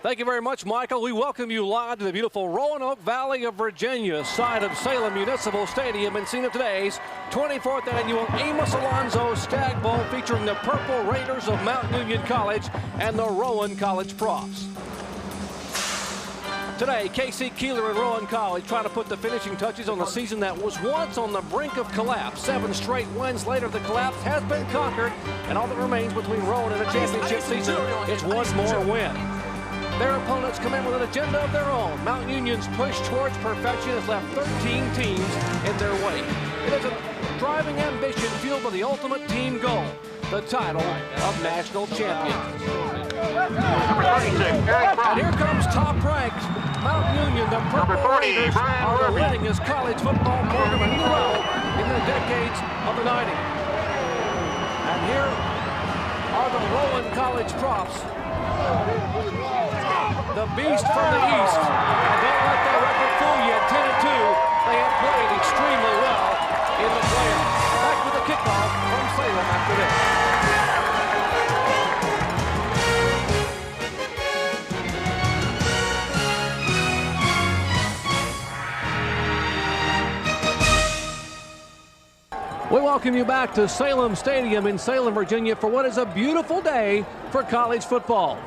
Thank you very much, Michael. We welcome you live to the beautiful Roanoke Valley of Virginia, side of Salem Municipal Stadium, and scene of today's 24th annual Amos Alonzo Stagg Bowl, featuring the Purple Raiders of Mount Union College and the Rowan College Profs. Today, K.C. Keeler and Rowan College trying to put the finishing touches on a season that was once on the brink of collapse. 7 straight wins later, the collapse has been conquered, and all that remains between Rowan and a championship season is one more win. Their opponents come in with an agenda of their own. Mount Union's push towards perfection has left 13 teams in their wake. It is a driving ambition fueled by the ultimate team goal, the title of national champion. And here comes top-ranked Mount Union. The Purple Raiders are the winningest college football program in the world in the decades of the 90s. And here are the Rowan College Profs, the beast from the east. And don't let that record fool you. 10-2, they have played extremely well in the playoffs. Back with the kickoff from Salem after this. We welcome you back to Salem Stadium in Salem, Virginia, for what is a beautiful day for college football.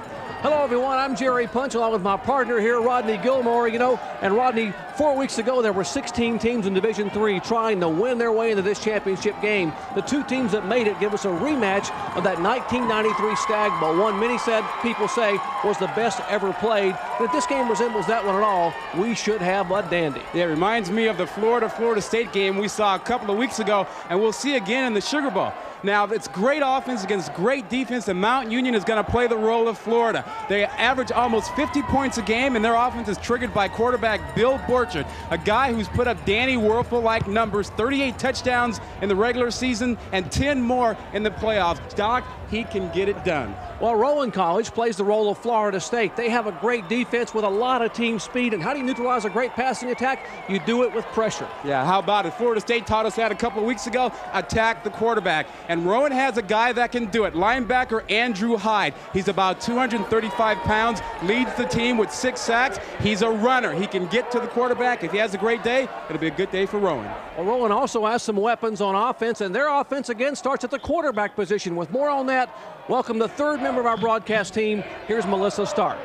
Hello, everyone. I'm Jerry Punch, along with my partner here, Rodney Gilmore. And Rodney, 4 weeks ago, there were 16 teams in Division III trying to win their way into this championship game. The 2 teams that made it give us a rematch of that 1993 Stagg Bowl, one many people say was the best ever played. But if this game resembles that one at all, we should have a dandy. Yeah, it reminds me of the Florida State game we saw a couple of weeks ago, and we'll see again in the Sugar Bowl. Now, it's great offense against great defense, and Mount Union is going to play the role of Florida. They average almost 50 points a game, and their offense is triggered by quarterback Bill Borchert, a guy who's put up Danny Werfel-like numbers, 38 touchdowns in the regular season and 10 more in the playoffs. Doc, he can get it done. Well, Rowan College plays the role of Florida State. They have a great defense with a lot of team speed. And how do you neutralize a great passing attack? You do it with pressure. Yeah, how about it? Florida State taught us that a couple of weeks ago. Attack the quarterback. And Rowan has a guy that can do it. Linebacker Andrew Hyde. He's about 235 pounds, leads the team with 6 sacks. He's a runner. He can get to the quarterback. If he has a great day, it'll be a good day for Rowan. Well, Rowan also has some weapons on offense, and their offense again starts at the quarterback position. With more on that, welcome the third member of our broadcast team. Here's Melissa Stark.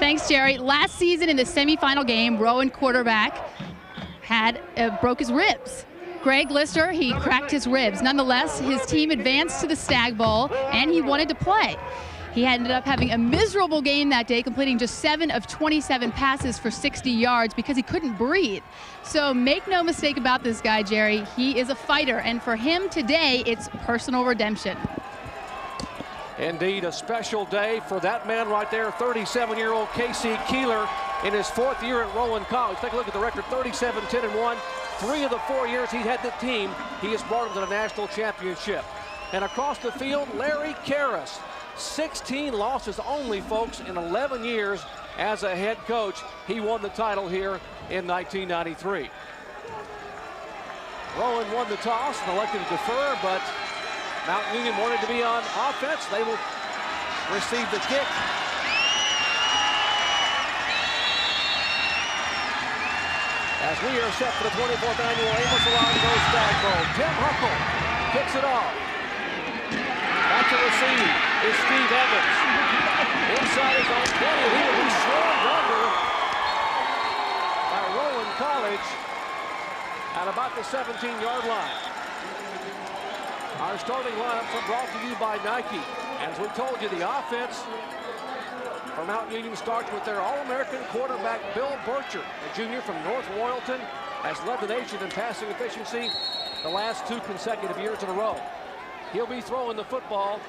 Thanks, Jerry. Last season in the semifinal game, Rowan quarterback broke his ribs. Greg Lister, he cracked his ribs. Nonetheless, his team advanced to the Stagg Bowl, and he wanted to play. He ended up having a miserable game that day, completing just 7 of 27 passes for 60 yards because he couldn't breathe. So make no mistake about this guy, Jerry. He is a fighter, and for him today, it's personal redemption. Indeed, a special day for that man right there, 37-year-old K.C. Keeler in his 4th year at Rowan College. Take a look at the record, 37-10-1. 3 of the 4 years he's had the team, he has brought them to the national championship. And across the field, Larry Karras. 16 losses only, folks, in 11 years as a head coach. He won the title here in 1993. Rowan won the toss and elected to defer, but Mount Union wanted to be on offense. They will receive the kick. As we are set for the 24th annual Amos Alonzo Stagg Bowl, Tim Huckle kicks it off. Back to receive is Steve Evans. Inside his own 20, he will be swarmed under by Rowan College at about the 17-yard line. Our starting lineups are brought to you by Nike. As we told you, the offense for Mount Union starts with their All-American quarterback, Bill Borchert, a junior from North Royalton, has led the nation in passing efficiency the last 2 consecutive years in a row. He'll be throwing the football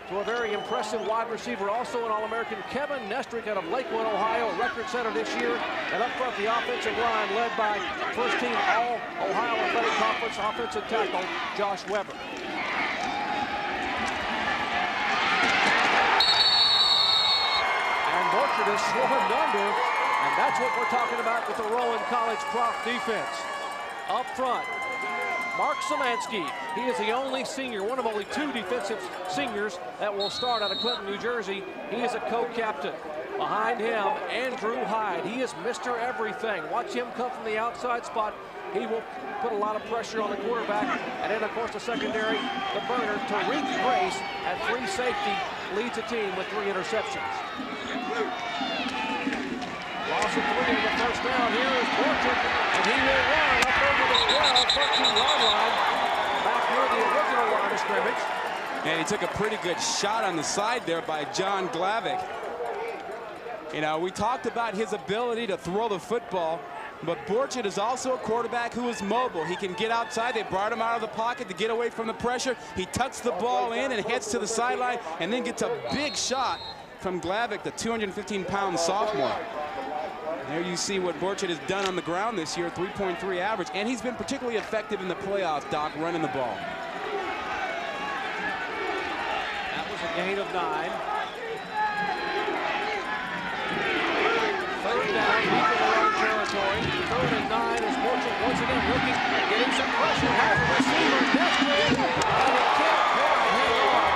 to a very impressive wide receiver, also an All-American, Kevin Knestrick out of Lakewood, Ohio, a record setter this year. And up front, the offensive line led by first-team All-Ohio Athletic Conference offensive tackle, Josh Weber. And Borchert is swarmed under, and that's what we're talking about with the Rowan College Prof defense. Up front, Mark Szymanski. He is the only senior, one of only 2 defensive seniors that will start out of Clinton, New Jersey. He is a co-captain. Behind him, Andrew Hyde. He is Mr. Everything. Watch him come from the outside spot. He will put a lot of pressure on the quarterback. And then, of course, the secondary, the burner, Tariq Grace at free safety leads the team with 3 interceptions. Loss of 3 in the first down. Here is Borchert, and he will run up over the 12, 13-yard line, back near the original line of scrimmage. And he took a pretty good shot on the side there by John Glavick. You know, we talked about his ability to throw the football, but Borchert is also a quarterback who is mobile. He can get outside. They brought him out of the pocket to get away from the pressure. He tucks the ball in and heads to the sideline and then gets a big shot from Glavick, the 215-pound sophomore. There you see what Borchert has done on the ground this year, 3.3 average, and he's been particularly effective in the playoffs, Doc, running the ball. That was a gain of 9. Third down, deep in their own territory. 3rd and 9 as Borchert once again looking, getting some pressure. Has a receiver, Knestrick, and he can't quite hang on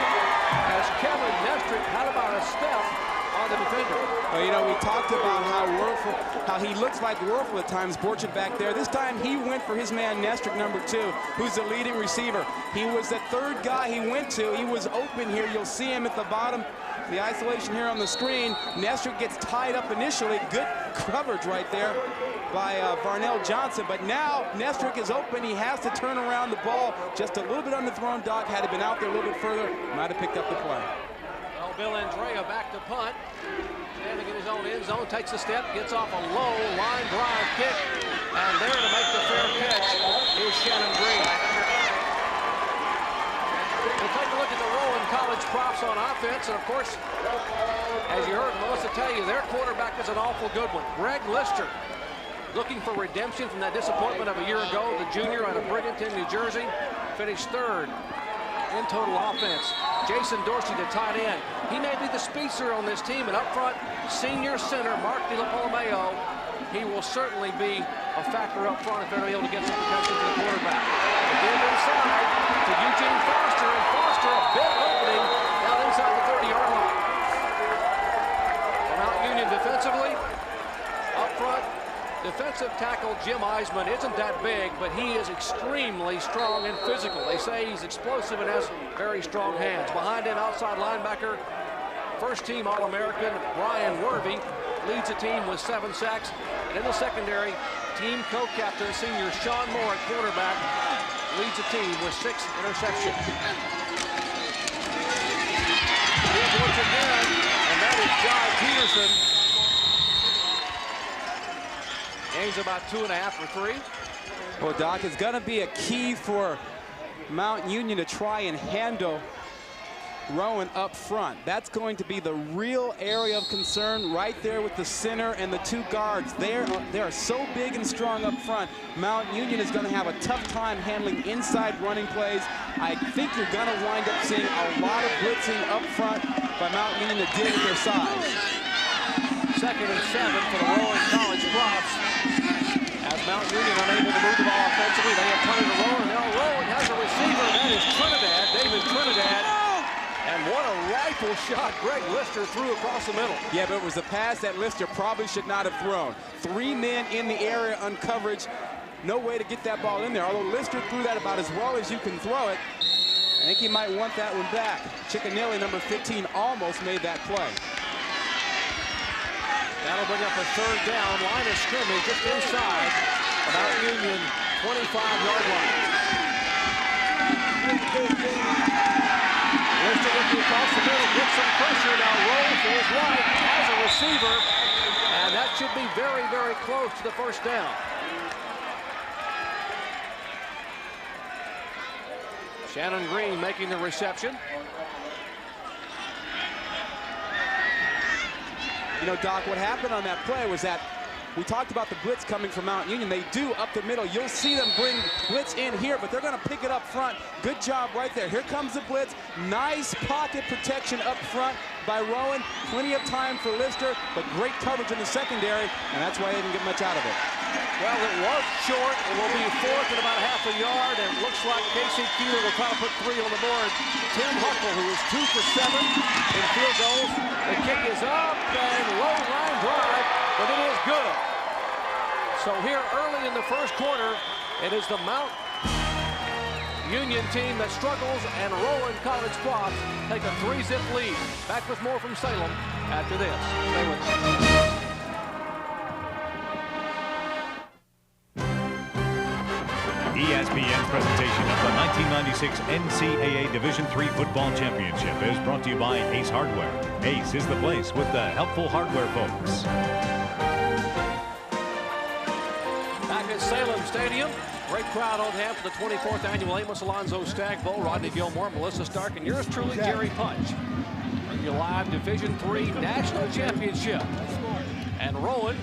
as Kevin Knestrick had about a step on the defender. Well, you know, we talked about how he looks like Werfel at times, Borchert back there. This time he went for his man Knestrick, number 2, who's the leading receiver. He was the 3rd guy he went to. He was open here. You'll see him at the bottom. The isolation here on the screen. Knestrick gets tied up initially. Good coverage right there by Varnell Johnson. But now Knestrick is open. He has to turn around the ball just a little bit underthrown. Doc, had it been out there a little bit further, might have picked up the play. Well, Bill Andrea back to punt. Standing in his own end zone, takes a step, gets off a low line drive kick. And there to make the fair catch is Shannon Green. We'll take a look at the Rowan College props on offense. And, of course, as you heard Melissa tell you, their quarterback is an awful good one. Greg Lister, looking for redemption from that disappointment of a year ago. The junior out of Brighton, New Jersey, finished 3rd in total offense. Jason Dorsey, the tight end. He may be the speedster on this team. And up front, senior center Mark DiLapolomeo. He will certainly be a factor up front if they're able to get some protection to the quarterback. The give inside to Eugene Foster, and Foster a big opening down inside the 30-yard line. Mount Union defensively, up front, defensive tackle Jim Eisman isn't that big, but he is extremely strong and physical. They say he's explosive and has very strong hands. Behind him, outside linebacker, first-team All-American Brian Worvey leads the team with 7 sacks. And in the secondary, team co-captain senior Sean Moore at quarterback leads the team with 6 interceptions. Here's once again, and that is Jai Peterson. Gains about 2.5 for 3. Well, Doc, it's going to be a key for Mount Union to try and handle Rowan up front. That's going to be the real area of concern right there with the center and the 2 guards. They are so big and strong up front. Mount Union is going to have a tough time handling inside running plays. I think you're going to wind up seeing a lot of blitzing up front by Mount Union to deal with their size. 2nd and 7 for the Rowan College props. As Mount Union unable to move the ball offensively, they have punted to Rowan. Now Rowan has a receiver. That is Trinidad, David Trinidad. And what a rifle shot Greg Lister threw across the middle. Yeah, but it was a pass that Lister probably should not have thrown. 3 men in the area on coverage. No way to get that ball in there. Although Lister threw that about as well as you can throw it. I think he might want that one back. Chickanelli, number 15, almost made that play. That'll bring up a 3rd down. Line of scrimmage just inside the Mount Union 25-yard line. Lister looking across the middle, gets some pressure. Now rolls to his right, has a receiver, and that should be very, very close to the 1st down. Shannon Green making the reception. You know, Doc, what happened on that play was that we talked about the blitz coming from Mount Union. They do up the middle. You'll see them bring blitz in here, but they're going to pick it up front. Good job right there. Here comes the blitz. Nice pocket protection up front by Rowan. Plenty of time for Lister, but great coverage in the secondary, and that's why they didn't get much out of it. Well, it was short. It will be 4th and about half a yard, and it looks like Casey Keeler will try to put 3 on the board. Tim Huckle, who is 2 for 7 in field goals. The kick is up and low So here early in the first quarter, it is the Mount Union team that struggles, and Rowan College Squad take a 3-zip lead. Back with more from Salem after this. Stay with us. ESPN's presentation of the 1996 NCAA Division III Football Championship is brought to you by Ace Hardware. Ace is the place with the helpful hardware folks. Back at Salem Stadium. Great crowd on hand for the 24th annual Amos Alonzo Stagg Bowl. Rodney Gilmore, Melissa Stark, and yours truly, Gary Punch. Bring you live Division III National Championship. And Rowan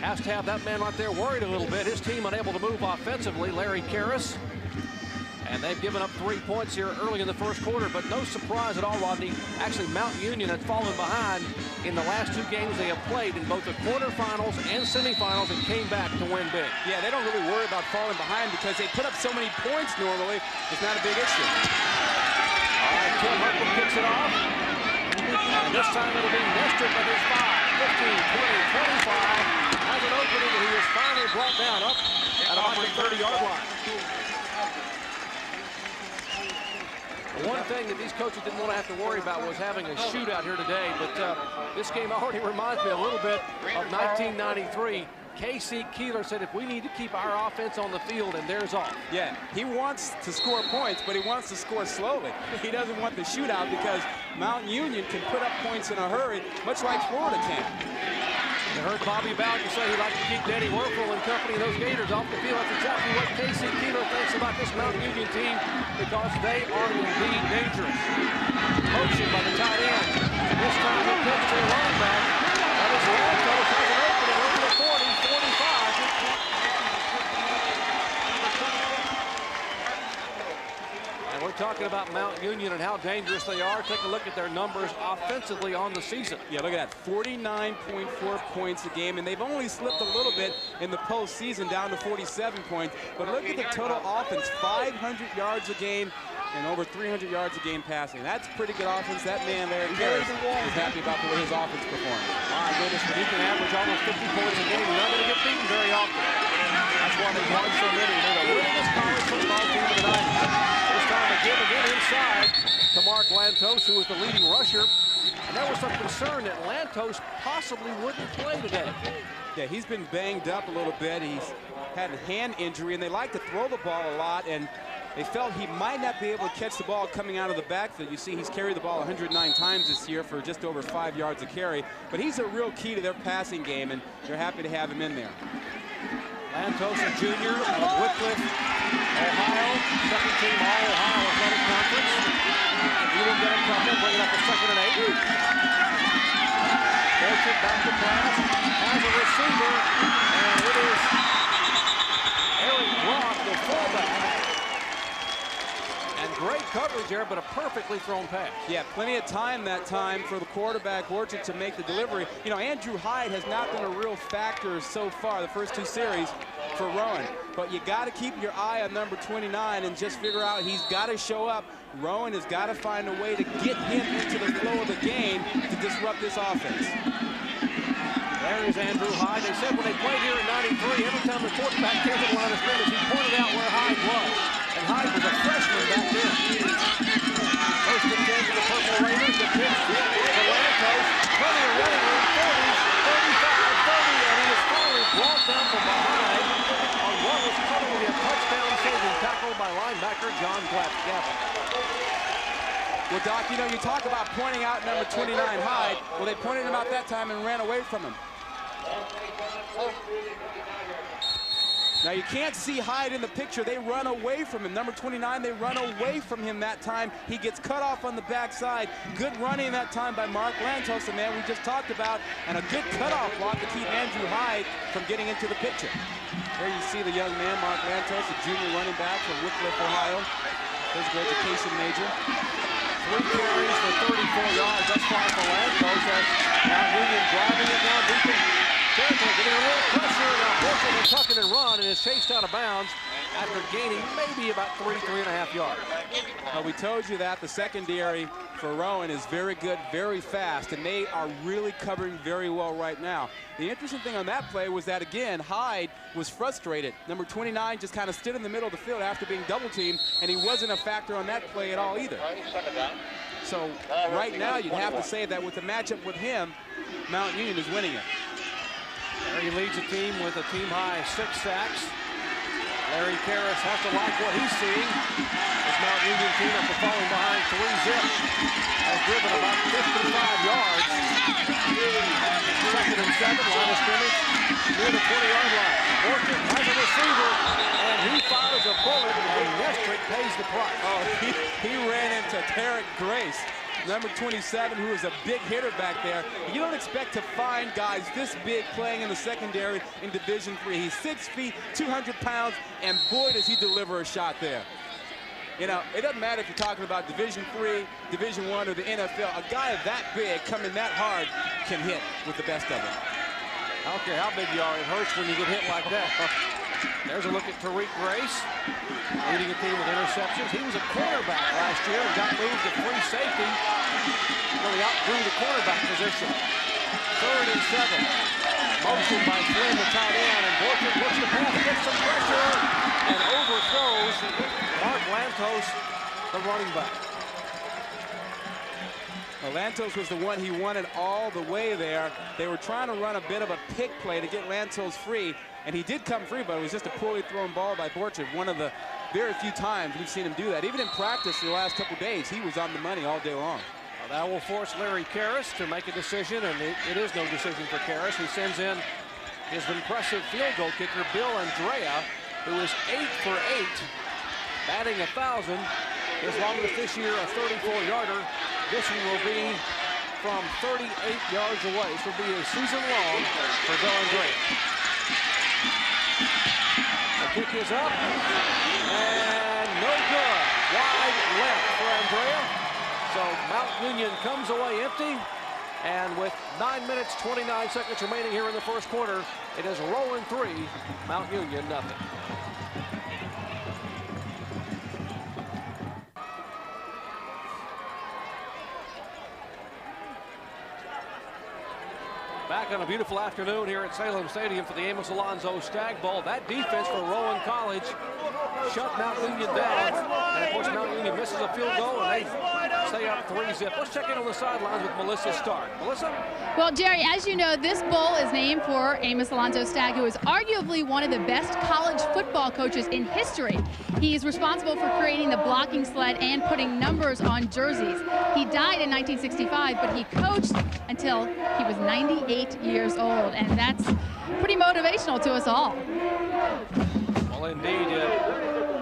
has to have that man right there worried a little bit. His team unable to move offensively. Larry Karras. And they've given up 3 points here early in the first quarter, but no surprise at all, Rodney. Actually, Mount Union had fallen behind in the last 2 games they have played in both the quarterfinals and semifinals and came back to win big. Yeah, they don't really worry about falling behind because they put up so many points normally. It's not a big issue. All right, Tim Huckle kicks it off. And this time it'll be Knestrick with his 5, 15, 20, 25. Has an opening, and he is finally brought down up at about the 30-yard line. One thing that these coaches didn't want to have to worry about was having a shootout here today, but this game already reminds me a little bit of 1993. K.C. Keeler said if we need to keep our offense on the field, and theirs off. Yeah, he wants to score points, but he wants to score slowly. He doesn't want the shootout because Mount Union can put up points in a hurry, much like Florida can. You heard Bobby Bowden say he'd like to keep Danny Werfel and company of those Gators off the field. That's exactly what K.C. Keeler thinks about this Mount Union team because they are indeed dangerous. Motion by the tight end. This time he pitches to the running back. That is Lantos has an opening over the 40, 45. And we're talking about Mount Union and how dangerous they are. Take a look at their numbers offensively on the season. Yeah, look at that, 49.4 points a game, and they've only slipped a little bit in the postseason down to 47 points. But look at the total offense, 500 yards a game and over 300 yards a game passing. That's pretty good offense. That man there, Karras, is happy about the way his offense performs. My goodness, but he can average almost 50 points a game. He's not going to get beaten very often. That's why they won so many. They're the winningest college football team of the night. This time again inside to Mark Lantos, who was the leading rusher. And there was some concern that Lantos possibly wouldn't play today. Yeah, he's been banged up a little bit. He's had a hand injury, and they like to throw the ball a lot, and they felt he might not be able to catch the ball coming out of the backfield. You see, he's carried the ball 109 times this year for just over 5 yards a carry. But he's a real key to their passing game, and they're happy to have him in there. Lantos, a junior out of Wycliffe, Ohio, second team All-Ohio Athletic Conference. He will get a couple, bring it up to 2nd and 8. Borchert back to pass, has a receiver, and it is Eric Brock, the fullback. And great coverage there, but a perfectly thrown pass. Yeah, plenty of time that time for the quarterback, Borchert, to make the delivery. You know, Andrew Hyde has not been a real factor so far, the first 2 series for Rowan. But you got to keep your eye on number 29 and just figure out he's got to show up. Rowan has got to find a way to get him into the flow of the game to disrupt this offense. There is Andrew Hyde. They said when they played here in 93, every time the quarterback came to the line of scrimmage, he pointed out where Hyde was. And Hyde was a freshman back then. First and 10 to the Purple Raiders. The pitch to Lantos. Plenty of running room. 40, 35, 30, and he is finally brought down from behind on what was probably a touchdown-saving tackle by linebacker John Gavin. Well, Doc, you know, you talk about pointing out number 29, Hyde. Well, they pointed him out that time and ran away from him. Now, you can't see Hyde in the picture. They run away from him. Number 29, they run away from him that time. He gets cut off on the backside. Good running that time by Mark Lantos, the man we just talked about, and a good cutoff block to keep Andrew Hyde from getting into the picture. There you see the young man, Mark Lantos, a junior running back from Wycliffe, Ohio. Physical education major. 3 carries for 34 yards. That's far for Lantos. Now Union driving it down deep in territory, getting a little pressure. Now Borchert will tuck it and run, and is chased out of bounds after gaining maybe about 3.5 yards. Well, we told you that the secondary for Rowan is very good, very fast, and they are really covering very well right now. The interesting thing on that play was that, again, Hyde was frustrated. Number 29 just kind of stood in the middle of the field after being double-teamed, and he wasn't a factor on that play at all either. So right now, you'd have to say that with the matchup with him, Mount Union is winning it. He leads the team with a team-high 6 sacks. Larry Karras has to like what he's seeing. This Mount Union team, after falling behind 3-zip, has driven about 55 yards. Second and 7, line of scrimmage, near the 20-yard line. Borchert has a receiver, and he fires a bullet, and Knestrick pays the price. Oh, he ran into Tarek Grace, number 27, who is a big hitter back there. You don't expect to find guys this big playing in the secondary in Division III. He's 6 feet, 200 pounds, and boy, does he deliver a shot there. You know, it doesn't matter if you're talking about Division III, Division I, or the NFL. A guy that big, coming that hard, can hit with the best of it. I don't care how big you are, it hurts when you get hit like that. There's a look at Tariq Grace, leading a team with interceptions. He was a cornerback last year and got moved to free safety. Really outgrew the cornerback position. 3rd and 7. Motion by Flynn, the tight end, and Borchert looks to pass, gets some pressure, and overthrows Mark Lantos, the running back. Well, Lantos was the one he wanted all the way there. They were trying to run a bit of a pick play to get Lantos free, and he did come free, but it was just a poorly thrown ball by Borchert. One of the very few times we've seen him do that. Even in practice the last couple days, he was on the money all day long. Well, that will force Larry Karras to make a decision, and it is no decision for Karras. He sends in his impressive field goal kicker, Bill Andrea, who is 8 for 8, batting 1,000. His longest this year, a 34-yarder. This one will be from 38 yards away. This will be a season long for Bill Andrea. The kick is up, and no good. Wide left for Andrea. So Mount Union comes away empty, and with 9 minutes, 29 seconds remaining here in the first quarter, it is Rowan 3, Mount Union nothing. Back on a beautiful afternoon here at Salem Stadium for the Amos Alonzo Stagg Bowl. That defense for Rowan College shut Mount Union down. And of course, Mount Union misses a field goal and they stay up 3-zip. Let's check in on the sidelines with Melissa Stark. Melissa? Well, Jerry, as you know, this bowl is named for Amos Alonzo Stagg, who is arguably one of the best college football coaches in history. He is responsible for creating the blocking sled and putting numbers on jerseys. He died in 1965, but he coached until he was 98 years old, and that's pretty motivational to us all. Well, indeed,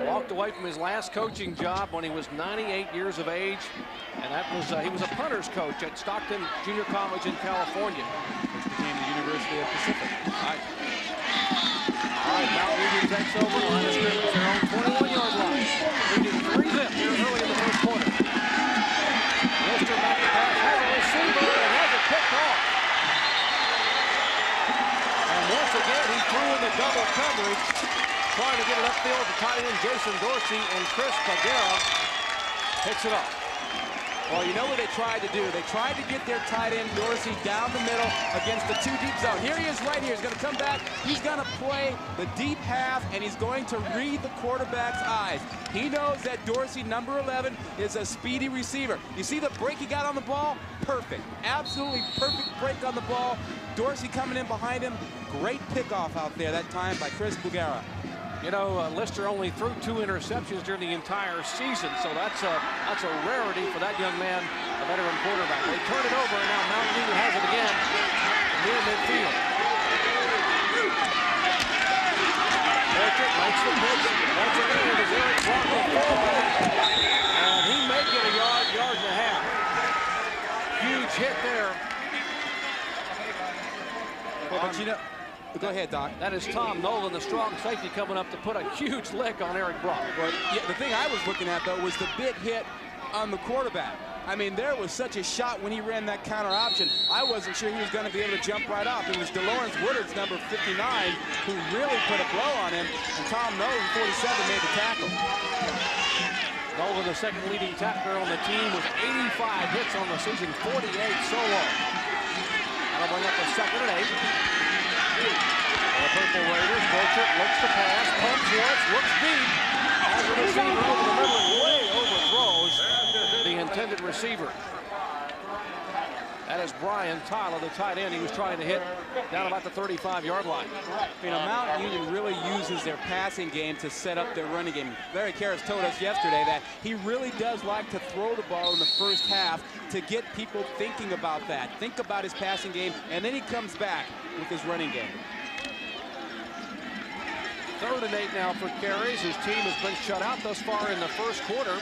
walked away from his last coaching job when he was 98 years of age, and that was he was a punter's coach at Stockton Junior College in California, which became the University of Pacific. All right, Mount Union takes over. Line of scrimmage, their own 21-yard line. Leading 3-zip here early in the first quarter. Lister back to pass, has a receiver, and has it picked off. And once again, he threw in the double coverage, trying to get it upfield to tight end Jason Dorsey, and Chris Pagera picks it off. Well, you know what they tried to do? They tried to get their tight end Dorsey down the middle against the 2 deep zone. Here he is right here. He's going to come back. He's going to play the deep half, and he's going to read the quarterback's eyes. He knows that Dorsey, number 11, is a speedy receiver. You see the break he got on the ball? Perfect. Absolutely perfect break on the ball. Dorsey coming in behind him. Great pickoff out there that time by Chris Pagera. You know, Lister only threw 2 interceptions during the entire season, so that's a rarity for that young man, a veteran quarterback. They turn it over, and now Mount Union has it again near midfield. Borchert makes the pitch. Once again, it is Eric Bronco forward, and he may get a yard, yard and a half. Huge hit there. Well, but you know, go ahead, Doc. That is Tom Nolan, the strong safety, coming up to put a huge lick on Eric Brock. Well, yeah, the thing I was looking at, though, was the big hit on the quarterback. I mean, there was such a shot when he ran that counter option. I wasn't sure he was going to be able to jump right off. It was DeLawrence Woodard's number 59 who really put a blow on him, and Tom Nolan, 47, made the tackle. Gollate, the second leading tackler on the team with 85 hits on the season, 48 solo. That'll bring up the second and 8. For the Purple Raiders, Borchert looks to pass, pumps once, looks deep. Has a receiver over the middle and way overthrows the intended receiver. That is Brian Tyler, the tight end he was trying to hit down about the 35-yard line. You know, Mount Union really uses their passing game to set up their running game. Larry Karras told us yesterday that he really does like to throw the ball in the first half to get people thinking about that. Think about his passing game, and then he comes back with his running game. 3rd and 8 now for carries. His team has been shut out thus far in the first quarter.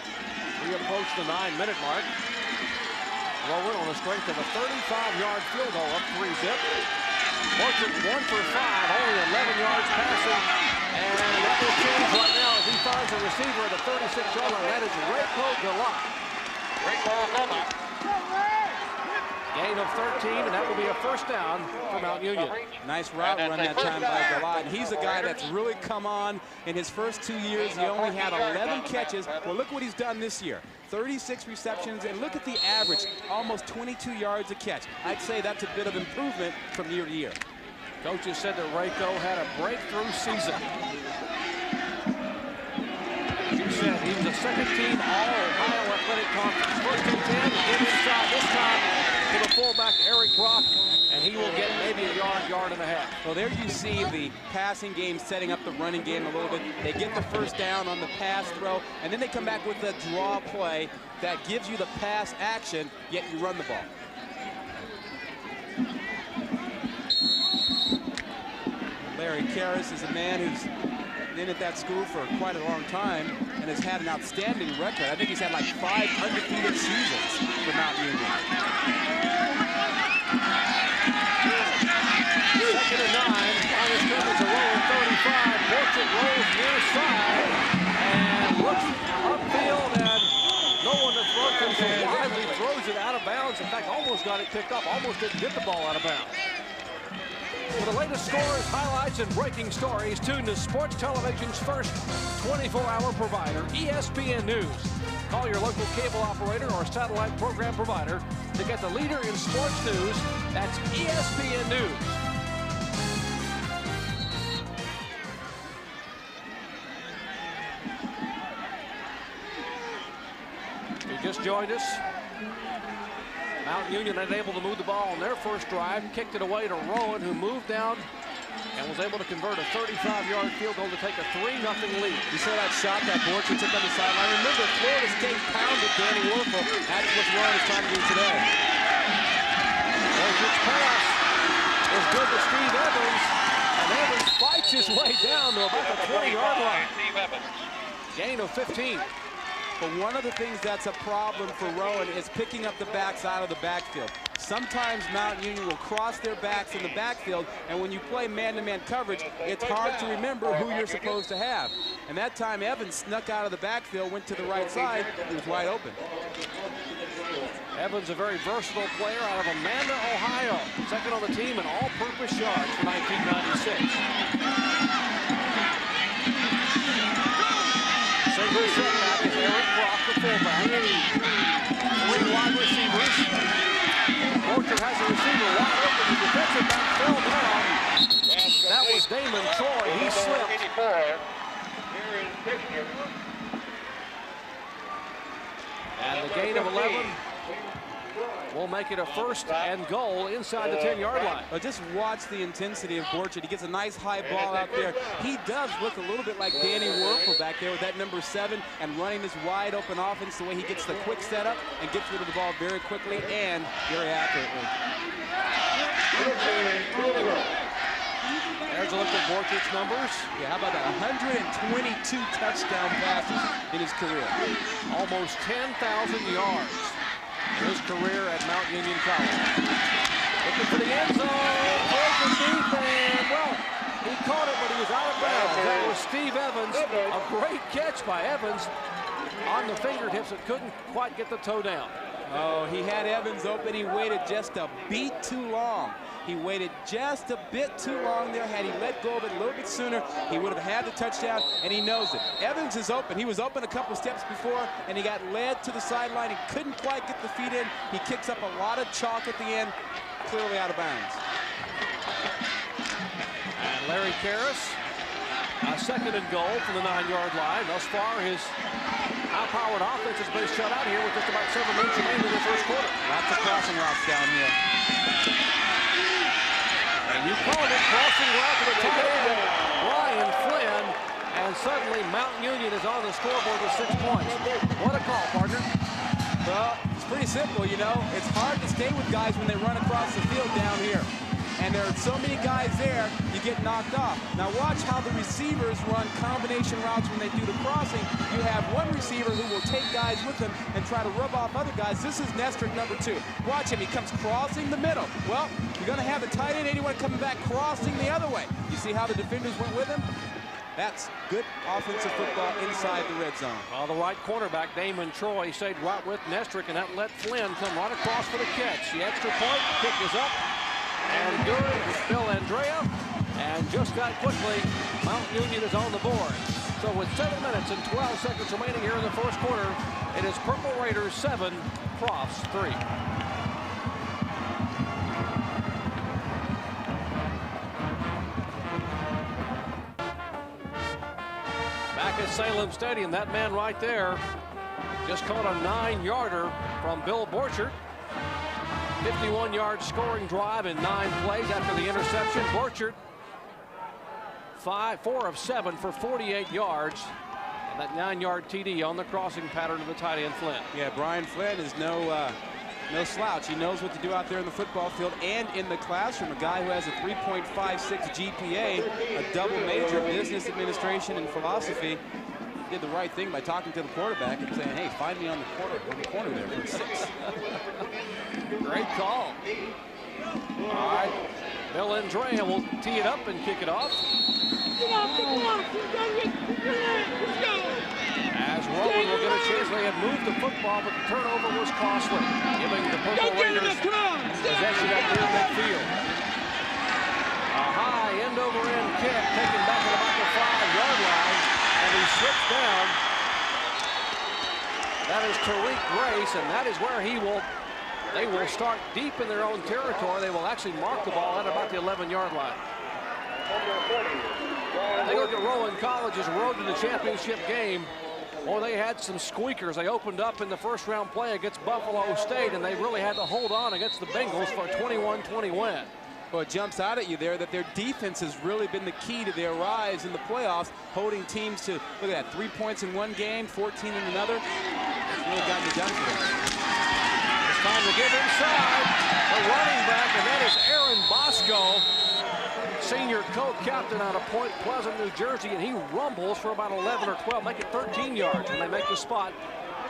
We approach the 9-minute mark. Rowan on the strength of a 35-yard field goal up 3-zip. Borchert 1 for 5, only 11 yards passing. And that will change right now as he finds a receiver at the 36-yard line. That is Reiko Gollate. Gain of 13, and that will be a first down for Mount Union. Nice route run that time by Gollate. He's a guy that's really come on in his first 2 years. He only had 11 catches. Well, look what he's done this year. 36 receptions, and look at the average, almost 22 yards a catch. I'd say that's a bit of improvement from year to year. Coaches said that Reiko had a breakthrough season. As you said, he was a second-team All-Ohio Athletic Conference. First and 10, in inside this time to the fullback, Eric Brock, and he will get maybe a yard and a half. Well, there you see the passing game setting up the running game a little bit. They get the first down on the pass throw, and then they come back with a draw play that gives you the pass action, yet you run the ball. Larry Karras is a man who's been at that school for quite a long time and has had an outstanding record. I think he's had like 5 undefeated seasons for Mount Union. 2nd and 9. On his coverage, a roll of 35. Borchert rolls near side and looks upfield, and no one to throw to, so widely throws it out of bounds. In fact, almost got it picked up, almost didn't get the ball out of bounds. For the latest scores, highlights, and breaking stories, tune to Sports Television's first 24-hour provider, ESPN News. Call your local cable operator or satellite program provider to get the leader in sports news. That's ESPN News. If you just joined us, Mount Union unable to move the ball on their first drive, kicked it away to Rowan, who moved down and was able to convert a 35-yard field goal to take a 3-0 lead. You saw that shot that Borchert took on the sideline. Remember, Florida State pounded Danny Werfel. That's what Rowan is trying to do today. Borchert's pass is good to Steve Evans, and Evans fights his way down to about the 20-yard line. Gain of 15. But one of the things that's a problem for Rowan is picking up the backside of the backfield. Sometimes Mount Union will cross their backs in the backfield, and when you play man-to-man coverage, it's hard to remember who you're supposed to have. And that time, Evans snuck out of the backfield, went to the right side, he was wide open. Evans, a very versatile player out of Amanda, Ohio. Second on the team in all-purpose yards for 1996. Single setback is Eric Brock, the fullback. 3 wide receivers. Borchert has a receiver wide open. The defensive back fell down. That was Damon Troy. He slipped. And the gain of 11 will make it a 1st and goal inside the 10-yard line. But just watch the intensity of Borchert. He gets a nice high ball out there. He does look a little bit like Danny Werfel back there with that number 7 and running this wide open offense, the way he gets the quick setup and gets rid of the ball very quickly and very accurately. There's a look at Borchert's numbers. Yeah, how about that? 122 touchdown passes in his career. Almost 10,000 yards in his career at Mount Union College. Looking for the end zone. Towards the deep end. Well, he caught it, but he was out of bounds. That was Steve Evans. A great catch by Evans on the fingertips that couldn't quite get the toe down. Oh, he had Evans open. He waited just a beat too long. He waited just a bit too long there. Had he let go of it a little bit sooner, he would have had the touchdown, and he knows it. Evans is open. He was open a couple steps before, and he got led to the sideline. He couldn't quite get the feet in. He kicks up a lot of chalk at the end, clearly out of bounds. And Larry Karras, a 2nd and goal from the 9-yard line. Thus far, his high-powered offense has been shut out here with just about 7 minutes remaining in the first quarter. Lots of crossing routes down here. And you called it crossing route to the tight end, Brian Flynn, and suddenly Mountain Union is on the scoreboard with 6 points. What a call, partner. Well, it's pretty simple, you know. It's hard to stay with guys when they run across the field down here. And there are so many guys there, you get knocked off. Now watch how the receivers run combination routes when they do the crossing. You have one receiver who will take guys with him and try to rub off other guys. This is Knestrick, number 2. Watch him, he comes crossing the middle. Well, you're gonna have the tight end, anyone coming back crossing the other way. You see how the defenders went with him? That's good offensive football inside the red zone. Well, the right cornerback, Damon Troy, stayed right with Knestrick, and that let Flynn come right across for the catch. The extra point, kick is up. And good with Bill Andrea, and just that quickly, Mountain Union is on the board. So with 7 minutes and 12 seconds remaining here in the first quarter, it is Purple Raiders 7, Profs 3. Back at Salem Stadium, that man right there just caught a 9-yarder from Bill Borchert. 51-yard scoring drive in 9 plays after the interception. Borchert, 4 of 7 for 48 yards. And that 9-yard TD on the crossing pattern of the tight end Flynn. Yeah, Brian Flynn is no slouch. He knows what to do out there in the football field and in the classroom. A guy who has a 3.56 GPA, a double major, business administration and philosophy. Did the right thing by talking to the quarterback and saying, hey, find me on the corner there for 6. Great call. All right, Bill Andrea will tee it up and kick it off. As Rowan will get a chance, they had moved the football, but the turnover was costly, giving the Purple Raiders possession at near midfield. A high end-over-end kick taken back at about the 5-yard line, and he slips down. That is Tariq Grace, and that is where they will start deep in their own territory. They will actually mark the ball at about the 11-yard line. They look at Rowan College's road to the championship game. Well, they had some squeakers. They opened up in the first-round play against Buffalo State, and they really had to hold on against the Bengals for a 21-20 win. Well, it jumps out at you there that their defense has really been the key to their rise in the playoffs, holding teams to, look at that, 3 points in one game, 14 in another. It's really gotten it done for them. It's time to give inside the running back, and that is Aaron Bosco, senior co-captain out of Point Pleasant, New Jersey, and he rumbles for about 11 or 12, make it 13 yards when they make the spot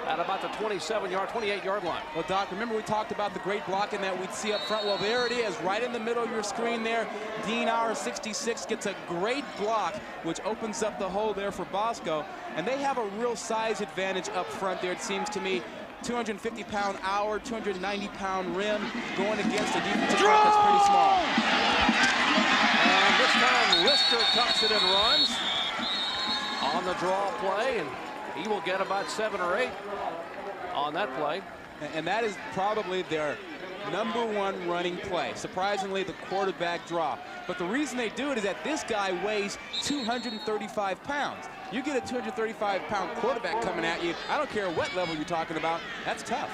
at about the 28-yard line. Well, Doc, remember we talked about the great blocking that we'd see up front. Well, there it is, right in the middle of your screen there. Dean Auer, 66, gets a great block, which opens up the hole there for Bosco. And they have a real size advantage up front there, it seems to me. 250-pound Auer, 290-pound Rim, going against a defensive front that's pretty small. And this time, Lister tucks it and runs on the draw play, and he will get about 7 or 8 on that play. And that is probably their #1 running play. Surprisingly, the quarterback draw. But the reason they do it is that this guy weighs 235 pounds. You get a 235-pound quarterback coming at you, I don't care what level you're talking about, that's tough.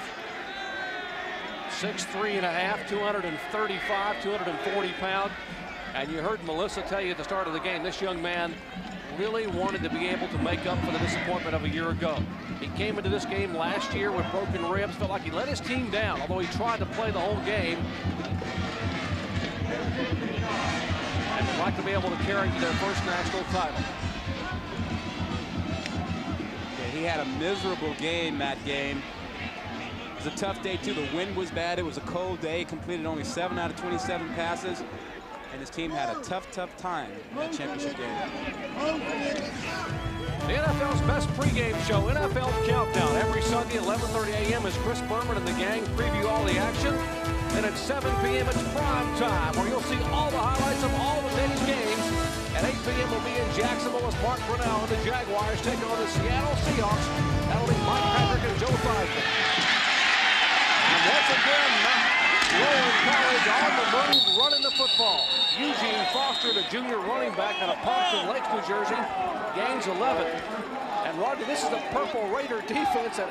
6'3½", 235, 240 pound. And you heard Melissa tell you at the start of the game, this young man really wanted to be able to make up for the disappointment of a year ago. He came into this game last year with broken ribs, felt like he let his team down, although he tried to play the whole game. And would like to be able to carry to their first national title. Yeah, he had a miserable game that game. It was a tough day too. The wind was bad. It was a cold day. Completed only 7 out of 27 passes. and his team had a tough time in that championship game. The NFL's best pregame show, NFL Countdown. Every Sunday, 11:30 a.m. as Chris Berman and the gang preview all the action. Then at 7 p.m. it's prime time, where you'll see all the highlights of all the day's games. At 8 p.m. we'll be in Jacksonville as Mark Brunell and the Jaguars take on the Seattle Seahawks. That'll be Mike Patrick and Joe Theismann. And once again, Rowan College on the move, running the football. Eugene Foster, the junior running back out of Parkton Lakes, New Jersey, gains 11. And Rodney, this is a Purple Raider defense that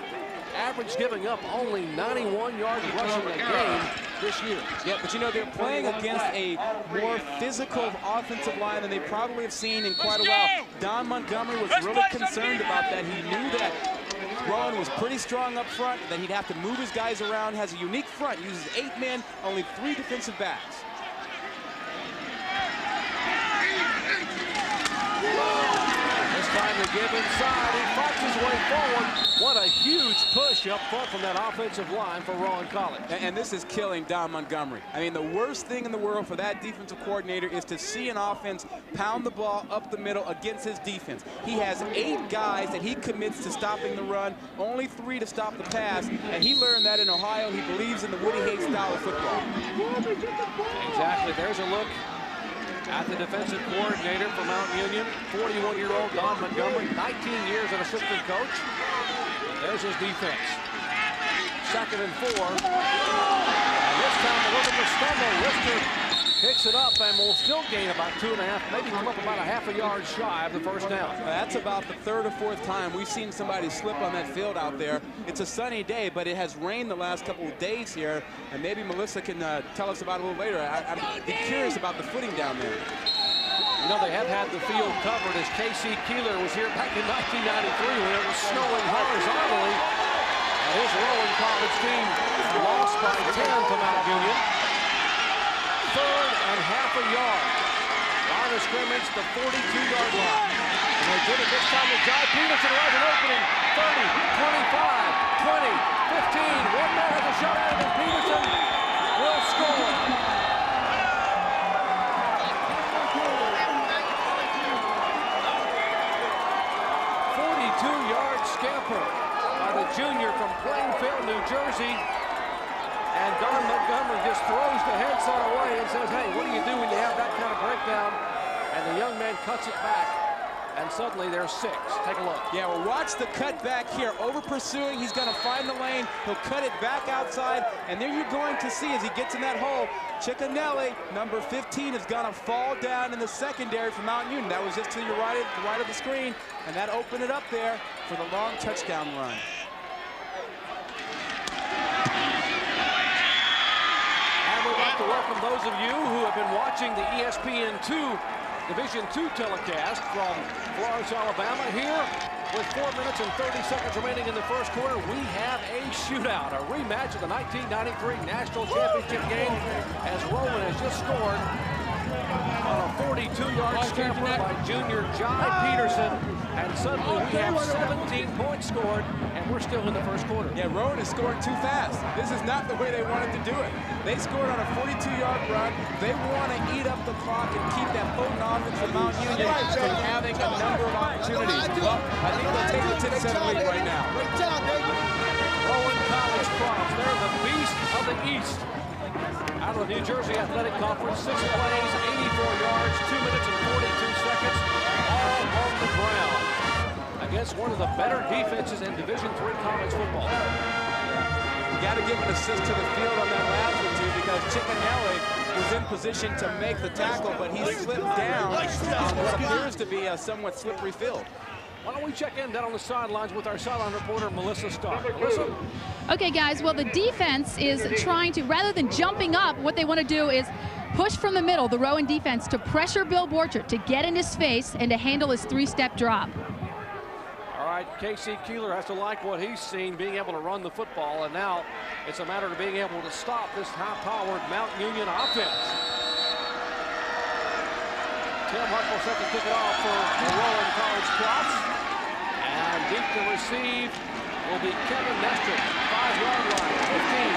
average giving up only 91 yards rushing a game this year. Yeah, but you know, they're playing against a more physical offensive line than they probably have seen in quite a while. Don Montgomery was really concerned about that. He knew that Rowan was pretty strong up front, that he'd have to move his guys around, has a unique front, uses 8 men, only 3 defensive backs. This time to give inside, he fights his way forward. What a huge push up front from that offensive line for Rowan College. And this is killing Don Montgomery. I mean, the worst thing in the world for that defensive coordinator is to see an offense pound the ball up the middle against his defense. He has 8 guys that he commits to stopping the run, only 3 to stop the pass, and he learned that in Ohio. He believes in the Woody Hayes style of football. Exactly. There's a look at the defensive coordinator for Mount Union, 41-year-old Don Montgomery, 19 years as assistant coach. There's his defense. 2nd and 4. And this time a little bit of a stumble. Lister picks it up and will still gain about 2.5, maybe come up about a half a yard shy of the first down. That's about the 3rd or 4th time we've seen somebody slip on that field out there. It's a sunny day, but it has rained the last couple of days here, and maybe Melissa can tell us about it a little later. I'm curious about the footing down there. You know, they have had the field covered as K.C. Keeler was here back in 1993 when it was snowing horizontally. And his Rowan College team lost by 10 to Mount Union. 3rd and half a yard. Line of scrimmage, the 42-yard line. And they did it this time with Jai Peterson right an opening. 30, 25, 20, 15. One man has a shot at it, and Peterson will score. 42-yard scamper by the junior from Plainfield, New Jersey. And Don Montgomery just throws the headset away and says, hey, what do you do when you have that kind of breakdown? And the young man cuts it back, and suddenly there's 6. Take a look. Yeah, well, watch the cut back here. Over pursuing, he's going to find the lane. He'll cut it back outside, and there you're going to see as he gets in that hole, Ciccanelli, number 15, is going to fall down in the secondary for Mount Union. That was just to your right of the screen, and that opened it up there for the long touchdown run. We'd like to welcome those of you who have been watching the ESPN2 Division II telecast from Florence, Alabama. Here, with 4 minutes and 30 seconds remaining in the first quarter, we have a shootout, a rematch of the 1993 National Championship game, as Rowan has just scored on a 42-yard scamper by junior Jai Peterson. And suddenly we have 17 points scored, and we're still in the first quarter. Yeah, Rowan is scoring too fast. This is not the way they wanted to do it. They scored on a 42-yard run. They want to eat up the clock and keep that potent offense from Mount Union from having a number of opportunities. Well, I think they'll take the 10-7 lead right now. Rowan College Props, they're the beast of the East. Out of the New Jersey Athletic Conference, 6 plays, 84 yards, 2 minutes and 42 seconds, all on the ground against one of the better defenses in Division III college football. You got to give an assist to the field on that last one, too, because Ciccanelli was in position to make the tackle, but he slipped down on what appears to be a somewhat slippery field. Why don't we check in down on the sidelines with our sideline reporter, Melissa Starr. Melissa? Okay, guys, well, the defense is trying to, rather than jumping up, what they want to do is push from the middle, the Rowan defense, to pressure Bill Borchert, to get in his face and to handle his 3-step drop. All right, K.C. Keeler has to like what he's seen, being able to run the football, and now it's a matter of being able to stop this high-powered Mount Union offense. Tim Huckle set to kick it off for the Rowan College Props. And deep to receive will be Kevin Knestrick, 5-yard line, 15,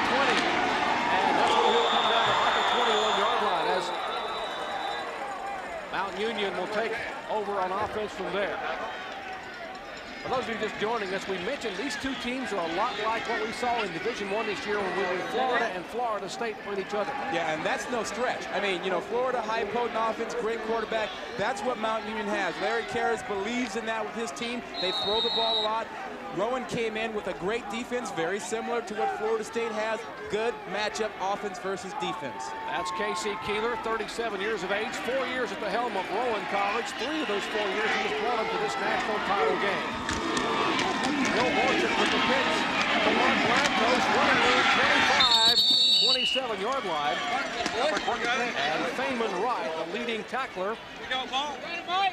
20. And that's where he'll come down about the 21-yard line as over on offense from there. For those of you just joining us, we mentioned these two teams are a lot like what we saw in Division I this year when Florida and Florida State played each other. Yeah, and that's no stretch. I mean, you know, Florida, high potent offense, great quarterback. That's what Mount Union has. Larry Karras believes in that with his team. They throw the ball a lot. Rowan came in with a great defense, very similar to what Florida State has. Good matchup, offense versus defense. That's Casey Keeler, 37 years of age, 4 years at the helm of Rowan College. 3 of those 4 years he has brought them to this national title game. Bill Borchert with the pitch. The Mark Lantos running room 25, 27-yard line. And Feynman Wright, the leading tackler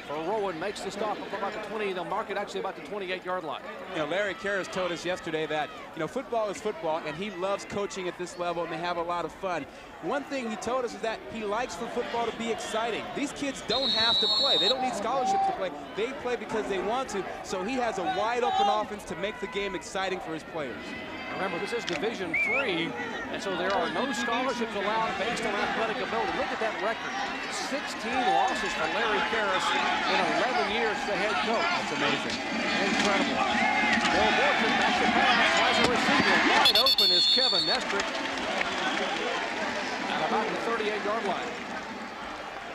for Rowan, makes the stop up about the 20. They'll mark it actually about the 28-yard line. You know, Larry Karras told us yesterday that, you know, football is football, and he loves coaching at this level, and they have a lot of fun. One thing he told us is that he likes for football to be exciting. These kids don't have to play. They don't need scholarships to play. They play because they want to, so he has a wide-open offense to make the game exciting for his players. Remember, this is Division III, and so there are no scholarships allowed based on athletic ability. Look at that record. 16 losses for Larry Karras in 11 years as the head coach. That's amazing. Incredible. Bill Borchert back to pass, has a receiver. Wide open is Kevin Knestrick at about the 38-yard line.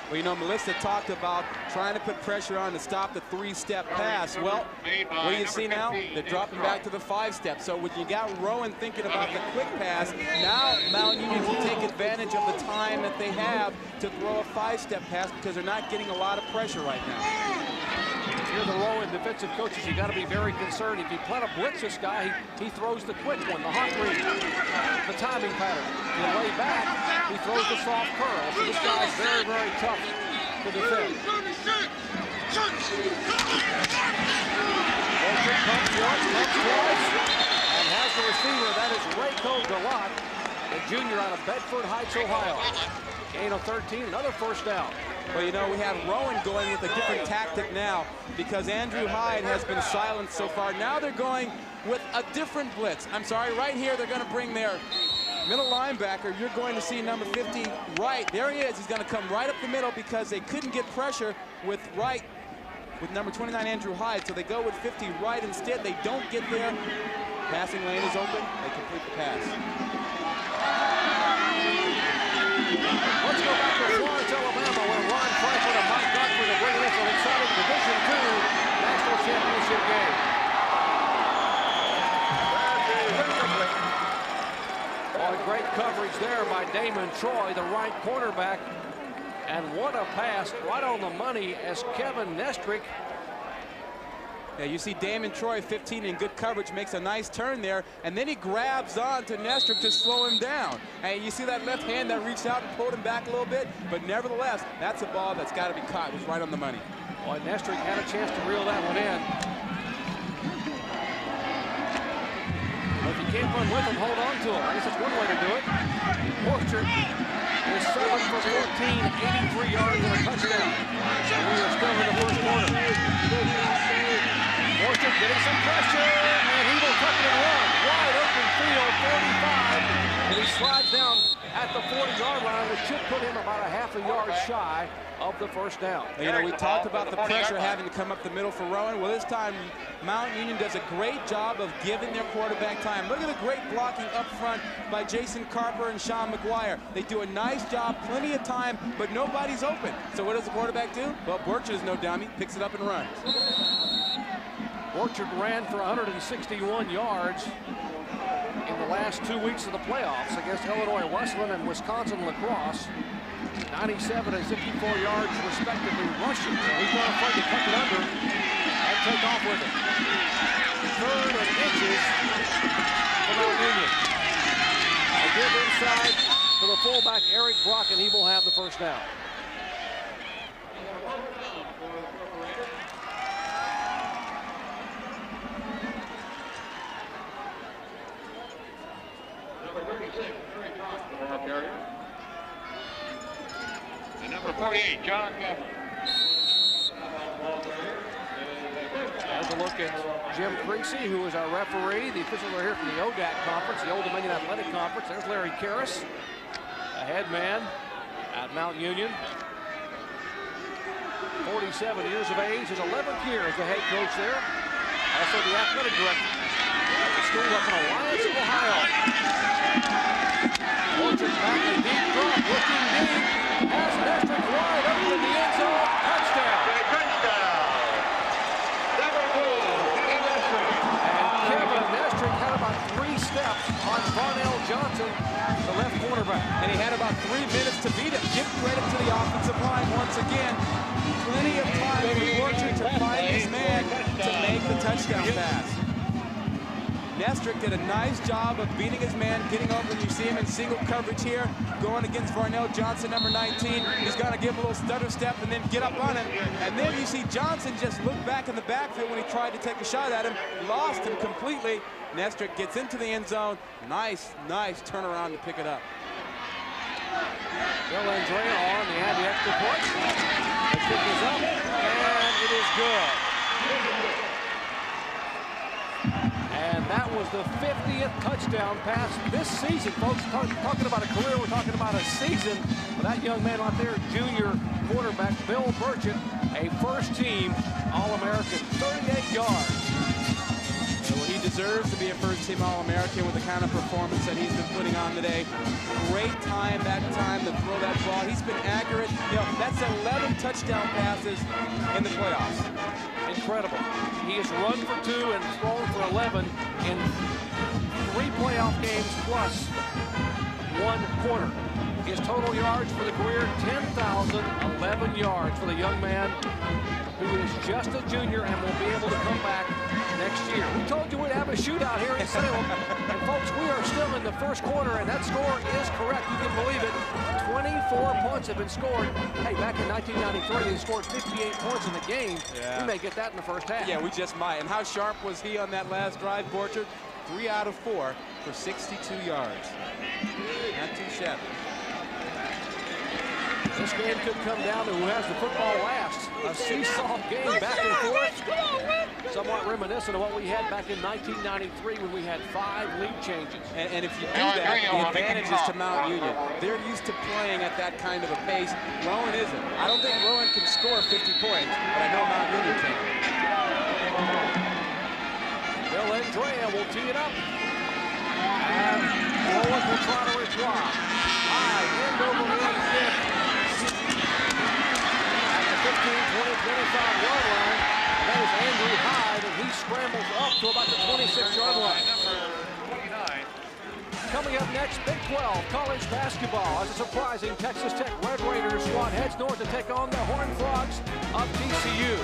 Well, you know, Melissa talked about trying to put pressure on to stop the 3-step pass. Well, what do you see now? They're dropping back to the 5-step. So when you got Rowan thinking about the quick pass, now Mount Union can take advantage of the time that they have to throw a 5-step pass because they're not getting a lot of pressure right now. If you're the Rowan defensive coaches, you got to be very concerned. If you plan to blitz this guy, he throws the quick one, the hot read, the timing pattern. If you lay back, he throws the soft curl. So this guy's very, very tough to defend. Borchert comes once, comes twice, and has the receiver. That is Reiko Gollate, the junior out of Bedford Heights, Ohio. Gain of 13, another first down. Well, you know, we have Rowan going with a different tactic now because Andrew Hyde has been silenced so far. Now they're going with a different blitz. I'm sorry, right here they're going to bring their middle linebacker. You're going to see number 50, Wright. There he is. He's going to come right up the middle because they couldn't get pressure with Wright, with number 29, Andrew Hyde. So they go with 50, Wright instead. They don't get there. Passing lane is open. They complete the pass. Let's go back to Florence, Alabama, where Ron Franklin and Mike Godfrey are bringing us an exciting Division II National Championship game. Oh, great coverage there by Damon Troy, the right cornerback. And what a pass right on the money as Kevin Knestrick. Yeah, you see Damon Troy, 15, in good coverage, makes a nice turn there, and then he grabs on to Knestrick to slow him down. And you see that left hand that reached out and pulled him back a little bit, but nevertheless, that's a ball that's got to be caught. It was right on the money. Boy, Knestrick had a chance to reel that one in. But if you can't run with him, hold on to him. I guess that's one way to do it. Borchert is 7 for 14, 83 yards and a touchdown. And we are still in the first quarter. Borchert getting some pressure, and he will tuck it and run. Wide open field, 45, and he slides down at the 40-yard line, which should put him about a half a yard shy of the first down. You know, we talked about the pressure having to come up the middle for Rowan. Well, this time, Mount Union does a great job of giving their quarterback time. Look at the great blocking up front by Jason Carper and Sean McGuire. They do a nice job, plenty of time, but nobody's open. So what does the quarterback do? Well, Borchert is no dummy, picks it up and runs. Borchert ran for 161 yards in the last 2 weeks of the playoffs against Illinois Wesleyan and Wisconsin lacrosse. 97 and 54 yards respectively rushing. So he's not afraid to tuck it under and take off with it. 3rd and inches for Mount Union. A give inside to the fullback Eric Brock, and he will have the first down. And number 48, John Gaffney. As a look at Jim Creasy, who is our referee. The officials are here from the ODAC conference, the Old Dominion Athletic Conference. There's Larry Karras, a head man at Mount Union. 47 years of age, his 11th year as the head coach there. Also the athletic director at the school up in Alliance, Ohio. Borchert back in deep drop, looking deep. Has Knestrick wide open in the end zone. Touchdown. And Kevin Knestrick had about 3 steps on Varnell Johnson, the left cornerback. And he had about 3 minutes to beat him. Give credit to the offensive line once again. Plenty of time for Borchert to find his man to make the touchdown pass. Knestrick did a nice job of beating his man, getting over. You see him in single coverage here, going against Varnell Johnson, number 19. He's going to give him a little stutter step and then get up on him. And then you see Johnson just look back in the backfield when he tried to take a shot at him, lost him completely. Knestrick gets into the end zone. Nice turnaround to pick it up. Bill Andrea on, he had the extra point. Let's pick this up, and it is good. And that was the 50th touchdown pass this season, folks. Talking about a career, we're talking about a season. But that young man out there, junior quarterback Bill Borchert, a first-team All-American, 38 yards. He deserves to be a first-team All-American with the kind of performance that he's been putting on today. Great time that time to throw that ball. He's been accurate. You know, that's 11 touchdown passes in the playoffs. Incredible. He has run for 2 and thrown for 11 in 3 playoff games plus 1 quarter. His total yards for the career, 10,011 yards for the young man who is just a junior and will be able to come back next year. We told you we'd have a shootout here in Salem. And folks, we are still in the first quarter, and that score is correct. You can believe it. 24 points have been scored. Hey, back in 1993, they scored 58 points in the game. Yeah. We may get that in the first half. Yeah, we just might. And how sharp was he on that last drive, Borchert? 3 out of 4 for 62 yards. Not too shabby. This game could come down to who has the football last. A seesaw game back and forth. Somewhat reminiscent of what we had back in 1993 when we had 5 lead changes. And if you do that, the advantage is to Mount Union. They're used to playing at that kind of a pace. Rowan isn't. I don't think Rowan can score 50 points, but I know Mount Union can. Bill Andrea will tee it up. And Rowan will try to reply. High, end over end kick. At the 15, 20, 25-yard line. And that is Andrew Hyde, and he scrambles up to about the 26-yard line. Coming up next, Big 12 college basketball. As a surprising Texas Tech Red Raiders squad heads north to take on the Horned Frogs of TCU.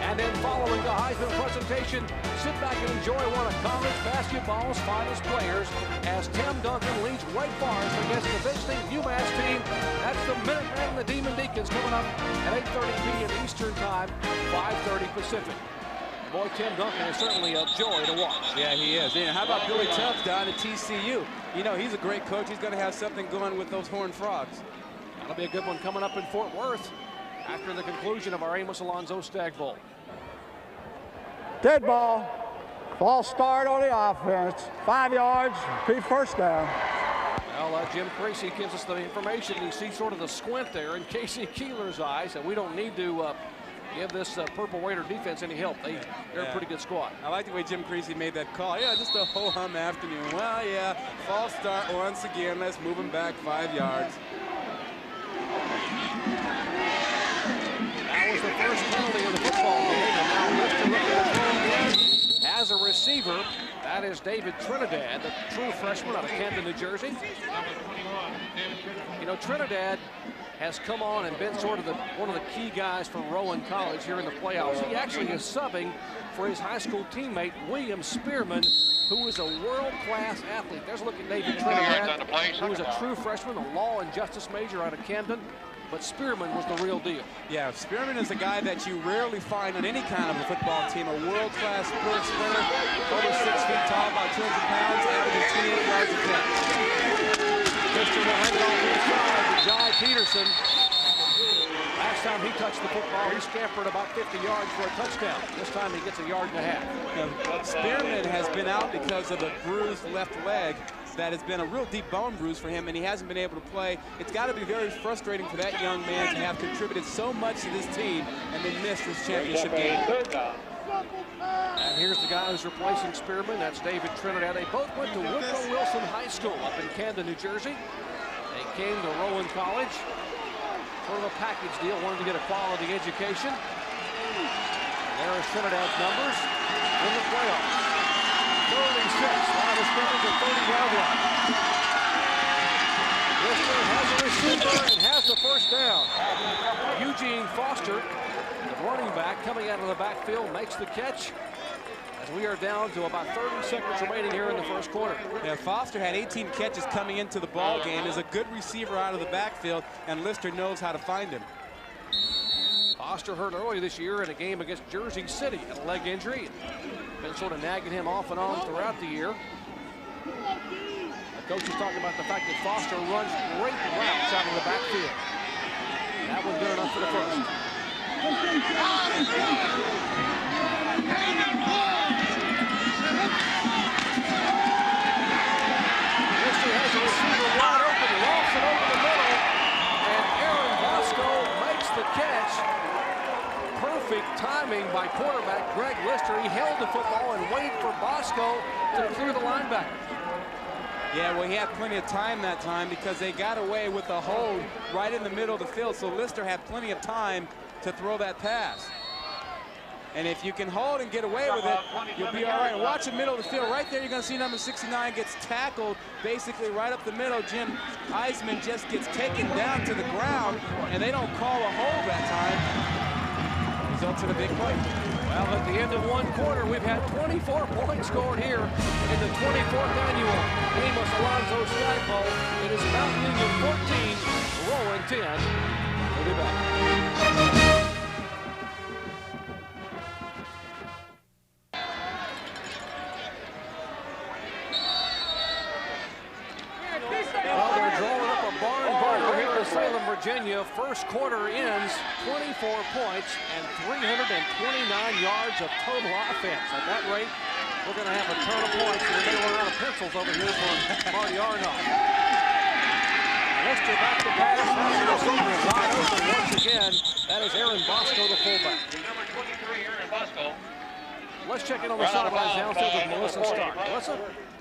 And then following the Heisman presentation, sit back and enjoy one of college basketball's finest players as Tim Duncan leads Wake Forest against the visiting UMass team. That's the Minutemen and the Demon Deacons coming up at 8:30 p.m. Eastern Time, 5:30 Pacific. Boy, Tim Duncan is certainly a joy to watch. Yeah, he is. And how about Billy Tubbs down at TCU? You know, he's a great coach. He's going to have something going with those Horned Frogs. That'll be a good one coming up in Fort Worth after the conclusion of our Amos Alonzo Stagg Bowl. Dead ball. False start on the offense. 5 yards, repeat first down. Well, Jim Creasy gives us the information. You see sort of the squint there in Casey Keeler's eyes, and we don't need to give this Purple Raider defense any help. They're a pretty good squad. I like the way Jim Creasy made that call. Yeah, just a ho-hum afternoon. Well, yeah, false start once again. Let's move him back 5 yards. That was the first penalty of the football game, and now let's look at the throw again. As a receiver, that is David Trinidad, the true freshman out of Camden, New Jersey. You know, Trinidad has come on and been sort of one of the key guys for Rowan College here in the playoffs. He actually is subbing for his high school teammate, William Spearman, who is a world-class athlete. There's a look at David Trinidad, who is a true freshman, a law and justice major out of Camden. But Spearman was the real deal. Yeah, Spearman is a guy that you rarely find on any kind of a football team. A world-class sprinter, over 6 feet tall, about 200 pounds, averaging 28 yards a catch. Christian will hand it off to the side to Jai Peterson. Last time he touched the football, he scampered about 50 yards for a touchdown. This time he gets a yard and a half. Spearman has been out because of a bruised left leg. that has been a real deep bone bruise for him, and he hasn't been able to play. It's got to be very frustrating for that young man to have contributed so much to this team and then miss this championship game. And here's the guy who's replacing Spearman. That's David Trinidad. They both went to Woodrow Wilson High School up in Camden, New Jersey. They came to Rowan College. Sort of a package deal, wanted to get a quality education. There's Trinidad's numbers in the playoffs. 36, line of scrimmage at 30-yard line. Lister has a receiver and has the first down. Eugene Foster, the running back, coming out of the backfield, makes the catch. As we are down to about 30 seconds remaining here in the first quarter. Yeah, Foster had 18 catches coming into the ball game. Is a good receiver out of the backfield, and Lister knows how to find him. Foster hurt early this year in a game against Jersey City, a leg injury. Been sort of nagging him off and on throughout the year. The coach is talking about the fact that Foster runs great routes out of the backfield. That was good enough for the first. Lister has a receiver wide open, lofts it over the middle, and Aaron Bosco makes the catch. Perfect timing by quarterback Greg Lister. He held the football and waited for Bosco to clear the linebacker. Yeah, well, he had plenty of time that time because they got away with a hold right in the middle of the field, so Lister had plenty of time to throw that pass. And if you can hold and get away with it, you'll be all right. And watch the middle of the field. Right there, you're going to see number 69 gets tackled basically right up the middle. Jim Eisman just gets taken down to the ground, and they don't call a hold that time. Results in a big play. Well, at the end of one quarter, we've had 24 points scored here in the 24th annual Amos Alonzo Stagg Bowl. It is Mount Union 14, Rowan 10. We'll be back. Well, they're drawing up a barn burner here in Salem, Virginia. First quarter ends 24 points and 329 yards of total offense. At that rate, we're going to have a ton of points. We're going to run out of pencils over here for Marty Arnold. Lister back to pass. Has the receiver wide open once again. That is Aaron Bosco, the fullback. Number 23, Aaron Bosco. Let's check in on the sidelines downfield with Melissa Stark. Melissa?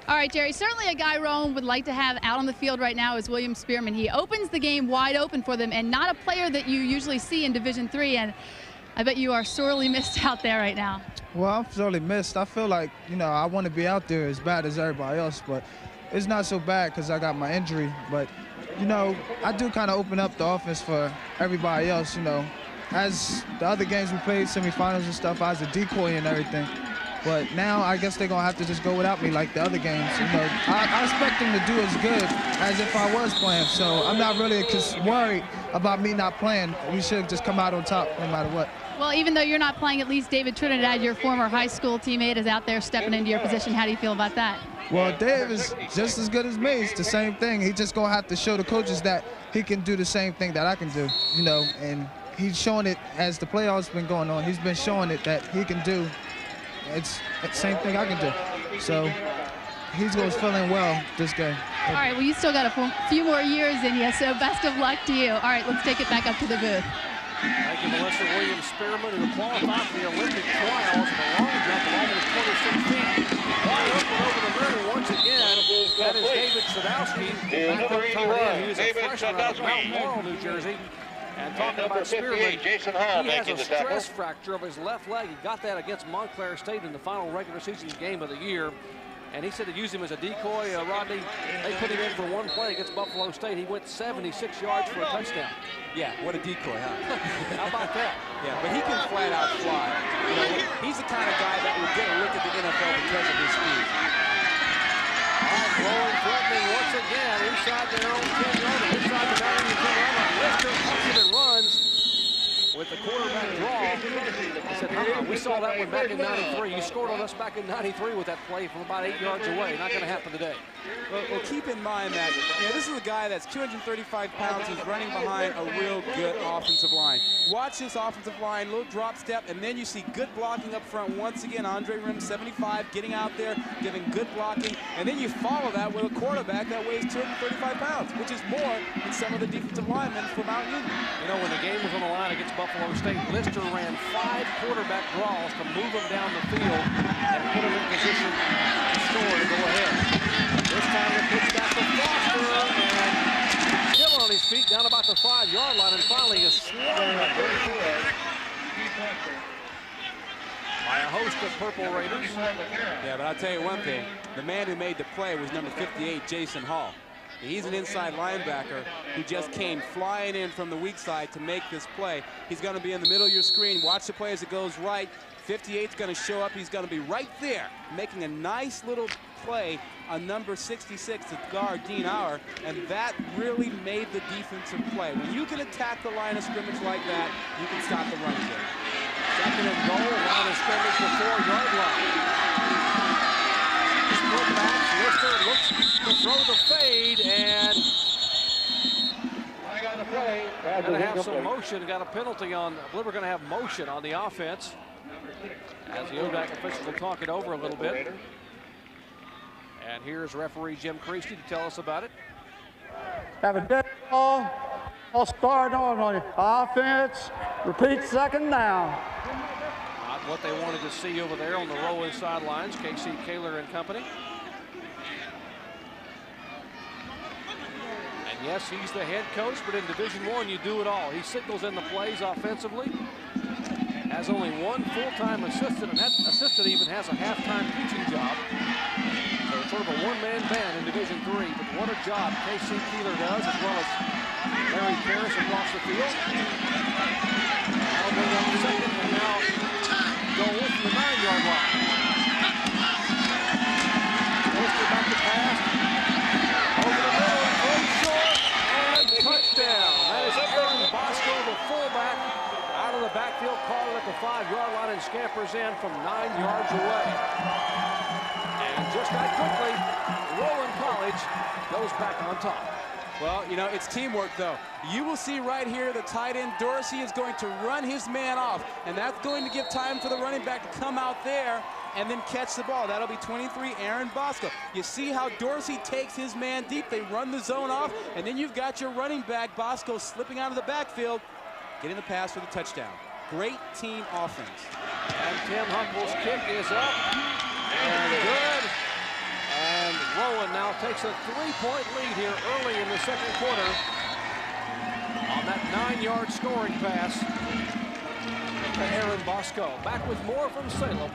All right, Jerry, certainly a guy Rowan would like to have out on the field right now is William Spearman. He opens the game wide open for them, and not a player that you usually see in Division III, and I bet you are sorely missed out there right now. Well, I'm sorely missed. I feel like, you know, I want to be out there as bad as everybody else, but it's not so bad because I got my injury. But, you know, I do kind of open up the offense for everybody else, you know. As the other games we played, semifinals and stuff, I was a decoy and everything. But now I guess they're going to have to just go without me like the other games. You know, I expect them to do as good as if I was playing. So I'm not really worried about me not playing. We should just come out on top no matter what. Well, even though you're not playing, at least David Trinidad, your former high school teammate, is out there stepping into your position. How do you feel about that? Well, Dave is just as good as me. It's the same thing. He's just going to have to show the coaches that he can do the same thing that I can do, you know, and he's showing it as the playoffs been going on. He's been showing it that he can do. It's the same thing I can do. So he's going to fill in well this game. All right, well, you still got a few more years in you, so best of luck to you. All right, let's take it back up to the booth. Thank you, Melissa. William Spearman, who qualified for the Olympic trials in a long jump of almost 26 feet. Wide open over the middle once again. That is David Sadowski, backup tight end. He was a freshman out of Mount Laurel, New Jersey. And talking about Spearman, he has a stress fracture of his left leg. He got that against Montclair State in the final regular season game of the year. And he said to use him as a decoy. Rodney, they put him in for one play against Buffalo State. He went 76 yards for a touchdown. Yeah, what a decoy, huh? How about that? Yeah, but he can flat out fly. You know, he's the kind of guy that will get a look at the NFL because of his speed. Rowan threatening once again inside their own 10-yard line, inside the 10-yard line. Lister cuts it and runs with the quarterback draw. He said, how We saw that one back in 93. You scored on us back in 93 with that play from about 8 yards away. Not going to happen today. Well, keep in mind that this is a guy that's 235 pounds who's running behind a real good offensive line. Watch this offensive line, little drop step, and then you see good blocking up front. Once again, Andre Rim, 75, getting out there, giving good blocking, and then you follow that with a quarterback that weighs 235 pounds, which is more than some of the defensive linemen for Mount Union. You know, when the game was on the line against Buffalo State, Lister ran 5 quarterback draws to move them down the field and put them in position to score to go ahead. This time they pitch back to Foster, and still on his feet down about the 5-yard line, and finally is swung by a host of Purple Raiders. Yeah, but I'll tell you one thing. The man who made the play was number 58, Jason Hall. He's an inside linebacker who just came flying in from the weak side to make this play. He's going to be in the middle of your screen. Watch the play as it goes right. 58's going to show up. He's going to be right there, making a nice little play on number 66 to guard Dean Auer, and that really made the defensive play. When you can attack the line of scrimmage like that, you can stop the running game. Second and goal, line of scrimmage, the 4-yard line. Split backs, Lister looks to throw the fade, and going to have some motion. Got a penalty on, I believe we're going to have motion on the offense, as the ODAC officials will talk it over a little bit. And here's referee Jim Creasy to tell us about it. Have a dead ball. I'll start on the offense. Repeat second down. Not what they wanted to see over there on the Rowan sidelines. Casey Kaler and company. And yes, he's the head coach, but in Division I, you do it all. He signals in the plays offensively. Has only one full-time assistant, and that assistant even has a half-time teaching job. So it's sort of a one-man band in Division III, but what a job Casey Keeler does, as well as Larry Parrish across the field. Now bring up the second, and now goal from the 9-yard line. Lister back to pass. Over the middle, throw short, and touchdown. That is Aaron Bosco, the fullback, out of the backfield, called at the 5-yard line and scampers in from 9 yards away. And just that quickly, Rowan College goes back on top. Well, you know, it's teamwork, though. You will see right here the tight end, Dorsey, is going to run his man off, and that's going to give time for the running back to come out there and then catch the ball. That'll be 23, Aaron Bosco. You see how Dorsey takes his man deep. They run the zone off, and then you've got your running back, Bosco, slipping out of the backfield, getting the pass for the touchdown. Great team offense. And Tim Huckle's kick is up and good. And Rowan now takes a 3-point lead here early in the second quarter on that 9-yard scoring pass to Aaron Bosco. Back with more from Salem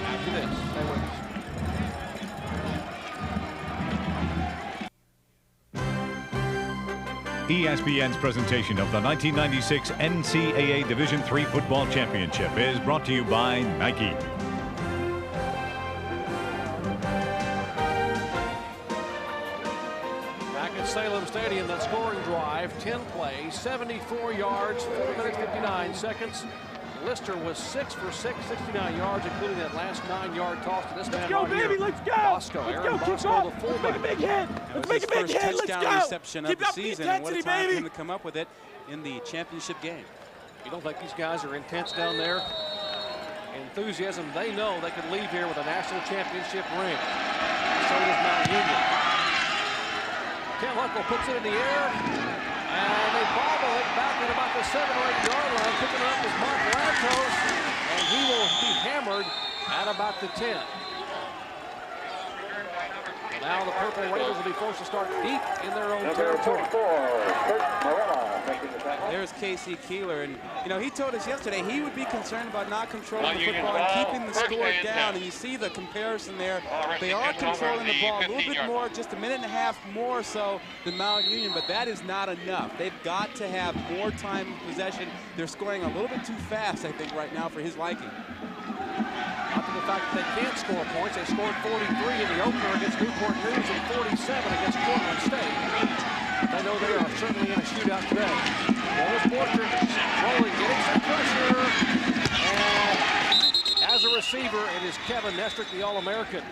after this. Stay with us. ESPN's presentation of the 1996 NCAA Division III Football Championship is brought to you by Nike. Back at Salem Stadium, that scoring drive, 10 plays, 74 yards, 4 minutes, 59 seconds. Lister was 6 for 6, 69 yards, including that last 9-yard toss to this man right here. Let's go! Bosco, Aaron Bosco, the fullback. Let's make a big hit! Let's make a big hit! Let's go! Touchdown reception of Keep the up the season, and what a intensity, time for baby! him to come up with it in the championship game. You don't think these guys are intense down there? Enthusiasm, they know they could leave here with a national championship ring. So does Mount Union. Tim Huckle puts it in the air, and they bobble it back at about the 7 or 8 yard line. Picking it up is Mark Lantos, and he will be hammered at about the 10. Now the Purple Raiders will be forced to start deep in their own territory. There's Casey Keeler, and you know, he told us yesterday he would be concerned about not controlling the football and keeping the score down, and you see the comparison there. They are controlling the ball a little bit more, just a minute and a half more so than Mount Union, but that is not enough. They've got to have more time in possession. They're scoring a little bit too fast, I think, right now for his liking. Not to the fact that they can't score points. They scored 43 in the opener against Newport News and 47 against Portland State. They know they are certainly in a shootout today. Bill Borchert rolling, getting some pressure, and receiver, it is Kevin Knestrick, the All-American,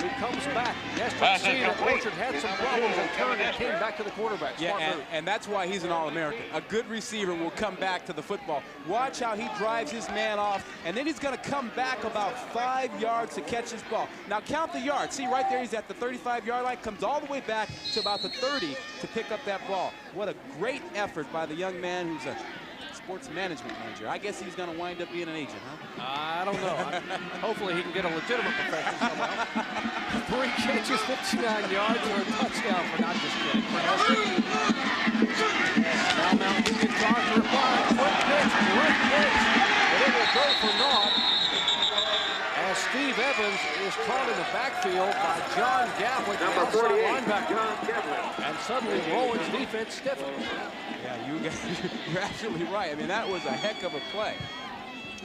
who comes back. Knestrick seeing that Borchert had some problems and turned and came back to the quarterback. Yeah, and that's why he's an All-American. A good receiver will come back to the football. Watch how he drives his man off, and then he's going to come back about 5 yards to catch his ball. Now count the yards. See, right there, he's at the 35-yard line, comes all the way back to about the 30 to pick up that ball. What a great effort by the young man who's a sports management major. I guess he's going to wind up being an agent, huh? I don't know. Hopefully he can get a legitimate profession somehow. 3 catches, 59 yards, or a touchdown for not just kidding. Now Mountain Union tries to reply. Quick pitch, great pitch, but it will go for naught. As Steve Evans is caught in the backfield by John Gavlik, the outside linebacker. And suddenly Rowan's defense stiffens. Yeah, you're absolutely right. I mean, that was a heck of a play.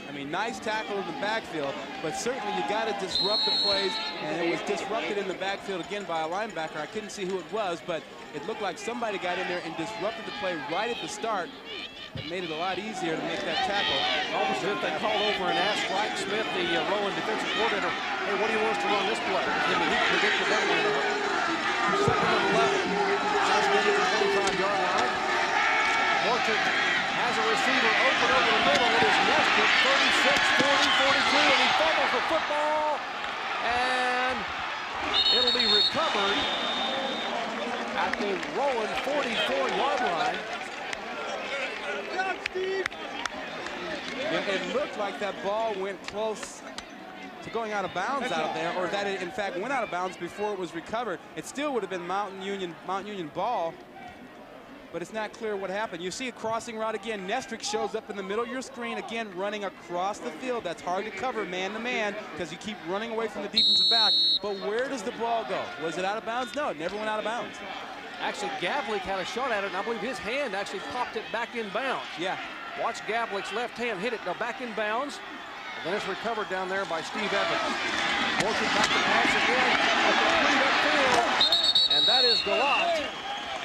I mean, nice tackle in the backfield, but certainly you got to disrupt the plays, and it was disrupted in the backfield again by a linebacker. I couldn't see who it was, but it looked like somebody got in there and disrupted the play right at the start. It made it a lot easier to make that tackle. Almost as if they called over and asked Mike Smith, the Rowan defensive coordinator, hey, what do you want us to run this play? I mean, he predicted that one. 2nd and 11. Just getting to the 25-yard line. Borchert has a receiver open over the middle. It is Knestrick, 36, 40, 42, and he fumbles the football. And it'll be recovered at the Rowan 44-yard line. It looked like that ball went close to going out of bounds out there, or that it in fact went out of bounds before it was recovered. It still would have been Mount Union ball, but it's not clear what happened. You see a crossing route again. Knestrick shows up in the middle of your screen again, running across the field. That's hard to cover man to man because you keep running away from the defensive back. But where does the ball go? Was it out of bounds? No, it never went out of bounds. Actually, Gavlik had a shot at it, and I believe his hand actually popped it back in bounds. Yeah. Watch Gavlik's left hand hit it. Now back in bounds. And then it's recovered down there by Steve Evans. Borchert back to pass again. Upfield, and that is Gollate.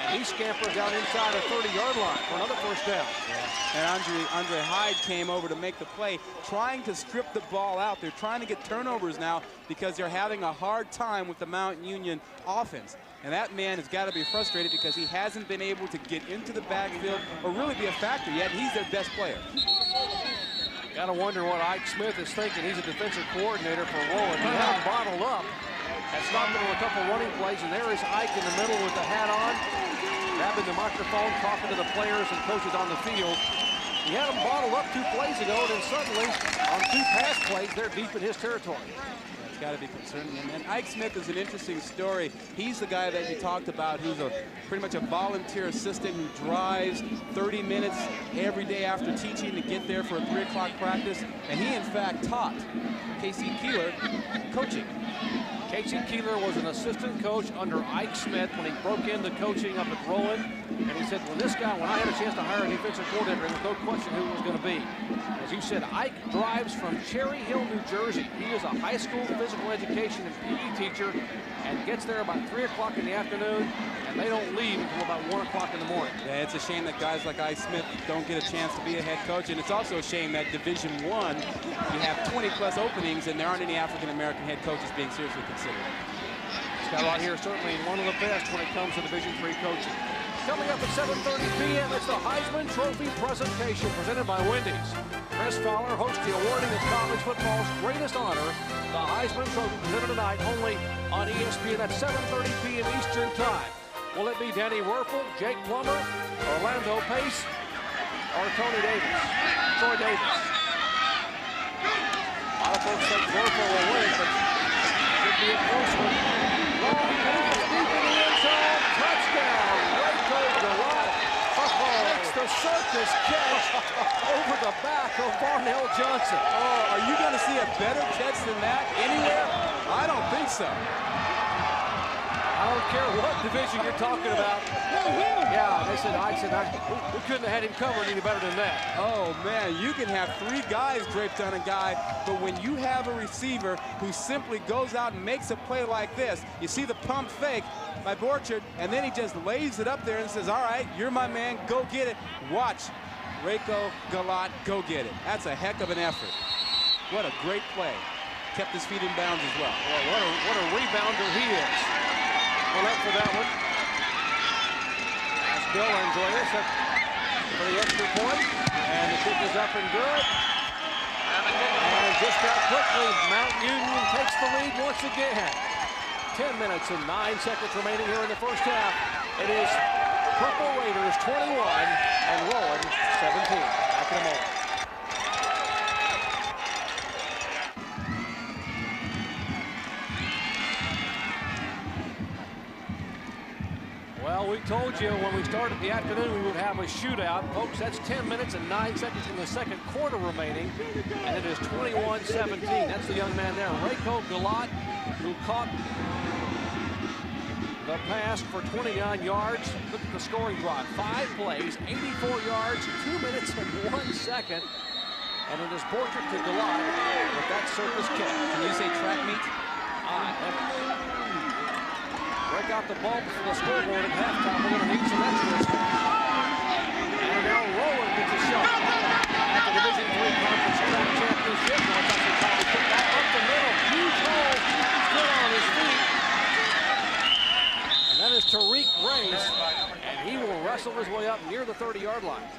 And he scampers out inside the 30-yard line for another first down. Yeah. And Andre Hyde came over to make the play, trying to strip the ball out. They're trying to get turnovers now because they're having a hard time with the Mount Union offense. And that man has got to be frustrated because he hasn't been able to get into the backfield or really be a factor yet. He's their best player. Got to wonder what Ike Smith is thinking. He's a defensive coordinator for Rowan. He had him bottled up. Has stopped him with a couple running plays, and there is Ike in the middle with the hat on, grabbing the microphone, talking to the players and coaches on the field. He had him bottled up 2 plays ago, and then suddenly, on 2 pass plays, they're deep in his territory. Got to be concerning him. And Ike Smith is an interesting story. He's the guy that you talked about who's pretty much a volunteer assistant who drives 30 minutes every day after teaching to get there for a 3 o'clock practice. And he, in fact, taught Casey Keeler coaching. Casey Keeler was an assistant coach under Ike Smith when he broke into coaching up at Rowan. And he said, when I had a chance to hire a defensive coordinator, there was no question who it was going to be. As you said, Ike drives from Cherry Hill, New Jersey. He is a high school physical education and PE teacher and gets there about 3 o'clock in the afternoon, and they don't leave until about 1 o'clock in the morning. Yeah, it's a shame that guys like Ike Smith don't get a chance to be a head coach, and it's also a shame that Division I, you have 20-plus openings, and there aren't any African-American head coaches being seriously considered. Scott right here, certainly one of the best when it comes to Division III coaching. Coming up at 7:30 p.m., it's the Heisman Trophy presentation presented by Wendy's. Chris Fowler hosts the awarding of college football's greatest honor, the Heisman Trophy, presented tonight only on ESPN at 7:30 p.m. Eastern Time. Will it be Danny Werfel, Jake Plummer, Orlando Pace, or Tony Davis? Troy Davis. A lot of folks think Werfel will win, but should be a close one. Long pass deep in the end zone. Touchdown. Reiko Gollate makes the circus catch over the back of Barnell Johnson. Oh, are you going to see a better catch than that anywhere? I don't think so. I don't care what division you're talking about. Yeah, they said, we couldn't have had him covered any better than that. Oh, man, you can have 3 guys draped on a guy, but when you have a receiver who simply goes out and makes a play like this, you see the pump fake by Borchert, and then he just lays it up there and says, all right, you're my man, go get it. Watch Reiko Gollate go get it. That's a heck of an effort. What a great play. kept his feet in bounds as well. Well, what a rebounder he is. Well, up for that one. That's Bill Andreas for the extra point. And the kick is up and good. And just that quickly, Mount Union takes the lead once again. 10 minutes and 9 seconds remaining here in the first half. It is Purple Raiders 21 and Rowan 17. Back in a moment. Well, we told you when we started the afternoon we would have a shootout. Folks, that's 10 minutes and 9 seconds in the second quarter remaining. And it is 21-17. That's the young man there, Reiko Gollate, who caught the pass for 29 yards. Look at the scoring drive. 5 plays, 84 yards, 2 minutes and 1 second. And it is Borchert to Gollate with that circus kick. Can you say track meet? Break out the ball for the scoreboard at halftime. We're going to need some extras. And now Rowan gets a shot at the Division III Conference Track Championship. Now it's actually College put back up the middle. Huge hole. Still on his feet. And that is Tariq Race. And he will wrestle his way up near the 30-yard line.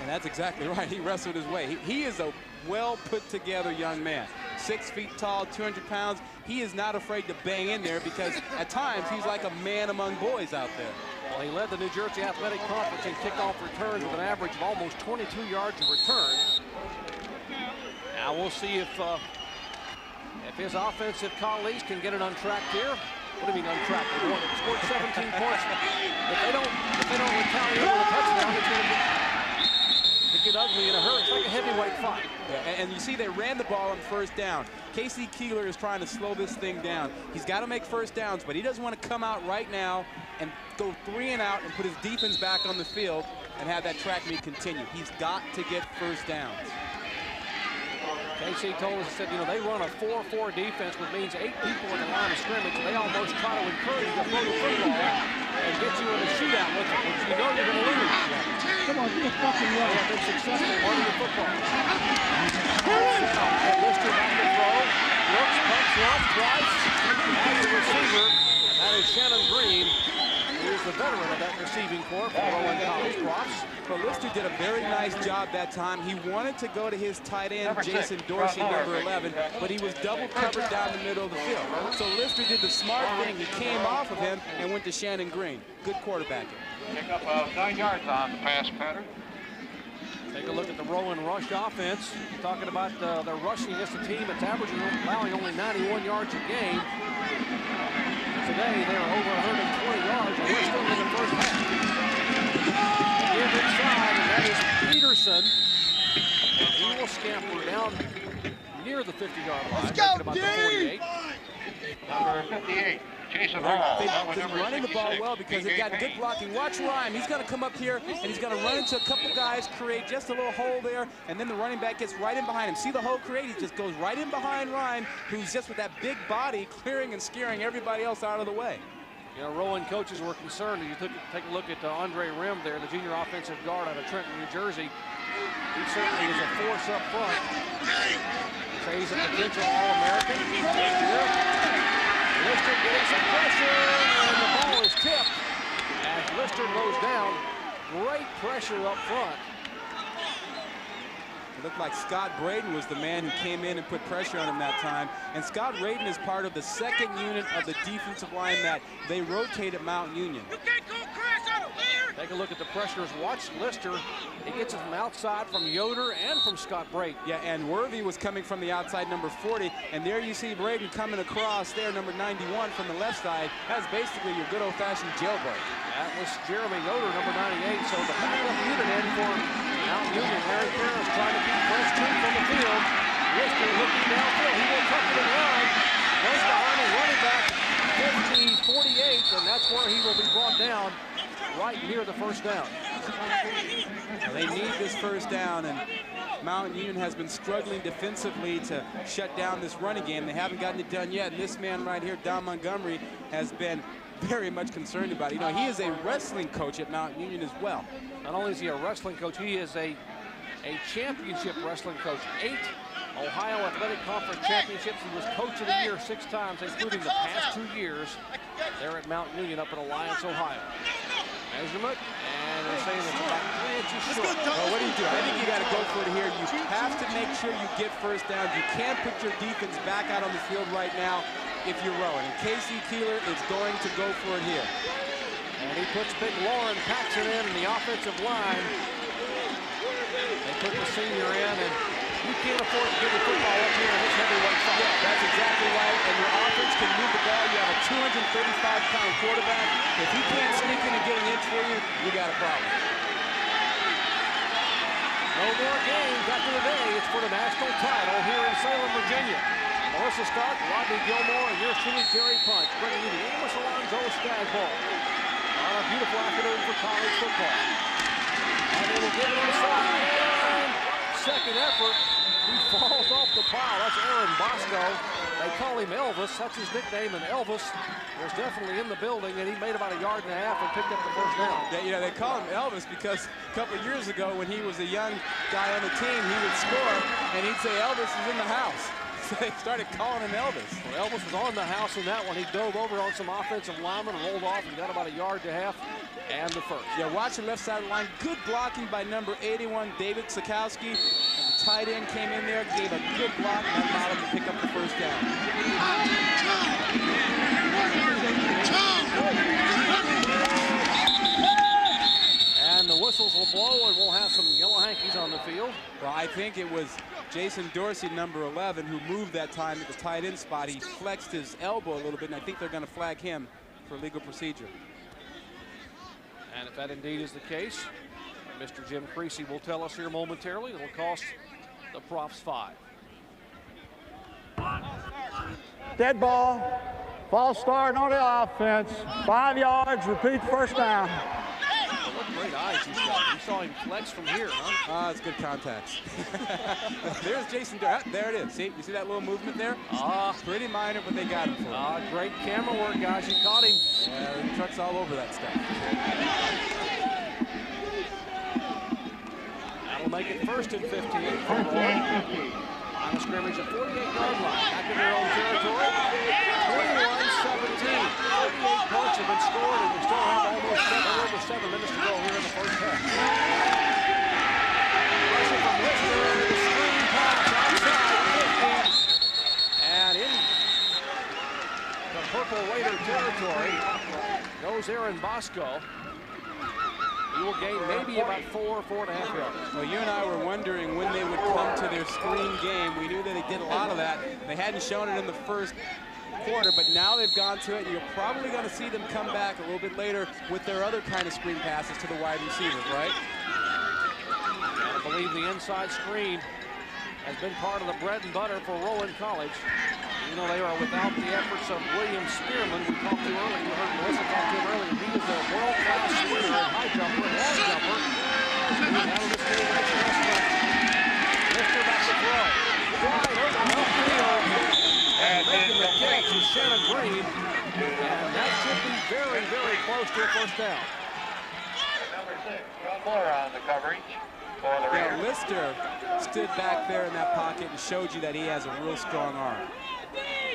And that's exactly right. He wrestled his way. He is a well put together young man. 6 feet tall, 200 pounds. He is not afraid to bang in there because at times he's like a man among boys out there. Well, he led the New Jersey Athletic Conference in kickoff returns with an average of almost 22 yards a return. Now we'll see if his offensive colleagues can get it untracked here. What do you mean untracked? They scored 17 points. If they don't retaliate with a touchdown, it's going to get ugly in a hurry. It's like a heavyweight fight. Yeah, and you see they ran the ball on first down. Casey Keeler is trying to slow this thing down. He's got to make first downs, but he doesn't want to come out right now and go 3 and out and put his defense back on the field and have that track meet continue. He's got to get first downs. Casey told us, he said, you know, they run a 4-4 defense, which means 8 people in the line of scrimmage. They almost try to encourage you to throw the football and get you in a shootout with it, which you know you're going to lose. Come on, get fucking They right. have been successful running the football. And Lister back to throw. Looks, pumps once, twice. As a receiver, that is Shannon Green, who is the veteran of that receiving corps for Rowan College Profs. But Lister did a very nice job that time. He wanted to go to his tight end, Jason Dorsey, number 11, but he was double covered down the middle of the field. So Lister did the smart thing. He came off of him and went to Shannon Green. Good quarterbacking. Pick up 9 yards on the pass pattern. Take a look at the Rowan rush offense. Talking about their rushing against a team that's averaging, allowing only 91 yards a game. Today, they're over 120 yards, and we're still in the first half. Give inside, and that is Peterson. And he will scamper down near the 50-yard line. Let's go, about the 48. Number 58, Jason Hall. They've been running the ball well because they've got good blocking. Watch Ryan. He's going to come up here, and he's going to run into a couple guys, create just a little hole there, and then the running back gets right in behind him. See the hole created? He just goes right in behind Ryan, who's just with that big body clearing and scaring everybody else out of the way. You know, Rowan coaches were concerned. You take a look at Andre Rim there, the junior offensive guard out of Trenton, New Jersey. He certainly is a force up front. So he's a potential All-American. Lister getting some pressure, and the ball is tipped as Lister goes down. Great pressure up front. It looked like Scott Braden was the man who came in and put pressure on him that time. And Scott Braden is part of the second unit of the defensive line that they rotate at Mount Union. Take a look at the pressures. Watch Lister. He gets it from outside from Yoder and from Scott Braden. Yeah, and Worthy was coming from the outside, number 40. And there you see Braden coming across there, number 91 from the left side. That's basically your good old-fashioned jailbreak. That was Jeremy Yoder, number 98. So the backup unit in for Mount Union. Larry Ferris trying to keep fresh troops on the field. Lister looking downfield. He will tuck it and run. Goes behind a running back, 50-48, and that's where he will be brought down right near the first down. They need this first down, and Mount Union has been struggling defensively to shut down this running game. They haven't gotten it done yet, and this man right here, Don Montgomery, has been very much concerned about it. You know, he is a wrestling coach at Mount Union as well. Not only is he a wrestling coach, he is a championship wrestling coach. 8 Ohio Athletic Conference Championships. He was Coach of the Year 6 times, including the past 2 years there at Mount Union up in Alliance, Ohio. Measurement, and they're saying it's about 3 inches short. Well, what do you do? I think you got to go for it here. You have to make sure you get first down. You can't put your defense back out on the field right now if you're Rowan. And Casey Keeler is going to go for it here. And he puts big Lauren Paxson in the offensive line. They put the senior in, and you can't afford to give the football up here in this heavyweight fight. Yeah, that's exactly right. And your offense can move the ball. You have a 235-pound quarterback. If he can't sneak in and get an inch for you, you got a problem. No more games after the day. It's for the national title here in Salem, Virginia. Melissa Stark, Rodney Gilmore, and yours truly, Jerry Punch, bringing you the Amos Alonzo Stagg Bowl. On a beautiful afternoon for college football. And they will give it inside. And second effort. He falls off the pile. That's Aaron Bosco. They call him Elvis. That's his nickname. And Elvis was definitely in the building, and he made about 1.5 yards and picked up the first down. Yeah, you know, they call him Elvis because a couple of years ago when he was a young guy on the team, he would score, and he'd say, Elvis is in the house. So they started calling him Elvis. Well, Elvis was on the house in that one. He dove over on some offensive linemen, rolled off, and got about 1.5 yards and the first. Yeah, watch the left side of the line. Good blocking by number 81, David Sikowski. The tight end came in there, gave a good block, and allowed him to pick up the first down. And the whistles will blow, and we'll have some yellow hankies on the field. Well, I think it was Jason Dorsey, number 11, who moved that time at the tight end spot. He flexed his elbow a little bit, and I think they're going to flag him for legal procedure. And if that indeed is the case, Mr. Jim Creasy will tell us here momentarily. It'll cost the Profs 5. Dead ball. False start on the offense. 5 yards. Repeat first down. What great eyes he's got. You saw him flex from here, huh? It's good contacts. There's Jason. There it is. See, you see that little movement there? Pretty minor, but they got him for it. Great camera work, guys. You caught him. Yeah, the truck's all over that stuff. That'll make it 1st and 15 for Rowan. On a scrimmage at 48-yard line. Back in their own territory. 21-17. 38 points have been scored, and we still have over 7 minutes to go here in the first half. Pressure from Lister, the screen pass outside 50. And in the Purple Raider territory goes Aaron Bosco. He will gain maybe about 4.5 yards. Well, you and I were wondering when they would come to their screen game. We knew that they did a lot of that. They hadn't shown it in the first quarter, but now they've gone to it, and you're probably going to see them come back a little bit later with their other kind of screen passes to the wide receivers, right? I believe the inside screen has been part of the bread and butter for Rowan College. You know, they are without the efforts of William Spearman, we talked to earlier. You heard Melissa talk to him earlier. He is a world-class sprinter and high jumper and long jumper. Lister back to throw. Wide open upfield. And making the catch is Shannon Green. And that should be very, very close to a first down. Number 6, John Moore on the coverage for the Raiders. Yeah, Lister stood back there in that pocket and showed you that he has a real strong arm.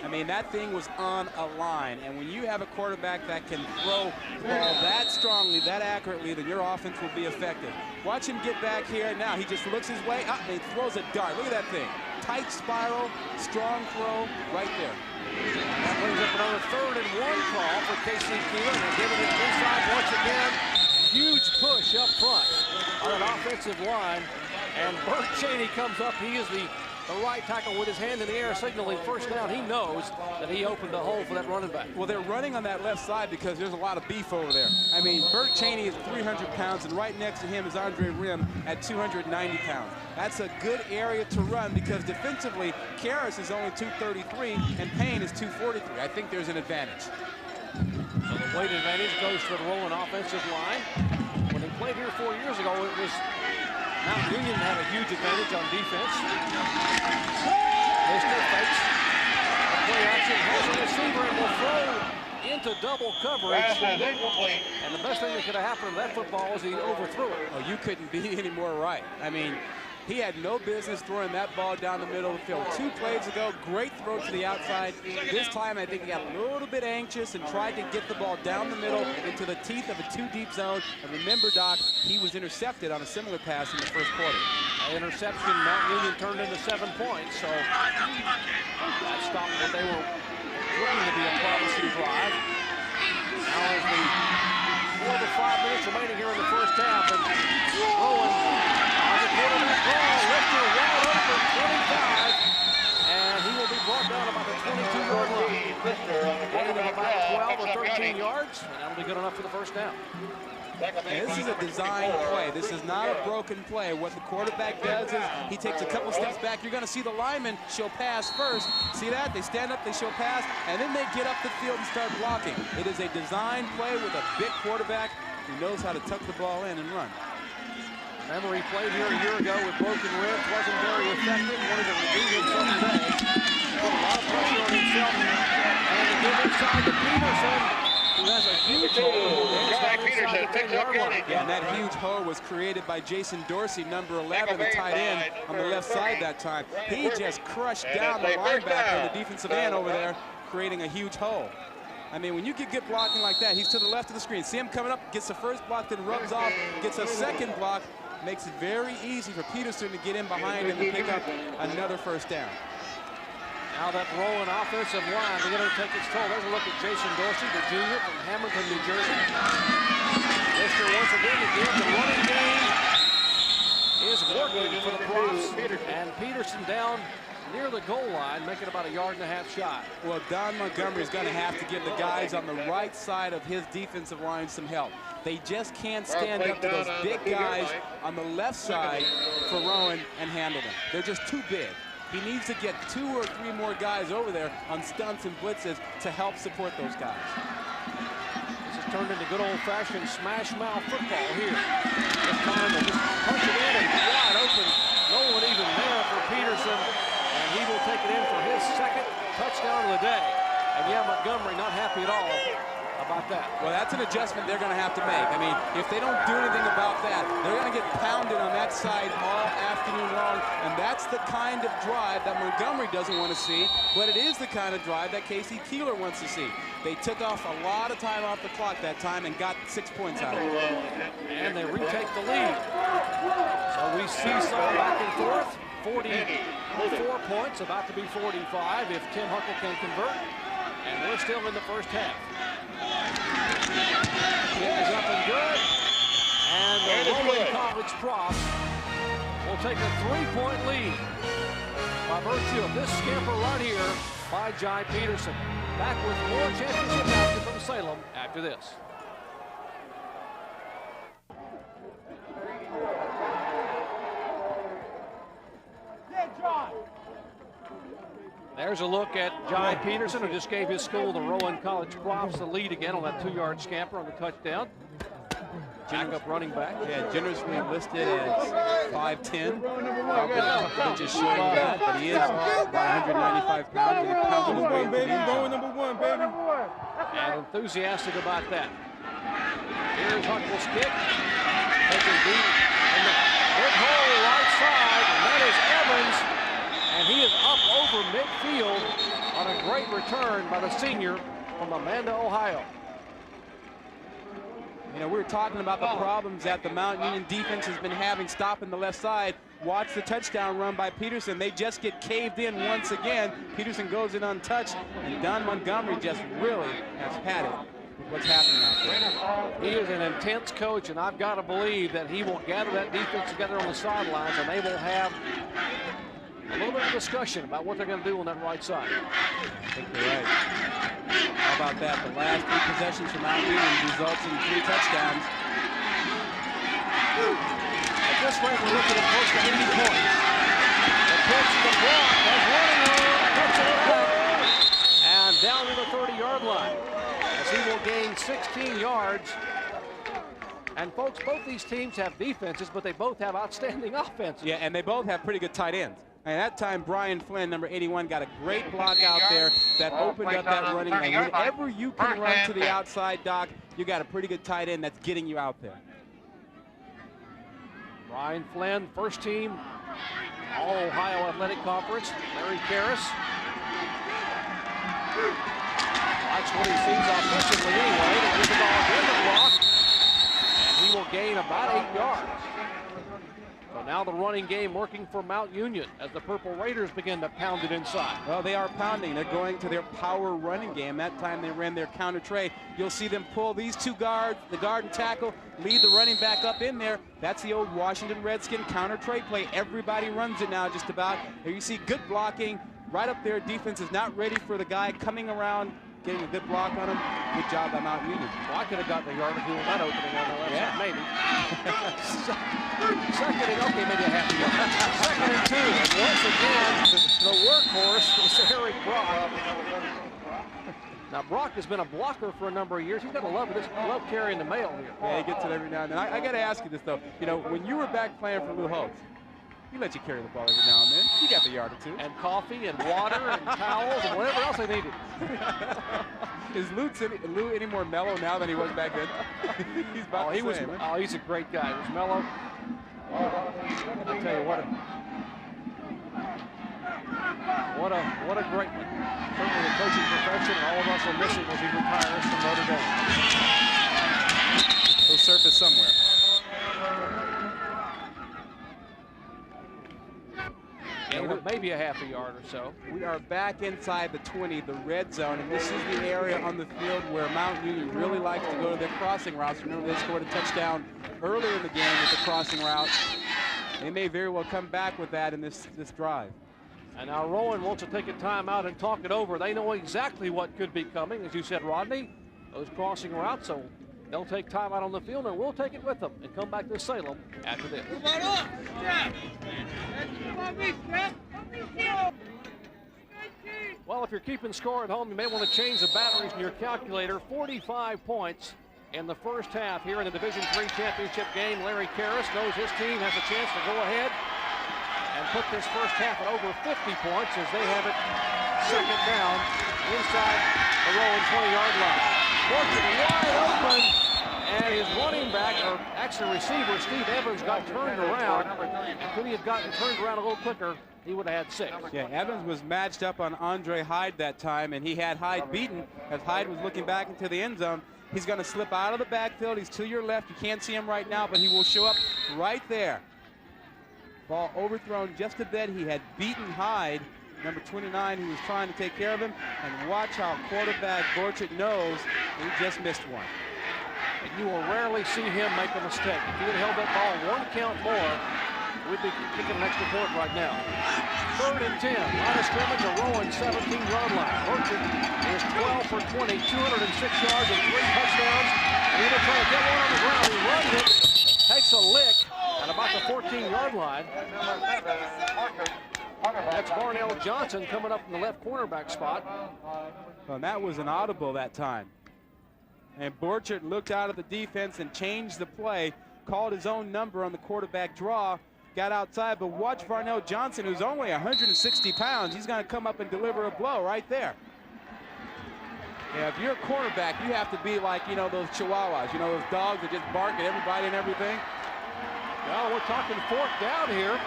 I mean, that thing was on a line, and when you have a quarterback that can throw the ball that strongly, that accurately, then your offense will be effective. Watch him get back here. Now he just looks his way up and he throws a dart. Look at that thing. Tight spiral, strong throw, right there. That brings up another 3rd and 1 call for Casey Keeler. They're giving it inside once again. Huge push up front on an offensive line, and Bert Cheney comes up. He is the right tackle with his hand in the air, signaling first down. He knows that he opened a hole for that running back. Well, they're running on that left side because there's a lot of beef over there. I mean, Bert Cheney is 300 pounds, and right next to him is Andre Rim at 290 pounds. That's a good area to run because defensively, Karras is only 233 and Payne is 243. I think there's an advantage. So the weight advantage goes to the Rowan offensive line. When they played here 4 years ago, it was Mount Union had a huge advantage on defense. Lister fakes the play action, has a receiver, and will throw into double coverage. And the best thing that could have happened to that football is he overthrew it. Oh, you couldn't be any more right. I mean, He had no business throwing that ball down the middle of the field. 2 plays ago, great throw to the outside. This time, I think he got a little bit anxious and tried to get the ball down the middle into the teeth of a 2-deep zone. And remember, Doc, he was intercepted on a similar pass in the first quarter. An interception, Mount Union turned into 7 points, so that stopped what they were looking to be a promising drive. Now as the 4 to 5 minutes remaining here in the first half, and Rowan on the quarterback draw, Lister wide open, 25, and he will be brought down about the 22-yard line. Gain of about 12 or 13 yards, and that'll be good enough for the first down. And this is a design play. This is not a broken play. What the quarterback does is he takes a couple steps back. You're going to see the linemen show pass first. See that? They stand up, they show pass, and then they get up the field and start blocking. It is a design play with a big quarterback who knows how to tuck the ball in and run. Remember, he played here a year ago with broken ribs, wasn't very effective, wanted to redeem himself today. Put a lot of pressure on himself, and to give inside to Peterson, who has a huge hole. Yeah, and that huge hole was created by Jason Dorsey, number 11, the tight end on the left side that time. He just crushed down the linebacker, the defensive end over there, creating a huge hole. I mean, when you get good blocking like that, he's to the left of the screen. See him coming up, gets the first block, then rubs off, gets a second block, makes it very easy for Peterson to get in behind him and pick up another first down. Now that Rowan offensive line beginning to take its toll. There's a look at Jason Dorsey, the junior from Hamilton, New Jersey. Lister once again the running game is working for the Profs. And Peterson down near the goal line, making about a 1.5 yard shy. Well, Don Montgomery's going to have to give the guys on the right side of his defensive line some help. They just can't stand up to those big guys on the left side for Rowan and handle them. They're just too big. He needs to get 2 or 3 more guys over there on stunts and blitzes to help support those guys. This has turned into good old-fashioned smash-mouth football here. This time they'll just punch it in and wide open. No one even there for Peterson, and he will take it in for his second touchdown of the day. And yeah, Montgomery not happy at all about that. Well, that's an adjustment they're going to have to make. I mean, if they don't do anything about that, they're going to get pounded on that side all afternoon long, and that's the kind of drive that Montgomery doesn't want to see, but it is the kind of drive that Casey Keeler wants to see. They took off a lot of time off the clock that time and got 6 points out of it. And they retake the lead. So we see some back and forth. 44 points, about to be 45 if Tim Huckle can convert. And we're still in the first half. Kick is up and good. And the Rowan College Profs will take a 3-point lead by virtue of this scamper right here by Jai Peterson. Back with more championship action from Salem after this. There's a look at Jai Peterson, who just gave his school, the Rowan College Profs, the lead again on that 2-yard scamper on the touchdown. Backup running back. Yeah, generously listed as 5'10". Probably just short of that, but he is about 195 pounds. And he pounded his way into the end zone. Number one, baby. And enthusiastic about that. Here's Huckle's kick. Taking deep in the big hole right side, and that is Evans. And he is up over midfield on a great return by the senior from Amanda, Ohio. You know, we were talking about the problems that the Mount Union defense has been having stopping the left side. Watch the touchdown run by Peterson. They just get caved in once again. Peterson goes in untouched, and Don Montgomery just really has had it with what's happening out there. He is an intense coach, and I've got to believe that he will gather that defense together on the sidelines, and they will have a little bit of discussion about what they're going to do on that right side. I think you're right. How about that? The last 3 possessions from Mount Union results in 3 touchdowns. At this rate, we're looking at close to 80 points. The pitch, the block, has running room, puts it out, and down to the 30-yard line, as he will gain 16 yards. And folks, both these teams have defenses, but they both have outstanding offenses. Yeah, and they both have pretty good tight ends. And that time, Brian Flynn, number 81, got a great block out there that opened up that running lane. Whenever you can run to the outside, Doc, you got a pretty good tight end that's getting you out there. Brian Flynn, first team All-Ohio Athletic Conference, Larry Karras. Watch what he sees offensively anyway. They give the ball in the block, and he will gain about 8 yards. So now the running game working for Mount Union as the Purple Raiders begin to pound it inside. Well, they are pounding. They're going to their power running game. That time they ran their counter trey. You'll see them pull these two guards, the guard and tackle, lead the running back up in there. That's the old Washington Redskin counter trey play. Everybody runs it now just about. Here you see good blocking. Right up there, defense is not ready for the guy coming around, getting a good block on him. Good job by Mount Union. Well, I could have gotten the yard if he was not opening on the left side, maybe. Second and, okay, maybe a half a yard. Second and 2, and once again, the workhorse is Eric Brock. Now, Brock has been a blocker for a number of years. He's got to love carrying the mail here. Yeah, he gets it every now and then. I got to ask you this, though. You know, when you were back playing for Lou Holtz, he let you carry the ball every now and then. You got the yard or two. And coffee and water and towels and whatever else they needed. Is Lou any more mellow now than he was back then? He's about the same. He's a great guy. He was mellow. I'll tell you what a great one. Certainly the coaching profession, and all of us will miss him as he retires from Notre Dame. He'll surface somewhere. And maybe a half a yard or so. We are back inside the 20, the red zone, and this is the area on the field where Mount Union really likes to go to their crossing routes. Remember, they scored a touchdown earlier in the game with the crossing route. They may very well come back with that in this drive. And now Rowan wants to take a timeout and talk it over. They know exactly what could be coming. As you said, Rodney, those crossing routes, so they'll take time out on the field, and we'll take it with them and come back to Salem after this. Well, if you're keeping score at home, you may want to change the batteries in your calculator. 45 points in the first half here in the Division III championship game. Larry Karras knows his team has a chance to go ahead and put this first half at over 50 points as they have it second down inside the Rowan 20-yard line. Borchert wide open, and his running back, or actually receiver, Steve Evans, got turned around. Could he have gotten turned around a little quicker, he would have had 6. Yeah, Evans was matched up on Andre Hyde that time, and he had Hyde beaten as Hyde was looking back into the end zone. He's going to slip out of the backfield. He's to your left. You can't see him right now, but he will show up right there. Ball overthrown just a bit. He had beaten Hyde, number 29, who was trying to take care of him. And watch how quarterback Borchert knows he just missed one. And you will rarely see him make a mistake. If he had held that ball 1 count more, we'd be kicking an extra point right now. 3rd and 10. Line of scrimmage, a Rowan 17-yard line. Borchert is 12 for 20, 206 yards and 3 touchdowns. And he's trying to get one on the ground. He runs it, takes a lick at about the 14-yard line. That's Barnell Johnson coming up in the left cornerback spot. Well, that was an audible that time. And Borchert looked out of the defense and changed the play, called his own number on the quarterback draw, got outside, but watch Barnell Johnson, who's only 160 pounds. He's going to come up and deliver a blow right there. Yeah, if you're a cornerback, you have to be like, you know, those chihuahuas, you know, those dogs that just bark at everybody and everything. Well, we're talking 4th down here.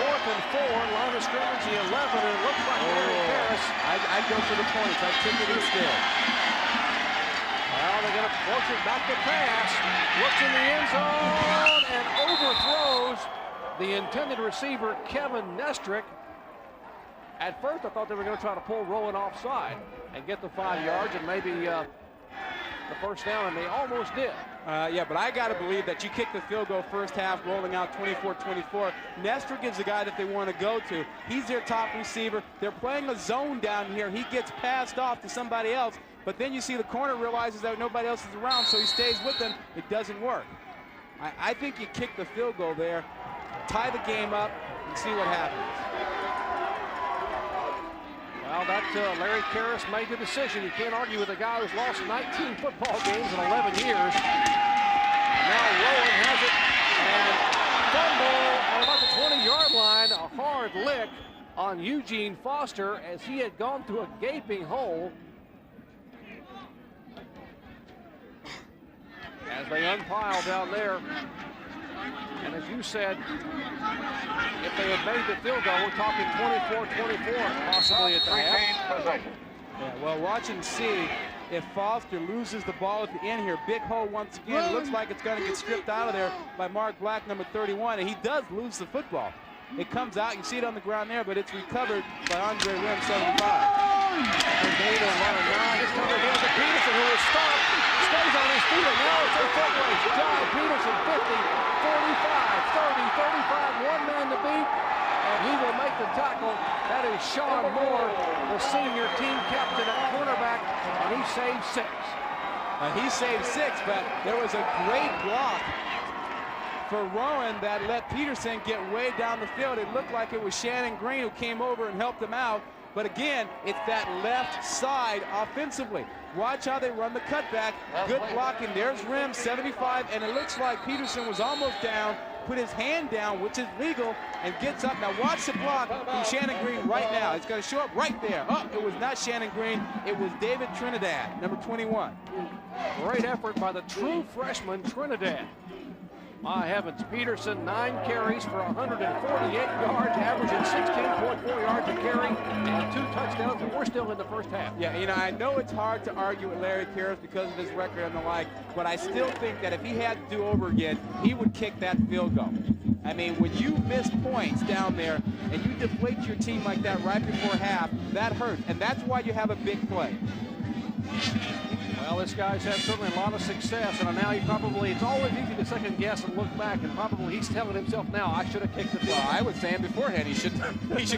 4th and 4, line of scrimmage, the 11, and it looks like Larry Karras. I'd go for the points. I'd take it instead. Well, they're going to force it back to pass. Looks in the end zone and overthrows the intended receiver, Kevin Knestrick. At first, I thought they were going to try to pull Rowan offside and get the 5 yards and maybe the first down, and they almost did. Yeah, but I got to believe that you kick the field goal first half, rolling out 24-24. Knestrick is the guy that they want to go to. He's their top receiver. They're playing a zone down here. He gets passed off to somebody else, but then you see the corner realizes that nobody else is around, so he stays with them. It doesn't work. I think you kick the field goal there, tie the game up, and see what happens. Well, that Larry Karras made the decision. You can't argue with a guy who's lost 19 football games in 11 years. And now Rowan has it, and fumble at about the 20-yard line. A hard lick on Eugene Foster as he had gone through a gaping hole. As they unpile down there And as you said, if they had made the field goal, we're talking 24-24 possibly at the half. Yeah, well, watch and see if Foster loses the ball at the end here. Big hole once again. It looks like it's going to get stripped out of there by Mark Black, number 31, and he does lose the football. It comes out, you see it on the ground there, but it's recovered by Andre Rim, 75. And Dana running now. It's coming down to Peterson, who is stopped. Stays on his feet, and now it's a foot race. John Peterson, 50, 45, 30, 35, one man to beat, and he will make the tackle. That is Sean Moore, the senior team captain at cornerback, and he saved 6. He saved 6, but there was a great block for Rowan that let Peterson get way down the field. It looked like it was Shannon Green who came over and helped him out. But again, it's that left side offensively. Watch how they run the cutback. Good blocking. There's Rim, 75, and it looks like Peterson was almost down, put his hand down, which is legal, and gets up. Now watch the block from Shannon Green right now. It's going to show up right there. Oh, it was not Shannon Green. It was David Trinidad, number 21. Great effort by the true freshman Trinidad. My heavens, Peterson, 9 carries for 148 yards, averaging 16.4 yards a carry, and 2 touchdowns, and we're still in the first half. Yeah, you know, I know it's hard to argue with Larry Karras because of his record and the like, but I still think that if he had to do over again, he would kick that field goal. I mean, when you miss points down there and you deflate your team like that right before half, that hurts, and that's why you have a big play. Well, this guy's had certainly a lot of success, and now he probably, it's always easy to second guess and look back, and probably he's telling himself now, I should have kicked the field goal. Well, I was saying beforehand he should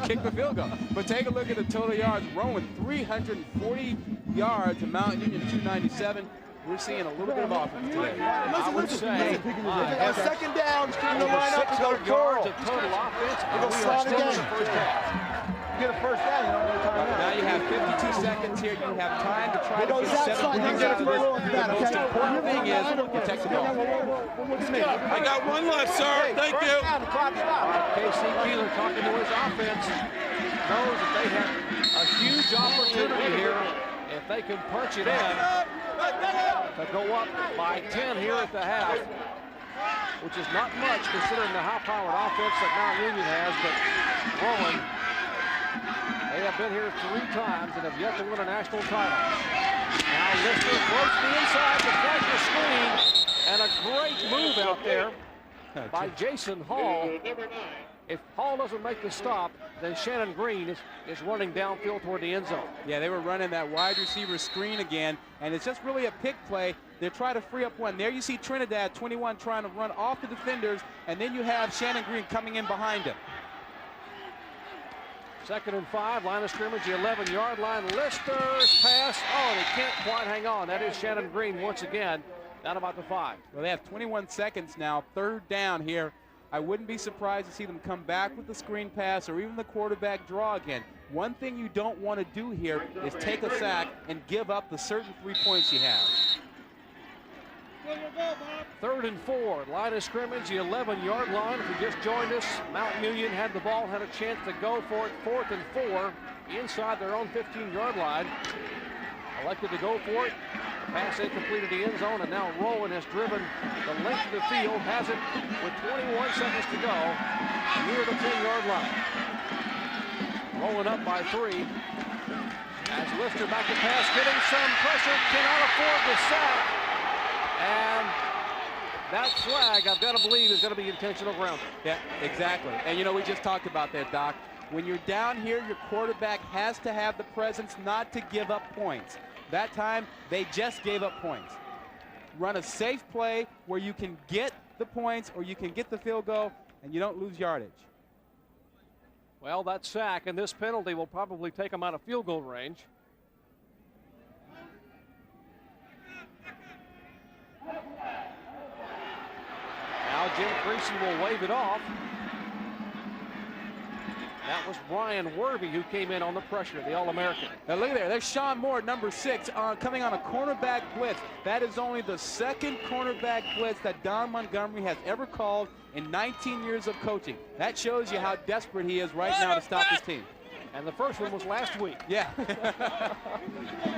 kick the field goal. But take a look at the total yards. Rowan, 340 yards, and Mount Union, 297. We're seeing a little bit of offense today. I would say On second down, turn the line up and go 600 yards of total offense, and we are still in the first half. You get a first down, you don't need time out. Now you have 52 seconds here. You have time to try to get 7 points out of this. The most important thing is protect the ball. I got one left, sir. Thank you. Casey Keeler talking to his offense. Knows that they have a huge opportunity here if they can punch it in to go up by 10 here at the half, which is not much considering the high-powered offense that Mount Union has, but Rowan, they have been here 3 times and have yet to win a national title. Now Lister floats the inside to flank the screen, and a great move out there by Jason Hall. If Hall doesn't make the stop, then Shannon Green is running downfield toward the end zone. Yeah, they were running that wide receiver screen again, and it's just really a pick play. They're trying to free up one. There you see Trinidad, 21, trying to run off the defenders, and then you have Shannon Green coming in behind him. 2nd and 5, line of scrimmage, the 11-yard line. Lister's pass. Oh, they can't quite hang on. That is Shannon Green once again, down about the 5. Well, they have 21 seconds now, 3rd down here. I wouldn't be surprised to see them come back with the screen pass or even the quarterback draw again. One thing you don't want to do here is take a sack and give up the certain 3 points you have. 3rd and 4, line of scrimmage, the 11-yard line. If you just joined us, Mount Union had the ball, had a chance to go for it. 4th and 4, inside their own 15-yard line. Elected to go for it. Pass incomplete to the end zone, and now Rowan has driven the length of the field, has it with 21 seconds to go, near the 10-yard line. Rowan up by 3. As Lister back to pass, getting some pressure, cannot afford the sack. And that flag, I've got to believe, is going to be intentional grounding. Yeah, exactly. And, you know, we just talked about that, Doc. When you're down here, your quarterback has to have the presence not to give up points. That time, they just gave up points. Run a safe play where you can get the points or you can get the field goal and you don't lose yardage. Well, that sack and this penalty will probably take them out of field goal range. Now Jim Creasy will wave it off. That was Brian Worby who came in on the pressure, the All-American. Now look there, there's Sean Moore, number 6, coming on a cornerback blitz. That is only the 2nd cornerback blitz that Don Montgomery has ever called in 19 years of coaching. That shows you how desperate he is right now to stop his team. And the first one was last week. Yeah.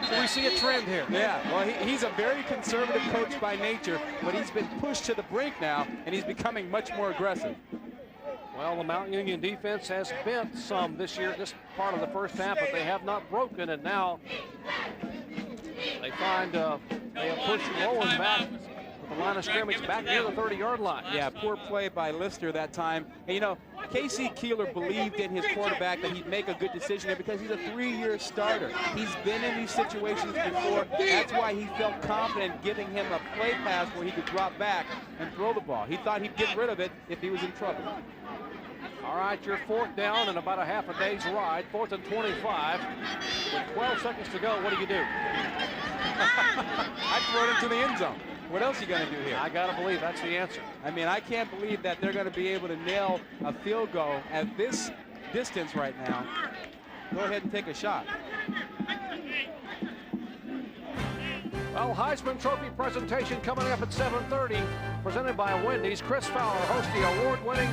So we see a trend here. Yeah, well, he's a very conservative coach by nature, but he's been pushed to the brink now, and he's becoming much more aggressive. Well, the Mount Union defense has bent some this year, this part of the first half, but they have not broken, and now they find they have pushed Rowan back with the line of scrimmage back near the 30-yard line. Yeah, poor play by Lister that time. And, you know, K.C. Keeler believed in his quarterback that he'd make a good decision there because he's a 3-year starter. He's been in these situations before. That's why he felt confident giving him a play pass where he could drop back and throw the ball. He thought he'd get rid of it if he was in trouble. All right, your 4th down and about a half a day's ride. 4th and 25. With 12 seconds to go, what do you do? I throw it into the end zone. What else are you going to do here? I got to believe that's the answer. I mean, I can't believe that they're going to be able to nail a field goal at this distance right now. Go ahead and take a shot. Well, Heisman Trophy presentation coming up at 7:30, presented by Wendy's. Chris Fowler hosts the award-winning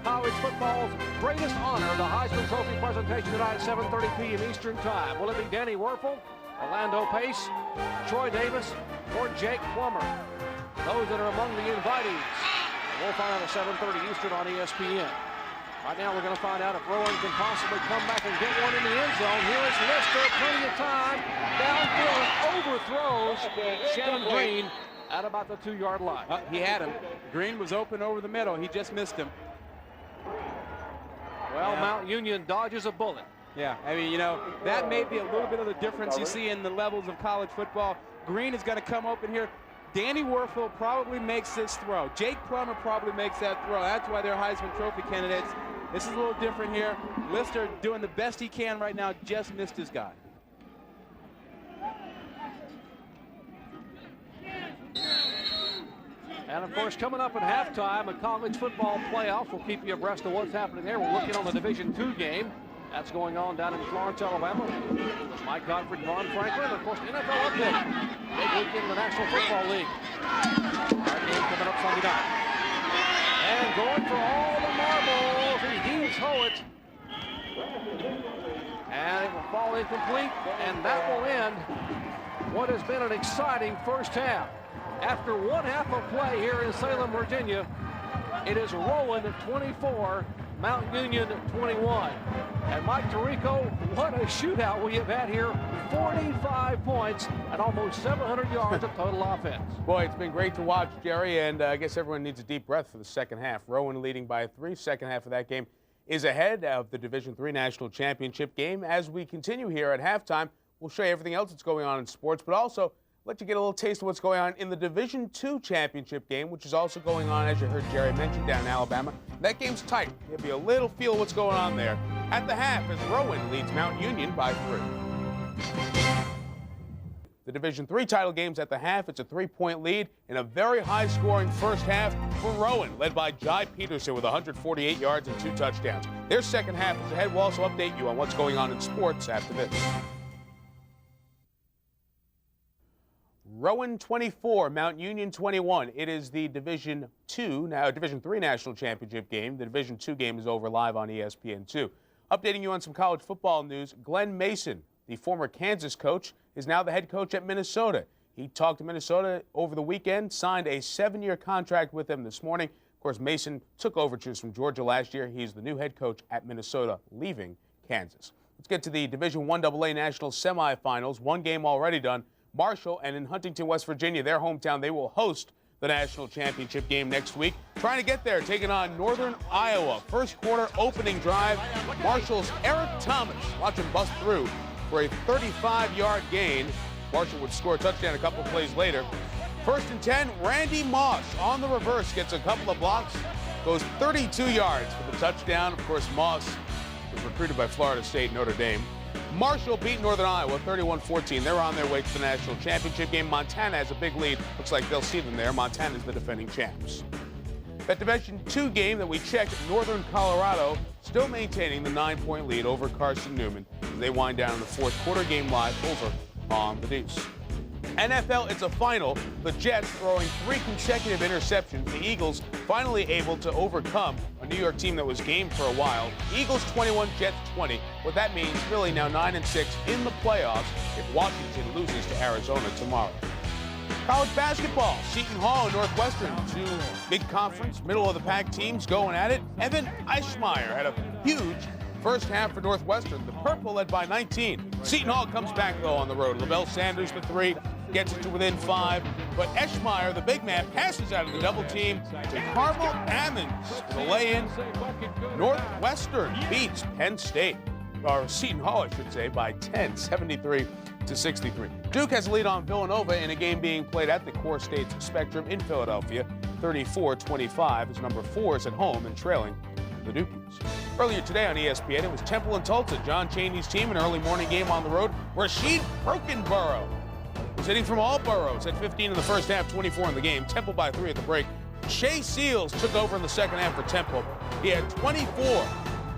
college football's greatest honor, the Heisman Trophy presentation tonight at 7:30 p.m. Eastern Time. Will it be Danny Werfel, Orlando Pace, Troy Davis, or Jake Plummer? Those that are among the invitees. We'll find out at 7:30 Eastern on ESPN. Right now, we're going to find out if Rowan can possibly come back and get one in the end zone. Here is Lister, plenty of time. Downfield, overthrows Shannon Green at about the 2-yard line. He had him. Green was open over the middle. He just missed him. Well, yeah. Mount Union dodges a bullet. Yeah, I mean, you know, that may be a little bit of the difference you see in the levels of college football. Green is going to come open here. Danny Werfel probably makes this throw. Jake Plummer probably makes that throw. That's why they're Heisman Trophy candidates. This is a little different here. Lister doing the best he can right now, just missed his guy. And, of course, coming up at halftime, a college football playoff. We'll keep you abreast of what's happening there. We're looking on the Division II game. That's going on down in Florence, Alabama. Mike Godfrey, Ron Franklin, and, of course, NFL update. Big weekend in the National Football League. Our game coming up Sunday night. And going for all the marbles, he heaves Howitt. And it will fall incomplete, and that will end what has been an exciting first half. After one half of play here in Salem, Virginia, it is Rowan 24, Mount Union 21. And Mike Tirico, what a shootout we have had here. 45 points and almost 700 yards of total offense. Boy, it's been great to watch, Jerry, and I guess everyone needs a deep breath for the second half. Rowan leading by 3. Second half of that game is ahead of the Division III National Championship game. As we continue here at halftime, we'll show you everything else that's going on in sports, but also let you get a little taste of what's going on in the Division II championship game, which is also going on, as you heard Jerry mention, down in Alabama. That game's tight. Give you a little feel of what's going on there at the half as Rowan leads Mount Union by 3. The Division III title game's at the half. It's a 3-point lead in a very high-scoring first half for Rowan, led by Jai Peterson with 148 yards and 2 touchdowns. Their second half is ahead. We'll also update you on what's going on in sports after this. Rowan 24, Mount Union 21. It is the Division III National Championship game. The Division II game is over live on ESPN2. Updating you on some college football news, Glenn Mason, the former Kansas coach, is now the head coach at Minnesota. He talked to Minnesota over the weekend, signed a 7-year contract with them this morning. Of course, Mason took overtures from Georgia last year. He's the new head coach at Minnesota, leaving Kansas. Let's get to the Division I AA National semifinals. One game already done. Marshall and in Huntington, West Virginia, their hometown, they will host the national championship game next week. Trying to get there, taking on Northern Iowa. First quarter opening drive. Marshall's Eric Thomas, watch him bust through for a 35-yard gain. Marshall would score a touchdown a couple of plays later. First and 10, Randy Moss on the reverse, gets a couple of blocks, goes 32 yards for the touchdown. Of course, Moss was recruited by Florida State, Notre Dame. Marshall beat Northern Iowa 31-14. They're on their way to the national championship game. Montana has a big lead. Looks like they'll see them there. Montana's the defending champs. That Division II game that we checked, Northern Colorado still maintaining the 9-point lead over Carson Newman as they wind down in the fourth quarter. Game live over on the Deuce. NFL, it's a final. The Jets throwing 3 consecutive interceptions. The Eagles finally able to overcome a a New York team that was game for a while. Eagles 21, Jets 20. What that means, really now 9-6 in the playoffs if Washington loses to Arizona tomorrow. College basketball, Seton Hall and Northwestern, two big conference, middle of the pack teams going at it. Evan Eichmeyer had a huge first half for Northwestern. The purple led by 19. Seton Hall comes back though on the road. LaVelle Sanders the three, gets it to within 5. But Eichmeyer, the big man, passes out of the double team to Carmel Ammons for the lay-in. Northwestern beats Penn State, or Seton Hall, I should say, by 10, 73-63. Duke has a lead on Villanova in a game being played at the Core States Spectrum in Philadelphia. 34-25 as number 4 is at home and trailing the Dukies. Earlier today on ESPN, it was Temple and Tulsa, John Chaney's team, an early morning game on the road. Rasheed Brokenborough was hitting from all boroughs at 15 in the first half, 24 in the game. Temple by 3 at the break. Shea Seals took over in the second half for Temple. He had 24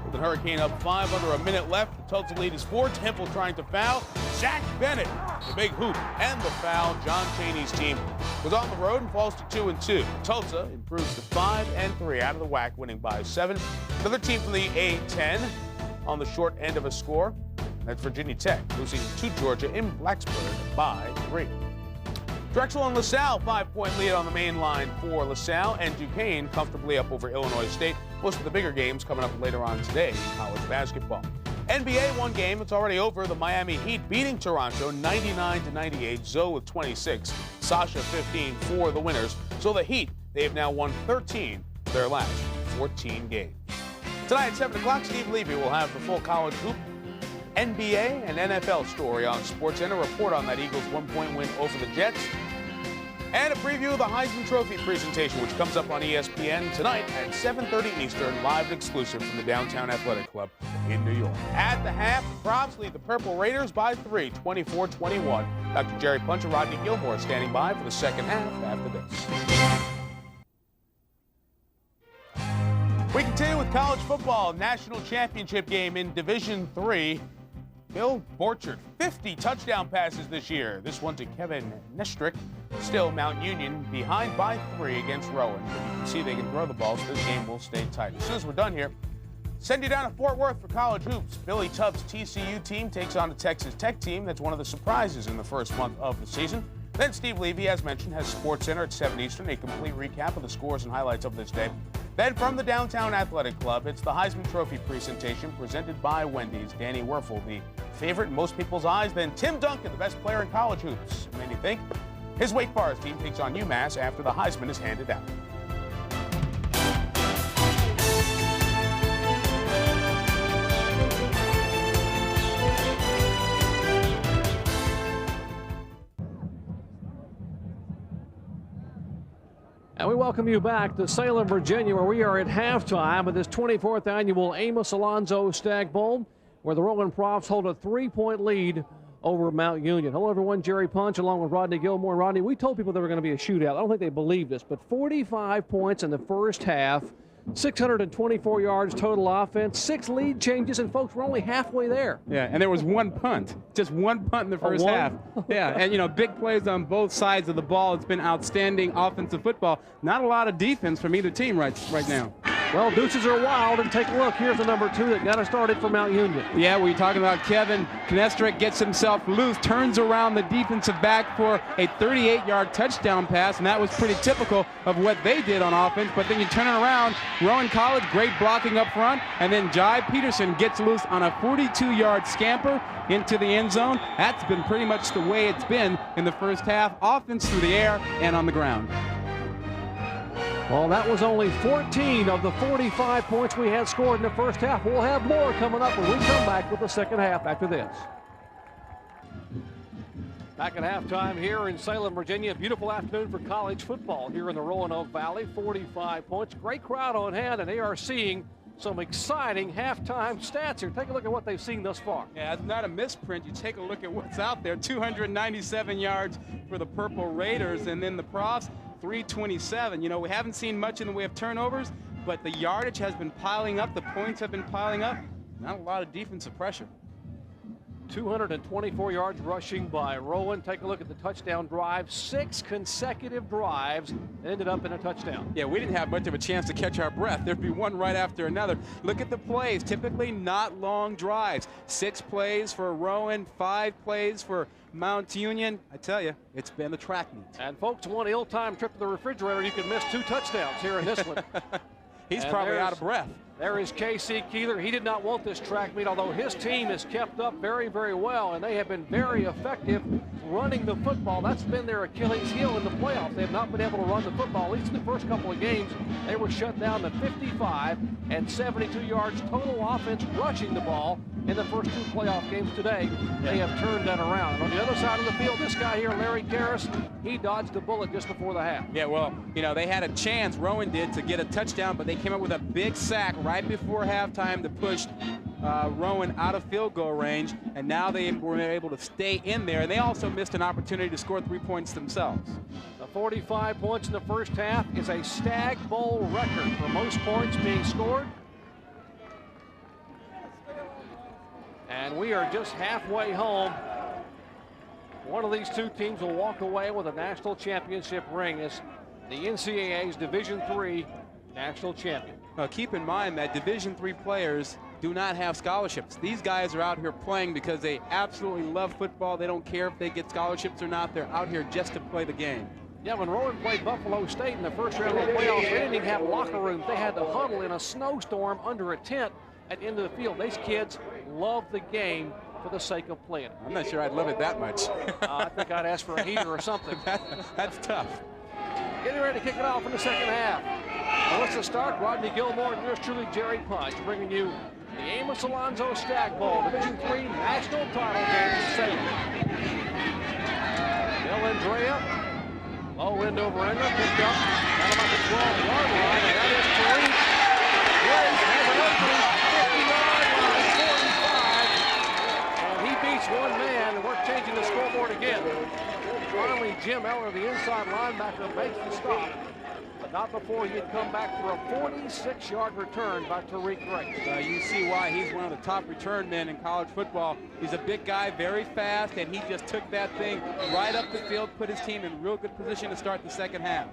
with the Hurricane up 5 under a minute left. The Tulsa lead is 4. Temple trying to foul. Zach Bennett, the big hoop and the foul. John Chaney's team was on the road and falls to 2-2. Tulsa improves to 5-3 out of the WAC, winning by 7. Another team from the A-10 on the short end of a score. That's Virginia Tech, losing to Georgia in Blacksburg by 3. Drexel and LaSalle, 5-point lead on the main line for LaSalle, and Duquesne comfortably up over Illinois State. Most of the bigger games coming up later on today in college basketball. NBA, one game, it's already over. The Miami Heat beating Toronto 99-98. Zoe with 26, Sasha 15 for the winners. So the Heat, they have now won 13 of their last 14 games. Tonight at 7 o'clock, Steve Levy will have the full college hoop, NBA, and NFL story on SportsCenter. A report on that Eagles 1-point win over the Jets. And a preview of the Heisman Trophy presentation, which comes up on ESPN tonight at 7:30 Eastern, live and exclusive from the Downtown Athletic Club in New York. At the half, the Props lead the Purple Raiders by 3, 24-21. Dr. Jerry Punch and Rodney Gilmore standing by for the second half after this. We continue with college football. National championship game in Division III. Bill Borchert, 50 touchdown passes this year. This one to Kevin Knestrick. Still, Mount Union behind by 3 against Rowan. But you can see they can throw the ball, so this game will stay tight. As soon as we're done here, send you down to Fort Worth for college hoops. Billy Tubbs' TCU team takes on the Texas Tech team. That's one of the surprises in the first month of the season. Then Steve Levy, as mentioned, has SportsCenter at 7 Eastern, a complete recap of the scores and highlights of this day. Then from the Downtown Athletic Club, it's the Heisman Trophy presentation presented by Wendy's. Danny Werfel, the favorite in most people's eyes. Then Tim Duncan, the best player in college hoops. Made you think. His Wake Forest team takes on UMass after the Heisman is handed out. And we welcome you back to Salem, Virginia, where we are at halftime of this 24th annual Amos Alonzo Stagg Bowl, where the Rowan Profs hold a 3-point lead over Mount Union. Hello, everyone. Jerry Punch along with Rodney Gilmore. Rodney, we told people there were going to be a shootout. I don't think they believed us, but 45 points in the first half, 624 yards total offense, 6 lead changes, and folks, we're only halfway there. Yeah, and there was one punt, just one punt in the first half. Yeah, and big plays on both sides of the ball. It's been outstanding offensive football. Not a lot of defense from either team right now. Well, deuces are wild, and take a look. Here's the number 2 that got us started for Mount Union. Yeah, we're talking about Kevin Knestrick gets himself loose, turns around the defensive back for a 38-yard touchdown pass, and that was pretty typical of what they did on offense. But then you turn it around, Rowan College, great blocking up front, and then Jai Peterson gets loose on a 42-yard scamper into the end zone. That's been pretty much the way it's been in the first half, offense through the air and on the ground. Well, that was only 14 of the 45 points we had scored in the first half. We'll have more coming up when we come back with the second half after this. Back at halftime here in Salem, Virginia. Beautiful afternoon for college football here in the Roanoke Valley. 45 points. Great crowd on hand, and they are seeing some exciting halftime stats here. Take a look at what they've seen thus far. Yeah, it's not a misprint. You take a look at what's out there. 297 yards for the Purple Raiders, and then the Profs, 327. We haven't seen much in the way of turnovers, but the yardage has been piling up. The points have been piling up. Not a lot of defensive pressure. 224 yards rushing by Rowan. Take a look at the touchdown drive. 6 consecutive drives ended up in a touchdown. Yeah, we didn't have much of a chance to catch our breath. There'd be one right after another. Look at the plays. Typically not long drives. 6 plays for Rowan, 5 plays for Mount Union. I tell you, it's been the track meet. And folks, one ill-timed trip to the refrigerator, you can miss 2 touchdowns here in this one. He's probably out of breath. There is K.C. Keeler. He did not want this track meet, although his team has kept up very, very well, and they have been very effective running the football. That's been their Achilles heel in the playoffs. They have not been able to run the football. At least in the first couple of games, they were shut down to 55 and 72 yards total offense rushing the ball in the first 2 playoff games today. They have turned that around. And on the other side of the field, this guy here, Larry Karras, he dodged a bullet just before the half. Yeah, well, you know, they had a chance, Rowan did, to get a touchdown, but they came up with a big sack right before halftime to push Rowan out of field goal range, and now they were able to stay in there. And they also missed an opportunity to score 3 points themselves. The 45 points in the first half is a Stagg Bowl record for most points being scored. And we are just halfway home. One of these 2 teams will walk away with a national championship ring as the NCAA's Division III national champion. Now, keep in mind that Division III players do not have scholarships. These guys are out here playing because they absolutely love football. They don't care if they get scholarships or not. They're out here just to play the game. Yeah, when Rowan played Buffalo State in the first round of the playoffs, they didn't even have locker rooms. They had to huddle in a snowstorm under a tent at the end of the field. These kids love the game for the sake of playing. I'm not sure I'd love it that much. I think I'd ask for a heater or something. That's tough. Getting ready to kick it off in the second half. Melissa Stark, Rodney Gilmore, and yours truly, Jerry Punch, bringing you the Amos Alonzo Stagg Bowl Division III national title game in Salem. Bill Andrea, low end over ender, picked up at about the 12-yard line, and that is Tariq. Grace has an opening, 59 line, 45, and he beats one man, and we're changing the scoreboard again. Finally, Jim Eller, the inside linebacker, makes the stop, but not before he had come back for a 46-yard return by Tariq Grace. You see why he's one of the top return men in college football. He's a big guy, very fast, and he just took that thing right up the field, put his team in real good position to start the second half.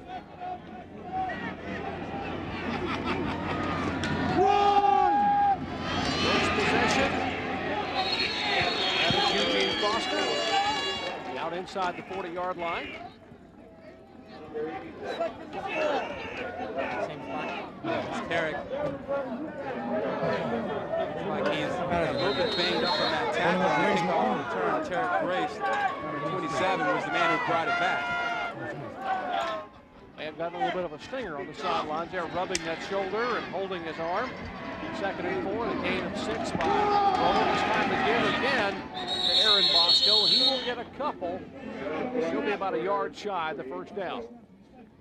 First possession. That is Eugene Foster. Out inside the 40-yard line. Tarek. Like he's a little bit banged up on that tackle. Tarek Grace, number 27, was the man who brought it back. They have gotten a little bit of a stinger on the sidelines there, rubbing that shoulder and holding his arm. 2nd and 4, the gain of 6 by Rowan. It's time to give again to Aaron Bosco. He will get a couple. He'll be about a yard shy of the first down.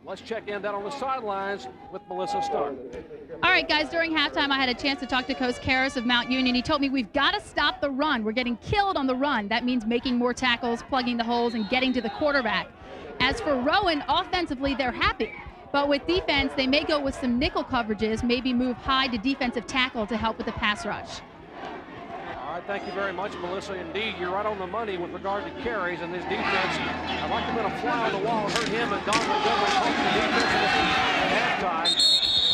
Let's check in down on the sidelines with Melissa Stark. All right, guys, during halftime, I had a chance to talk to Coach Karras of Mount Union. He told me we've got to stop the run. We're getting killed on the run. That means making more tackles, plugging the holes, and getting to the quarterback. As for Rowan, offensively, they're happy. But with defense, they may go with some nickel coverages, maybe move high to defensive tackle to help with the pass rush. All right, thank you very much, Melissa. Indeed, you're right on the money with regard to carries and this defense. I'd like to put a fly on the wall and hurt him and Don Montgomery coaching the defense at halftime.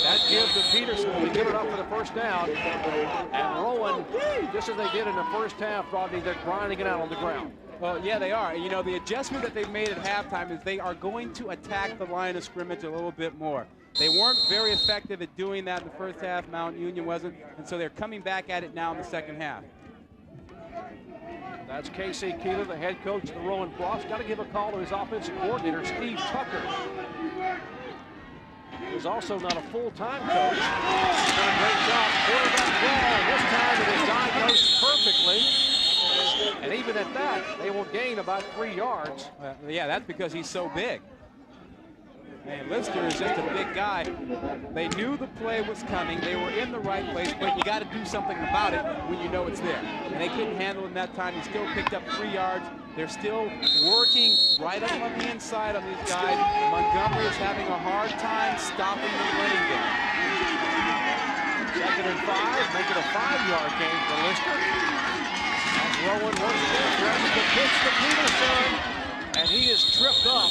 That gives to Peterson to give it up for the first down. And Rowan, just as they did in the first half, Rodney, they're grinding it out on the ground. Well, yeah, they are. You know, the adjustment that they've made at halftime is they are going to attack the line of scrimmage a little bit more. They weren't very effective at doing that in the first half. Mount Union wasn't, and so they're coming back at it now in the second half. That's K.C. Keeler, the head coach of the Rowan Profs. Got to give a call to his offensive coordinator, Steve Tucker. He's also not a full-time coach. He's done a great job. Quarterback draw. This time it is diagnosed perfectly. And even at that, they will gain about 3 yards. Yeah, that's because he's so big. And Lister is just a big guy. They knew the play was coming. They were in the right place, but you got to do something about it when you know it's there. And they couldn't handle it in that time. He still picked up 3 yards. They're still working right up on the inside on these guys. Montgomery is having a hard time stopping the running game. 2nd and 5, make it a 5-yard gain for Lister. That's Rowan once again threatens to pitch to Peterson. And he is tripped up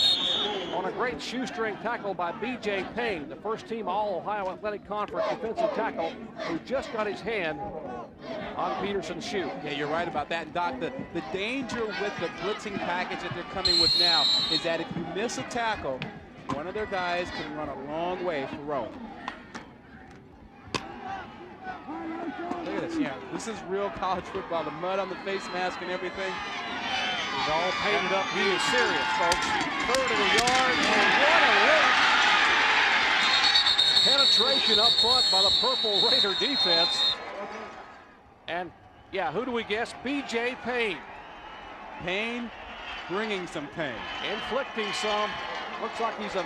on a great shoestring tackle by B.J. Payne, the first team All-Ohio Athletic Conference defensive tackle who just got his hand on Peterson's shoe. Yeah, you're right about that. And Doc, the danger with the blitzing package that they're coming with now is that if you miss a tackle, one of their guys can run a long way for Rowan. Look at this, yeah. This is real college football. The mud on the face mask and everything. He's all painted up. He is serious, folks. Third of the yard, and what a lift. Penetration up front by the Purple Raider defense. And, yeah, who do we guess? B.J. Payne. Payne bringing some pain. Inflicting some. Looks like he's a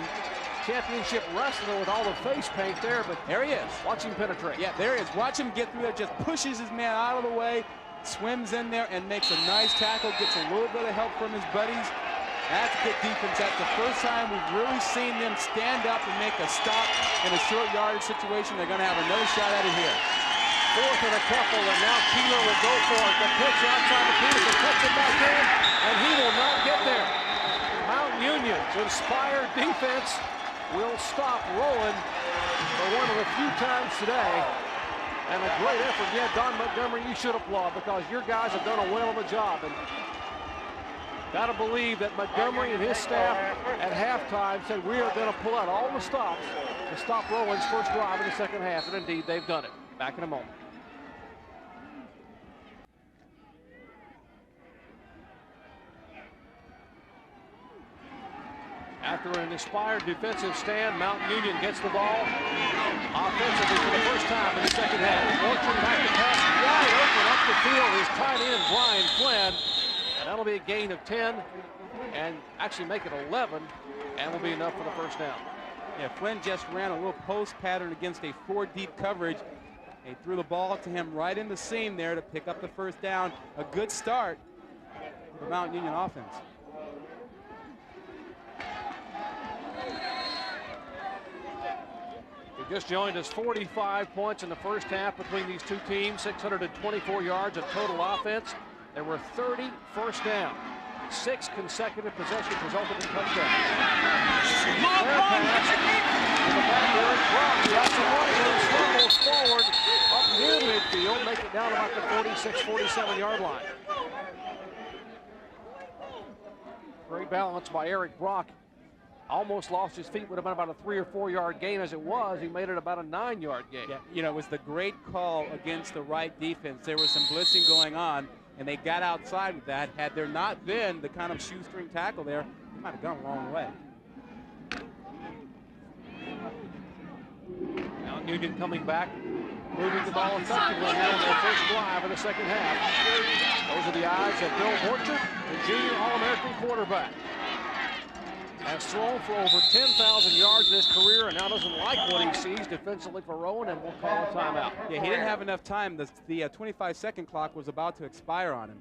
championship wrestler with all the face paint there, but there he is. Watch him penetrate. Yeah, there he is. Watch him get through there, just pushes his man out of the way, swims in there and makes a nice tackle, gets a little bit of help from his buddies. That's good defense. That's the first time we've really seen them stand up and make a stop in a short yardage situation. They're going to have another shot at it here. Fourth and a couple, and now Keeler will go for it. The pitch outside the Peterson, puts it back in, and he will not get there. Mount Union's inspired defense will stop Rowan for one of the few times today. And a great effort. Yeah, Don Montgomery, you should applaud because your guys have done a whale of a job. And got to believe that Montgomery and his staff at halftime said we are going to pull out all the stops to stop Rowan's first drive in the second half. And indeed, they've done it. Back in a moment. After an inspired defensive stand, Mountain Union gets the ball offensively for the first time in the second half. Borchert back to pass wide open up the field is tight end Brian Flynn. And that'll be a gain of 10 and actually make it 11 and will be enough for the first down. Yeah, Flynn just ran a little post pattern against a 4-deep coverage. They threw the ball to him right in the seam there to pick up the first down. A good start for the Mountain Union offense. He just joined us. 45 points in the first half between these two teams, 624 yards of total offense. There were 30 first down. 6 consecutive possessions resulted in touchdowns. Fair pass in the back, Eric Brock. He has some running, stumbles forward up near midfield, make it down about the 46, 47-yard line. Great balance by Eric Brock. Almost lost his feet, would have been about a 3 or 4 yard gain. As it was, he made it about a 9-yard gain. Yeah, you know, it was the great call against the right defense. There was some blitzing going on, and they got outside with that. Had there not been the kind of shoestring tackle there, they might have gone a long way. Now Union coming back, moving the ball effectively now on their first drive of the second half. Those are the eyes of Bill Borchert, the junior All-American quarterback. Has thrown for over 10,000 yards in his career and now doesn't like what he sees defensively for Rowan and will call a timeout. Yeah, he didn't have enough time. The 25-second clock was about to expire on him.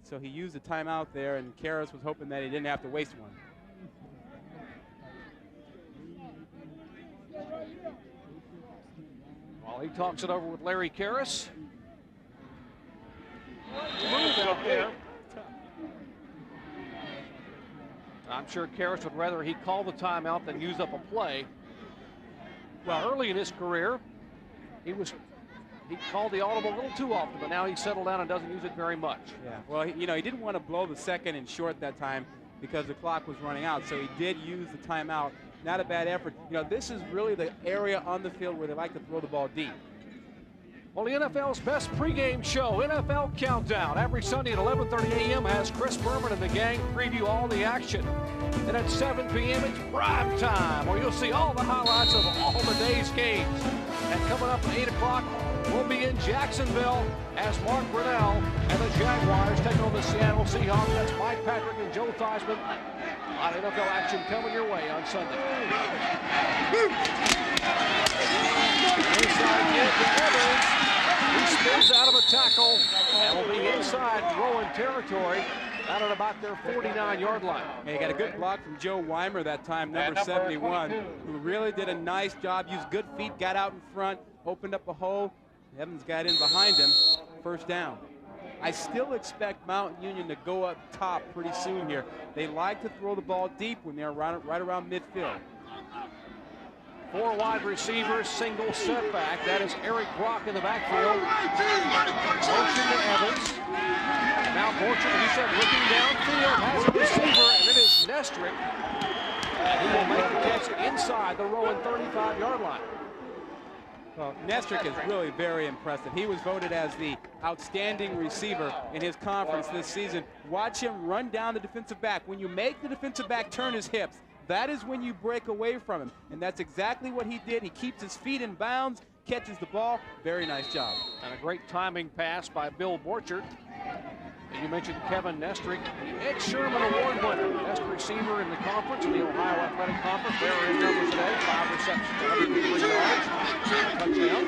So he used the timeout there, and Karras was hoping that he didn't have to waste one. While he talks it over with Larry Karras. Move out there. I'm sure Karras would rather he call the timeout than use up a play. Well, early in his career, he called the audible a little too often, but now he's settled down and doesn't use it very much. Yeah, well, he didn't want to blow the second and short that time because the clock was running out, so he did use the timeout. Not a bad effort. This is really the area on the field where they like to throw the ball deep. Well, the NFL's best pregame show, NFL Countdown, every Sunday at 11:30 a.m. has Chris Berman and the gang preview all the action. And at 7 p.m. it's prime time, where you'll see all the highlights of all the day's games. And coming up at 8 o'clock, we'll be in Jacksonville as Mark Brunell and the Jaguars take on the Seattle Seahawks. That's Mike Patrick and Joe Theismann. A lot of NFL action coming your way on Sunday. Inside give to Evans. He spins out of a tackle and will be inside Rowan territory out at about their 49-yard line. And he got a good block from Joe Weimer that time, number 71, who really did a nice job, used good feet, got out in front, opened up a hole. Evans got in behind him. First down. I still expect Mount Union to go up top pretty soon here. They like to throw the ball deep when they're right around midfield. 4 wide receivers, single setback. That is Eric Brock in the backfield. Motion to Evans. Now Borchert, he said, looking downfield, has a receiver, and it is Knestrick. And he will make the catch inside the Rowan 35-yard line. Well, Knestrick is really very impressive. He was voted as the outstanding receiver in his conference this season. Watch him run down the defensive back. When you make the defensive back turn his hips, that is when you break away from him. And that's exactly what he did. He keeps his feet in bounds, catches the ball. Very nice job. And a great timing pass by Bill Borchert. And you mentioned Kevin Knestrick, the Ed Sherman Award winner, best receiver in the conference, in the Ohio Athletic Conference. There are his numbers today: 5 receptions, 103 yards, touchdown.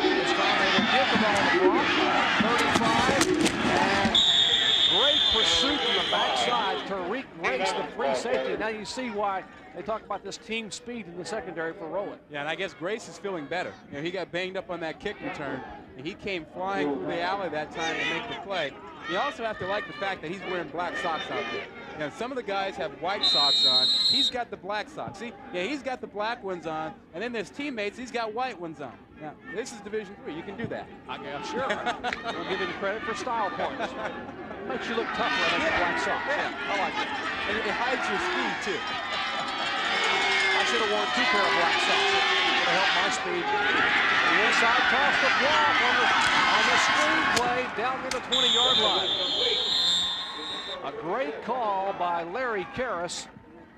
This time they will give the ball to Brock, 35, and great pursuit from the backside. Tariq Grace, the free safety. Now you see why they talk about this team speed in the secondary for Rowan. Yeah, and I guess Grace is feeling better. You know, he got banged up on that kick return, and he came flying through the alley that time to make the play. You also have to like the fact that he's wearing black socks out there. You know, some of the guys have white socks on. He's got the black socks. See, yeah, he's got the black ones on, and then there's teammates, he's got white ones on. Now, this is Division III. You can do that. I guess, sure. We'll give him credit for style points. Makes you look tougher than the black socks. Yeah, I like it. And it hides your speed, too. I should have worn 2 pair of black socks. It would have helped my speed. The inside toss to Brock on the screen play down to the 20-yard line. A great call by Larry Karras.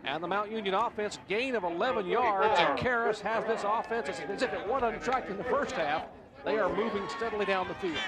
And the Mount Union offense, gain of 11 yards, and Karras has this offense as if it went untracked in the first half. They are moving steadily down the field.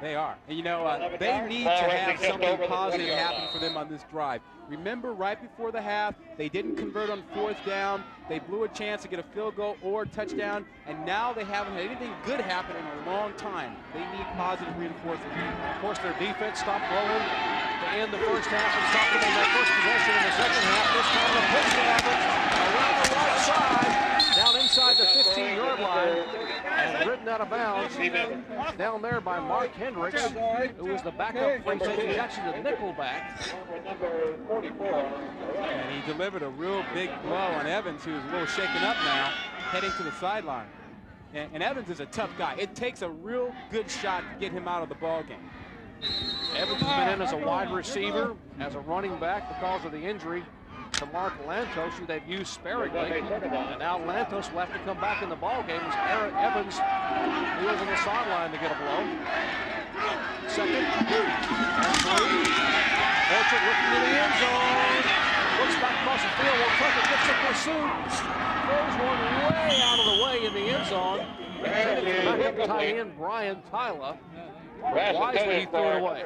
They are. And you know, they need to have something positive happen for them on this drive. Remember, right before the half, they didn't convert on 4th down. They blew a chance to get a field goal or a touchdown, and now they haven't had anything good happen in a long time. They need positive reinforcement. Of course, their defense stopped Rowan to end the first half and stopped them on that first possession in the second half. This time the pitch to Evans around the right side, down inside the 15-yard line, and ridden out of bounds down there by Mark Hendricks, who was the backup free safety. He's actually the nickel back. And he delivered a real big blow on Evans, who's a little shaken up now, heading to the sideline. And Evans is a tough guy. It takes a real good shot to get him out of the ball game. Evans has been in as a wide receiver, as a running back because of the injury to Mark Lantos, who they've used sparingly. And now Lantos will have to come back in the ball game as Evans, who was on the sideline to get a blow. Second and 3. Borchert looking to the end zone. Looks back across the field. Will Tucker gets the pursuit. Throws one way out of the way in the end zone. Backup tight end Brian Tyler. Wisely he threw it away.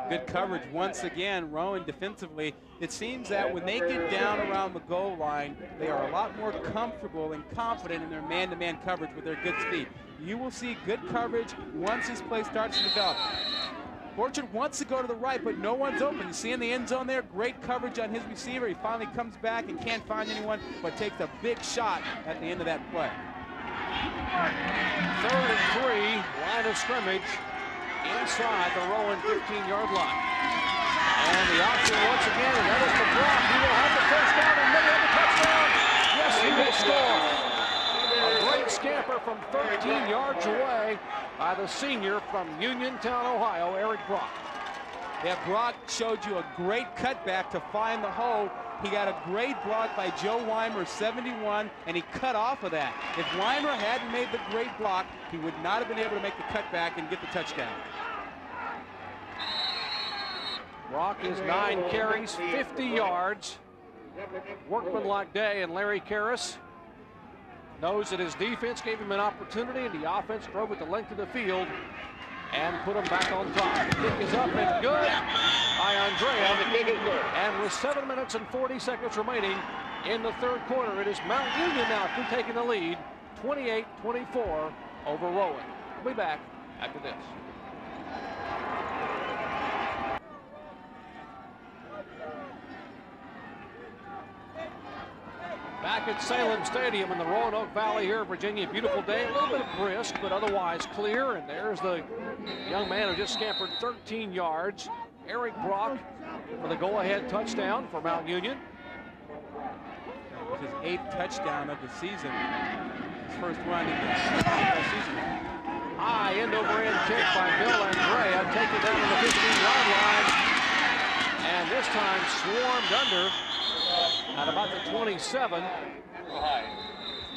Good coverage once again. Rowan defensively. It seems that when they get down around the goal line, they are a lot more comfortable and confident in their man-to-man coverage with their good speed. You will see good coverage once this play starts to develop. Borchert wants to go to the right, but no one's open. You see in the end zone there, great coverage on his receiver. He finally comes back and can't find anyone, but takes a big shot at the end of that play. 3rd and 3, line of scrimmage inside the Rowan 15-yard line. And the option once again, and that is the Brock. He will have the first down and maybe have the touchdown. Yes, he will score. A great scamper from 13 yards away by the senior from Uniontown, Ohio, Eric Brock. Yeah, Brock showed you a great cutback to find the hole. He got a great block by Joe Weimer, 71, and he cut off of that. If Weimer hadn't made the great block, he would not have been able to make the cutback and get the touchdown. Brock is 9 carries, 50 yards. Workmanlike day, and Larry Karras knows that his defense gave him an opportunity, and the offense drove it the length of the field and put him back on top. The kick is up and good by Andrea. And with 7 minutes and 40 seconds remaining in the 3rd quarter, it is Mount Union now taking the lead, 28-24 over Rowan. We'll be back after this. Back Back at Salem Stadium in the Roanoke Valley here in Virginia. Beautiful day, a little bit brisk, but otherwise clear. And there's the young man who just scampered 13 yards, Eric Brock, for the go-ahead touchdown for Mount Union. His 8th touchdown of the season. His first run in the season. High end-over-end kick by Bill Andrea, taken down on the 15-yard line. And this time swarmed under at about the 27.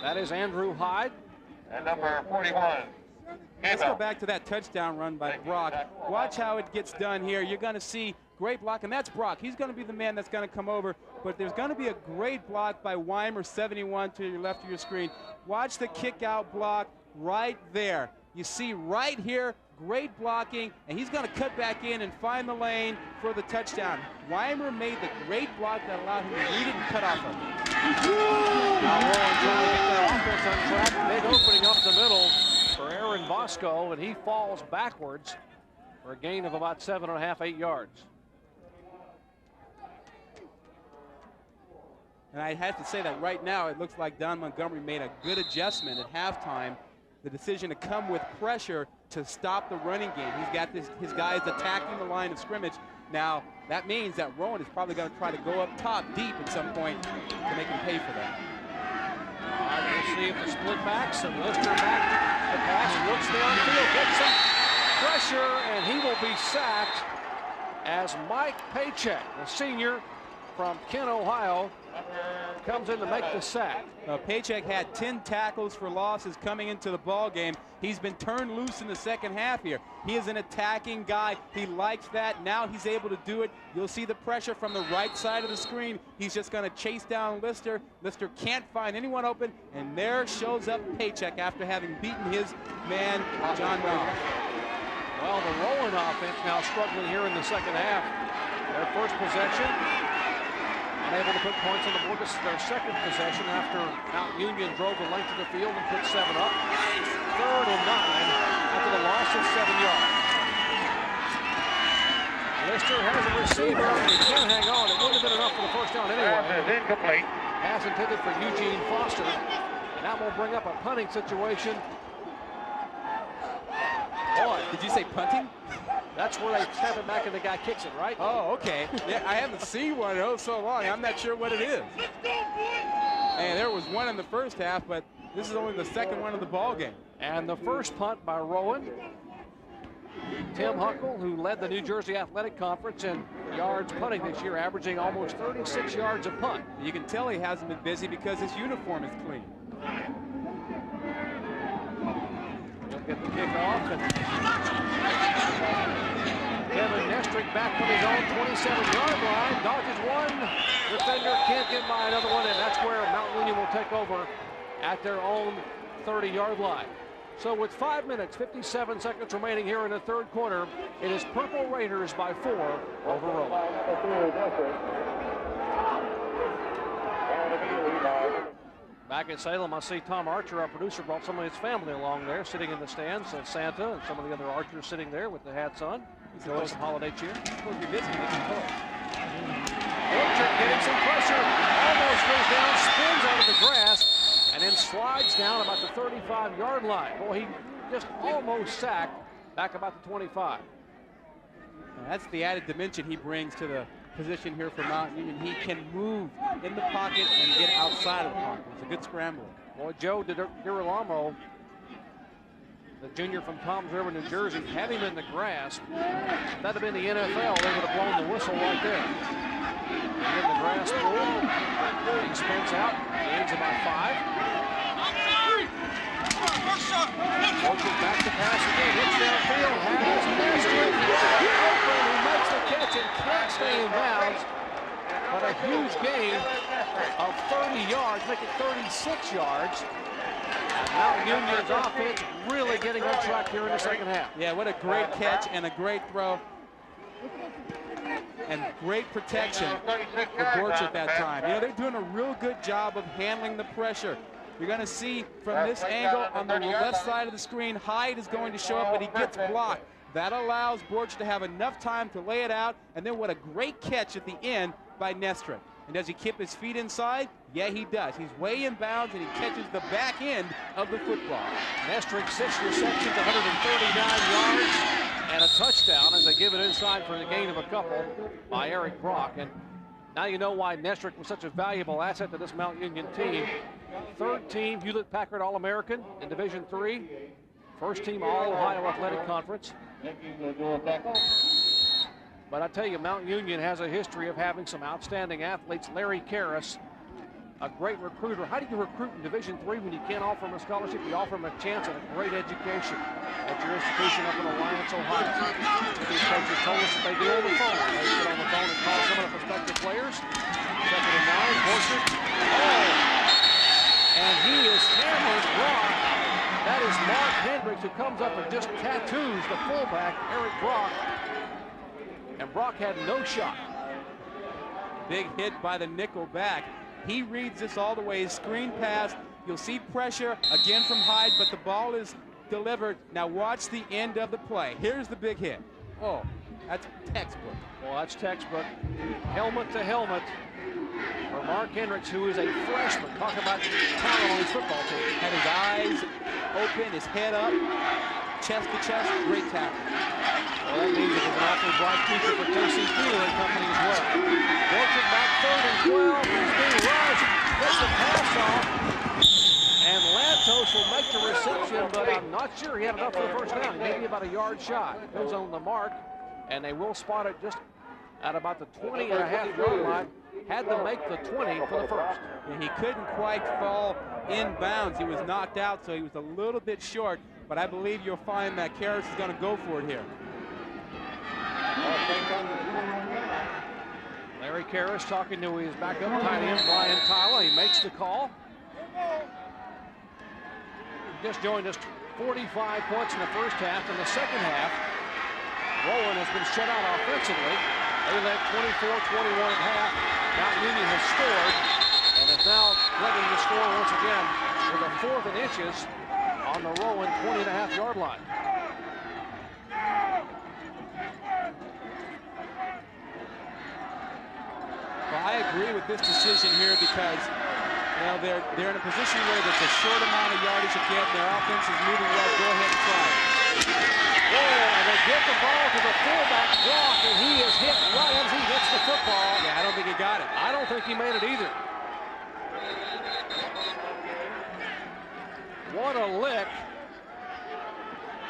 That is Andrew Hyde. And number 41. Let's go back to that touchdown run by Brock. Watch how it gets done here. You're going to see great block, and that's Brock. He's going to be the man that's going to come over, but there's going to be a great block by Weimer, 71, to your left of your screen. Watch the kick-out block right there. You see right here, great blocking, and he's going to cut back in and find the lane for the touchdown. Weimer made the great block that allowed him to read it and cut off of it. Now Rowan trying to get that offense on track. Big opening up the middle for Aaron Bosco, and he falls backwards for a gain of about 7.5, 8 yards. And I have to say that right now it looks like Don Montgomery made a good adjustment at halftime. The decision to come with pressure to stop the running game. He's got his guys attacking the line of scrimmage. Now, that means that Rowan is probably going to try to go up top deep at some point to make him pay for that. All right, we'll see if the split backs and Lister back the pass, looks downfield, gets some pressure, and he will be sacked as Mike Paycheck, the senior from Kent, Ohio, comes in to make the sack. Paycheck had 10 tackles for losses coming into the ball game. He's been turned loose in the second half here. He is an attacking guy. He likes that. Now he's able to do it. You'll see the pressure from the right side of the screen. He's just going to chase down Lister. Lister can't find anyone open, and there shows up Paycheck after having beaten his man, John Rowan. Well, the Rowan offense now struggling here in the second half. Their first possession, unable to put points on the board. This is their second possession after Mount Union drove the length of the field and put 7 up. 3rd and 9 after the loss of 7 yards. Lister has a receiver. He can't hang on. It wouldn't have been enough for the first down anyway. Incomplete. Pass intended for Eugene Foster. And that will bring up a punting situation. Boy, did you say punting? That's where they snap it back and the guy kicks it, right? Oh, okay. Yeah, I haven't seen one in so long. I'm not sure what it is. And there was one in the first half, but this is only the second one of the ball game. And the first punt by Rowan. Tim Huckle, who led the New Jersey Athletic Conference in yards punting this year, averaging almost 36 yards a punt. You can tell he hasn't been busy because his uniform is clean. He'll get the kickoff. Kevin Knestrick back from his own 27-yard line, dodges one. Defender can't get by another one, and that's where Mount Union will take over at their own 30-yard line. So with 5 minutes, 57 seconds remaining here in the third quarter, it is Purple Raiders by 4 over Rowan. Back at Salem, I see Tom Archer, our producer, brought some of his family along there, sitting in the stands. So Santa and some of the other Archers sitting there with the hats on. Enjoy some holiday cheer. Supposed to be busy making calls. Borchert getting some pressure. Almost goes down, spins out of the grass, and then slides down about the 35-yard line. Boy, he just almost sacked back about the 25. And that's the added dimension he brings to the position here for Mount Union. He can move in the pocket and get outside of the pocket. It's a good scrambler. Boy, Joe DiGirolamo, the junior from Toms River, New Jersey, had him in the grass. If that had been the NFL, they would have blown the whistle right there. In the grass pool, he spins out, gains about 5. Borchert back to pass again, hits downfield, has Knestrick, who makes the catch and can't stay in bounds. But a huge gain of 30 yards, make it 36 yards. Mount Union's offense really getting on track here in the second half. Yeah, what a great catch and a great throw. And great protection for Borchert that time. You know, they're doing a real good job of handling the pressure. You're going to see from this angle on the left side of the screen, Hyde is going to show up, but he gets blocked. That allows Borchert to have enough time to lay it out, and then what a great catch at the end by Knestrick. And does he keep his feet inside? Yeah, he does. He's way in bounds, and he catches the back end of the football. Knestrick, 6 receptions, 139 yards, and a touchdown as they give it inside for the gain of a couple by Eric Brock. And now you know why Knestrick was such a valuable asset to this Mount Union team. Third team Hewlett-Packard All-American in Division III. First team All-Ohio Athletic Conference. But I tell you, Mount Union has a history of having some outstanding athletes. Larry Karras, a great recruiter. How do you recruit in Division III when you can't offer them a scholarship? You offer them a chance at a great education at your institution up in Alliance, Ohio. These coaches told us that they do on the phone. They get on the phone and call some of the prospective players. 2nd and 9, Borchert. Oh! And he is hammered Brock. That is Mark Hendricks, who comes up and just tattoos the fullback, Eric Brock. And Brock had no shot. Big hit by the nickel back. He reads this all the way. Screen pass. You'll see pressure again from Hyde, but the ball is delivered. Now watch the end of the play. Here's the big hit. Oh, that's textbook. Well, that's textbook. Helmet to helmet for Mark Hendricks, who is a freshman. Talk about talent on his football team. Had his eyes open, his head up, chest to chest, great tackle. Well, that means it was an awfully bright future for K.C. Keeler and company as well. Borchert back 3rd and 12. He's being rushed. Gets the pass off. And Lantos will make the reception, but I'm not sure he had enough for the first down. Maybe about a yard shot. Goes on the mark, and they will spot it just at about the 20.5-yard line. Had to make the 20 for the first. And he couldn't quite fall in bounds. He was knocked out, so he was a little bit short. But I believe you'll find that Karras is going to go for it here. Larry Karras talking to his backup tight end, Brian Tyler. He makes the call. Just joined us, 45 points in the first half. In the second half, Rowan has been shut out offensively. They led 24-21 at half. Mount Union has scored and is now ready to score once again with a 4th and inches on the Rowan 20.5-yard line. Well, I agree with this decision here because, you know, they're in a position where there's a short amount of yardage again. Their offense is moving well. Go ahead and try it. Oh, and they get the ball to the fullback block, and he is hit right as he hits the football. Yeah, I don't think he got it. I don't think he made it either. What a lick.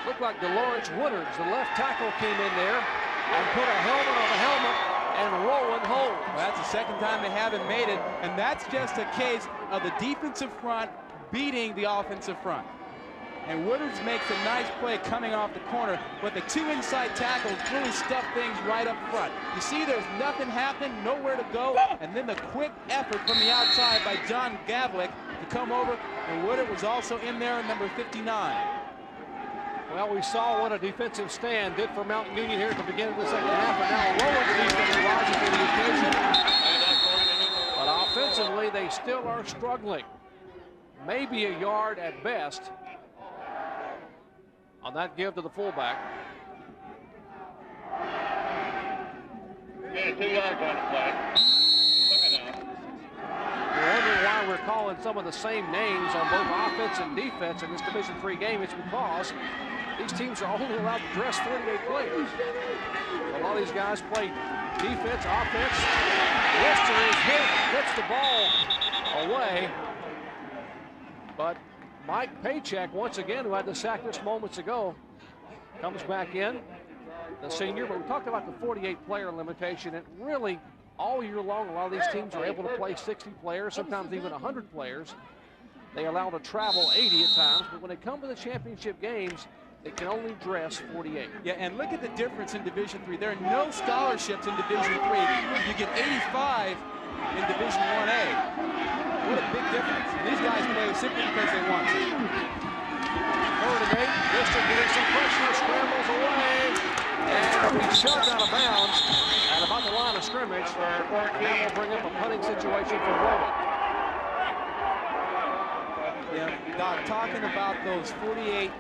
Looked like DeLawrence Woodards, the left tackle, came in there and put a helmet on the helmet, and Rowan holds. Well, that's the second time they haven't made it, and that's just a case of the defensive front beating the offensive front. And Woodards makes a nice play coming off the corner, but the 2 inside tackles really stuff things right up front. You see there's nothing happening, nowhere to go, and then the quick effort from the outside by John Gavlik to come over, and Woodard was also in there at number 59. Well, we saw what a defensive stand did for Mount Union here at the beginning of the second half, and now Rowan's defense rises to the occasion. But offensively, they still are struggling. Maybe a yard at best on that give to the fullback. Yeah, 2 yards on the play. You're wondering why we're calling some of the same names on both offense and defense in this Division III game. It's because these teams are only allowed to dress 48 players. A lot of these guys play defense, offense. Lister is hit, hits the ball away. But Mike Paycheck, once again, who had the sack just moments ago, comes back in, the senior. But we talked about the 48-player limitation, and really, all year long, a lot of these teams are able to play 60 players, sometimes even 100 players. They allow to travel 80 at times, but when they come to the championship games, they can only dress 48. Yeah, and look at the difference in Division III. There are no scholarships in Division III. You get 85 in Division 1A. What a big difference. And these guys play simply because they want to. 3rd and 8. Lister getting some pressure, scrambles away, and he's shoved out of bounds at about the line of scrimmage. And that will bring up a punting situation for Rowan. Yeah, Doc, talking about those 48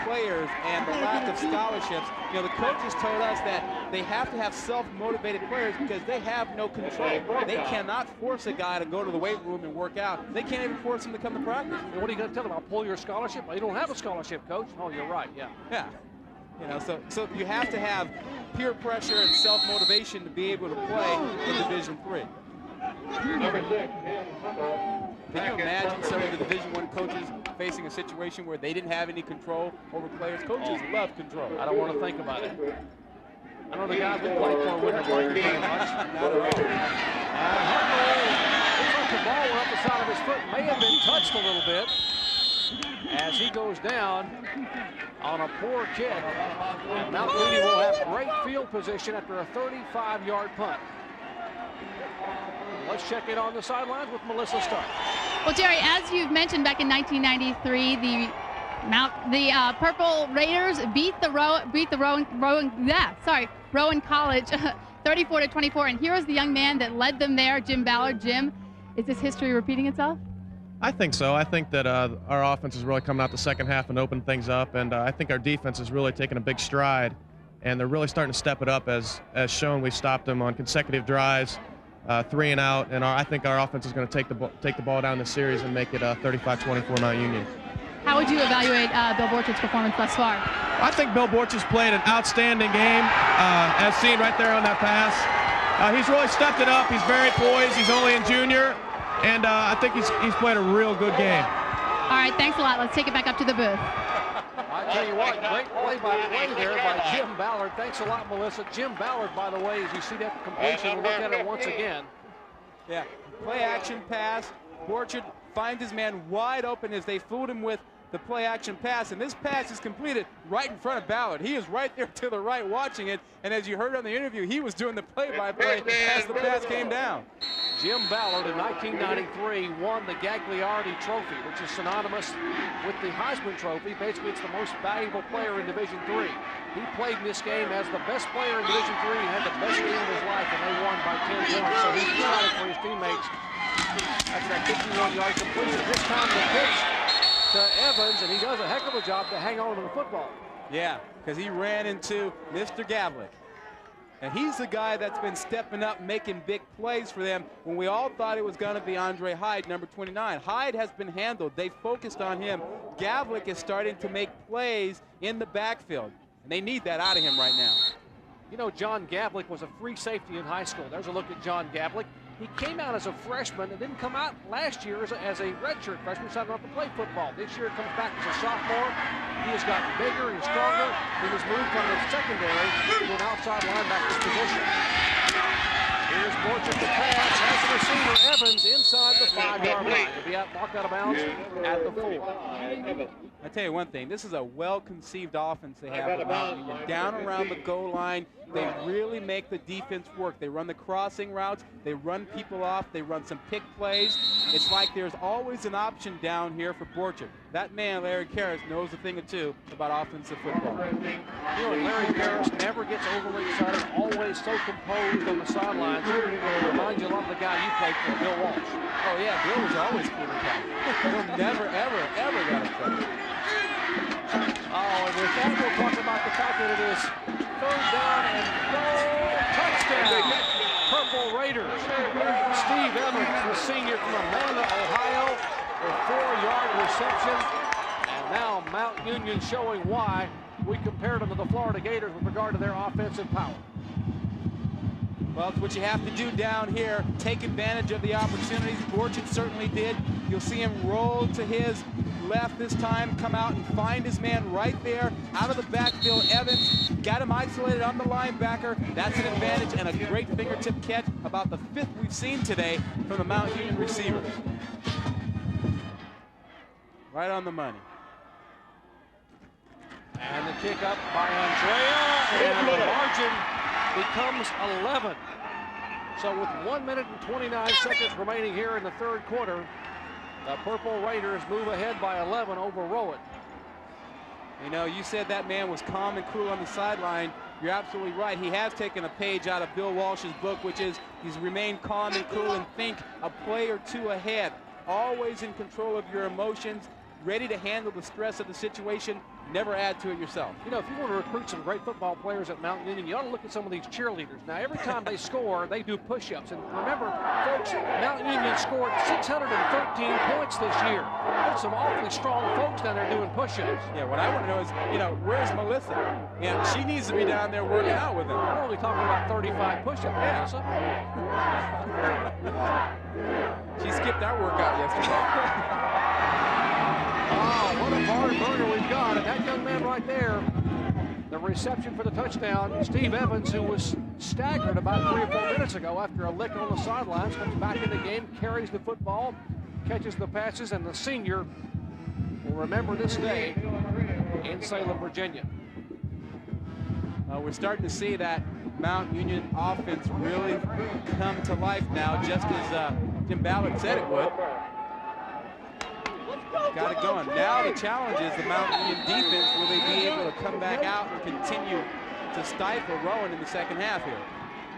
players and the lack of scholarships, you know, the coaches told us that they have to have self-motivated players because they have no control. They cannot force a guy to go to the weight room and work out. They can't even force him to come to practice. And what are you going to tell them? I'll pull your scholarship? Well, you don't have a scholarship, Coach. Oh, you're right, yeah. Yeah. You know, so you have to have peer pressure and self-motivation to be able to play in Division III. Number 6. Can you imagine some of the Division I coaches facing a situation where they didn't have any control over players? Coaches love control. I don't want to think about it. I know the guys we played for wouldn't like it very much. Not at all. Looks like the ball went up the side of his foot. May have been touched a little bit as he goes down on a poor kick. And Mount Union will have great field position after a 35-yard punt. Let's check in on the sidelines with Melissa Stark. Well, Jerry, as you've mentioned, back in 1993, the Purple Raiders beat the Rowan College 34-24. And here is the young man that led them there, Jim Ballard. Jim, is this history repeating itself? I think so. I think that our offense is really coming out the second half and opening things up, and I think our defense is really taking a big stride, and they're really starting to step it up as shown. We've stopped them on consecutive drives. 3 and out, and I think our offense is going to take the ball down the series and make it 35-24 Mount Union. How would you evaluate Bill Borchert's performance thus far? I think Bill Borchert's played an outstanding game, as seen right there on that pass. He's really stepped it up. He's very poised. He's only in junior, and I think he's played a real good game. All right, thanks a lot. Let's take it back up to the booth. I tell you what, great play-by-play there by Jim Ballard. Thanks a lot, Melissa. Jim Ballard, by the way, as you see that completion, we'll look at it once again. Yeah, play-action pass. Borchert finds his man wide open as they fooled him with the play-action pass, and this pass is completed right in front of Ballard. He is right there to the right watching it, and as you heard on the interview, he was doing the play-by-play as the pass came down. Jim Ballard in 1993 won the Gagliardi Trophy, which is synonymous with the Heisman Trophy. Basically, it's the most valuable player in Division III. He played in this game as the best player in Division III and had the best game of his life, and they won by 10 points. So he's excited for his teammates. That's that 51-yard completion. This time the pitch to Evans, and he does a heck of a job to hang on to the football. Yeah, because he ran into Mr. Gavlik. And he's the guy that's been stepping up, making big plays for them when we all thought it was going to be Andre Hyde, number 29. Hyde has been handled. They focused on him. Gavlik is starting to make plays in the backfield, and they need that out of him right now. You know, John Gavlik was a free safety in high school. There's a look at John Gavlik. He came out as a freshman and didn't come out last year as a redshirt freshman, decided not to play football. This year comes back as a sophomore. He has gotten bigger and stronger. He was moved from the secondary to an outside linebacker position. Here's Borchert to pass. Has the receiver Evans inside the 5-yard line. He'll be marked out of bounds at the 4. I tell you one thing, this is a well-conceived offense they have with Mount Union. Down around the goal line, they really make the defense work. They run the crossing routes, they run people off, they run some pick plays. It's like there's always an option down here for Borchert. That man, Larry Karras, knows a thing or two about offensive football. You know, Larry Karras never gets overly excited, always so composed on the sidelines. Reminds you a lot of the guy you played for, Bill Walsh. Oh yeah, Bill was always cool with that. Bill never, ever got upset. Oh, and with that, we'll talk about the fact that it is 3rd down and goal, touchdown, Purple Raiders. Steve Evans, the senior from Amanda, Ohio, a 4-yard reception. And now Mount Union showing why we compared them to the Florida Gators with regard to their offensive power. Well, it's what you have to do down here. Take advantage of the opportunities. Borchert certainly did. You'll see him roll to his left this time, come out and find his man right there out of the backfield. Evans got him isolated on the linebacker. That's an advantage and a great fingertip catch, about the 5th we've seen today from the Mount Union receivers. Right on the money. And the kick up by Andrea, and the margin becomes 11. So with 1 minute and 29 seconds remaining here in the 3rd quarter, the Purple Raiders move ahead by 11 over Rowan. You know, you said that man was calm and cool on the sideline. You're absolutely right. He has taken a page out of Bill Walsh's book, which is he's remained calm and cool and think a play or two ahead. Always in control of your emotions, ready to handle the stress of the situation. never add to it yourself. You know, if you want to recruit some great football players at Mount Union, you ought to look at some of these cheerleaders. Now, every time they score, they do push-ups. And remember, folks, Mount Union scored 613 points this year. There's some awfully strong folks down there doing push-ups. Yeah, what I want to know is, you know, where's Melissa? And she needs to be down there working out with them. We're only talking about 35 push-ups, Melissa. She skipped our workout yesterday. Oh, what a hard burner we've got. And that young man right there, the reception for the touchdown, Steve Evans, who was staggered about 3 or 4 minutes ago after a lick on the sidelines, comes back in the game, carries the football, catches the passes, and the senior will remember this day in Salem, Virginia. We're starting to see that Mount Union offense really come to life now, just as Jim Ballard said it would. Got it going. Now the challenge is the Mount Union defense. Will they be able to come back out and continue to stifle Rowan in the second half here?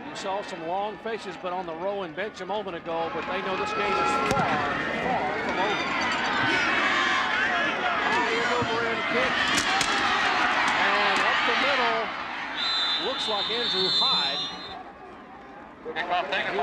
You saw some long faces, but on the Rowan bench a moment ago, but they know this game is far, far from over. High over in kick. And up the middle, looks like Andrew Hyde. He'll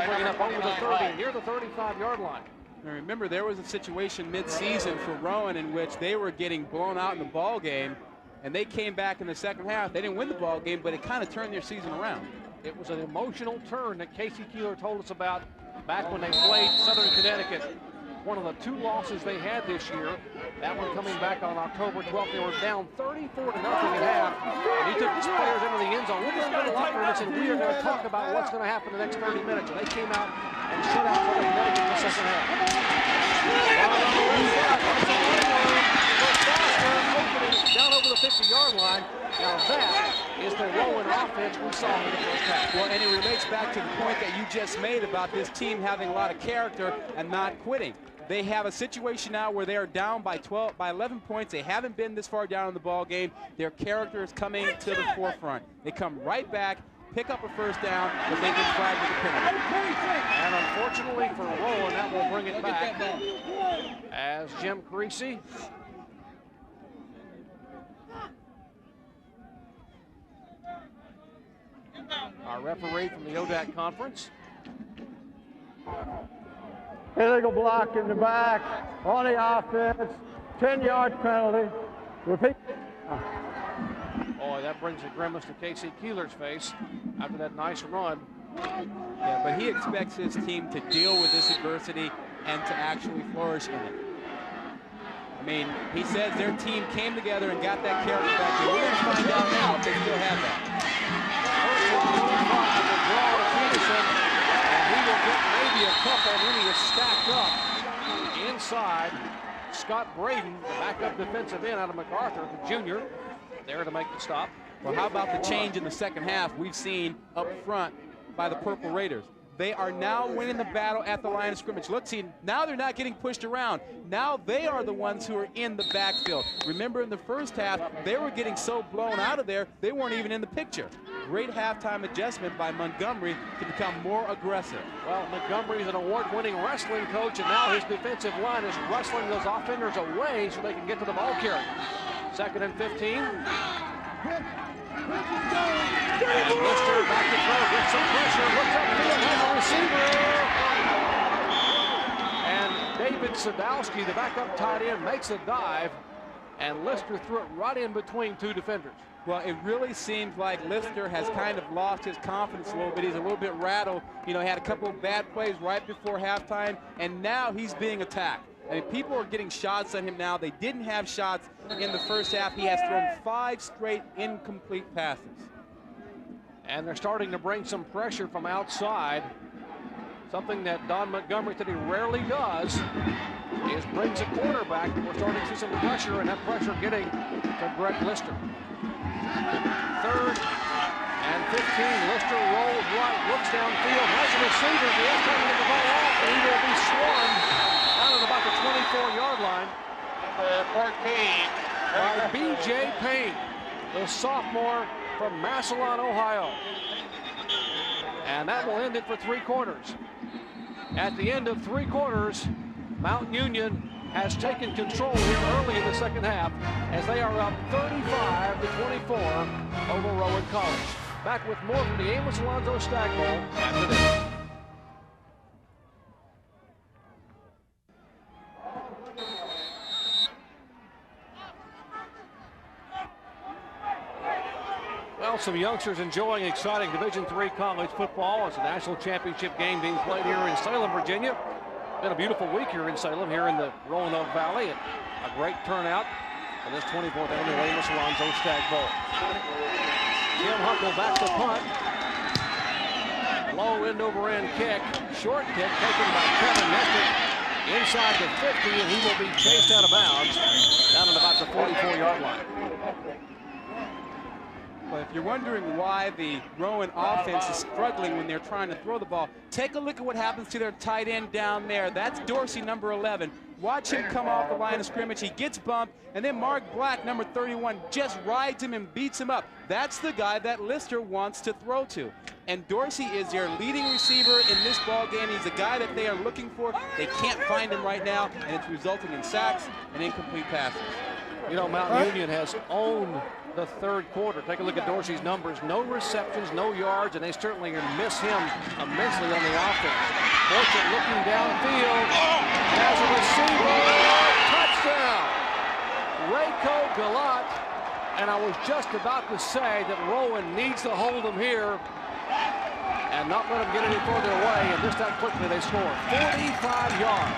bring it up over the 30, near the 35-yard line. Now remember, there was a situation mid-season for Rowan in which they were getting blown out in the ball game, and they came back in the second half. They didn't win the ball game, but it kind of turned their season around. It was an emotional turn that Casey Keeler told us about back when they played Southern Connecticut. One of the 2 losses they had this year. That one coming back on October 12th. They were down 34-0 at half. And he took his players into the end zone. We're going to go to the locker room and said, we are going to talk about what's going to happen in the next 30 minutes. And they came out and shut out Southern Connecticut in the second half. Down over the 50-yard line. Now that is the Rowan offense we saw in the first half. Well, and it relates back to the point that you just made about this team having a lot of character and not quitting. They have a situation now where they are down by 11 points. They haven't been this far down in the ball game. Their character is coming to the forefront. They come right back, pick up a first down, but they get flagged with a penalty. And unfortunately for Rowan, that will bring it back as Jim Creasy our referee from the ODAC conference. Illegal block in the back on the offense. 10-yard penalty. Repeat. Boy, that brings a grimace to Casey Keeler's face after that nice run. Yeah, but he expects his team to deal with this adversity and to actually flourish in it. I mean, he says their team came together and got that character back there. We're going to find out now if they still have that. And he will get maybe a couple, then he is stacked up inside. Scott Braden, the backup defensive end out of MacArthur, the junior, there to make the stop. Well, how about the change in the second half we've seen up front by the Purple Raiders? They are now winning the battle at the line of scrimmage. Look, see, now they're not getting pushed around. Now they are the ones who are in the backfield. Remember, in the first half, they were getting so blown out of there, they weren't even in the picture. Great halftime adjustment by Montgomery to become more aggressive. Well, Montgomery is an award-winning wrestling coach, and now his defensive line is wrestling those offenders away so they can get to the ball carrier. 2nd and 15. And Lister back to throw, gets some pressure, looks upfield, has a receiver. And David Sadowski, the backup tight end, makes a dive, and Lister threw it right in between 2 defenders. Well, it really seems like Lister has kind of lost his confidence a little bit. He's a little bit rattled. You know, he had a couple of bad plays right before halftime, and now he's being attacked. I mean, people are getting shots at him now. They didn't have shots in the first half. He has thrown 5 straight incomplete passes. And they're starting to bring some pressure from outside. Something that Don Montgomery said he rarely does is brings a quarterback. We're starting to see some pressure, and that pressure getting to Greg Lister. 3rd and 15. Lister rolls right, looks downfield, has a receiver. He has time to get the ball off, and he will be swarmed out at about the 24-yard line. By B.J. Payne, the sophomore from Massillon, Ohio. And that will end it for 3 quarters. At the end of 3 quarters, Mount Union has taken control here early in the second half as they are up 35-24 over Rowan College. Back with more from the Amos Alonzo Stagg Bowl after this. Well, some youngsters enjoying exciting Division III college football. It's a national championship game being played here in Salem, Virginia. Been a beautiful week here in Salem, here in the Roanoke Valley, and a great turnout in this 24th annual Amos Alonzo Stagg Bowl. Jim Huckle back to punt. Low end-over-end kick, short kick taken by Kevin Knestrick inside the 50, and he will be chased out of bounds down at about the 44-yard line. Well, if you're wondering why the Rowan offense is struggling when they're trying to throw the ball, take a look at what happens to their tight end down there. That's Dorsey, number 11. Watch him come off the line of scrimmage. He gets bumped, and then Mark Black, number 31, just rides him and beats him up. That's the guy that Lister wants to throw to. And Dorsey is their leading receiver in this ball game. He's the guy that they are looking for. They can't find him right now, and it's resulting in sacks and incomplete passes. You know, Mount Union has owned the third quarter. Take a look at Dorsey's numbers. No receptions, no yards, and they certainly miss him immensely on the offense. Borchert looking downfield as a receiver. Touchdown! Reiko Gollate. And I was just about to say that Rowan needs to hold him here and not let him get any further away. And this time quickly they score. 45 yards.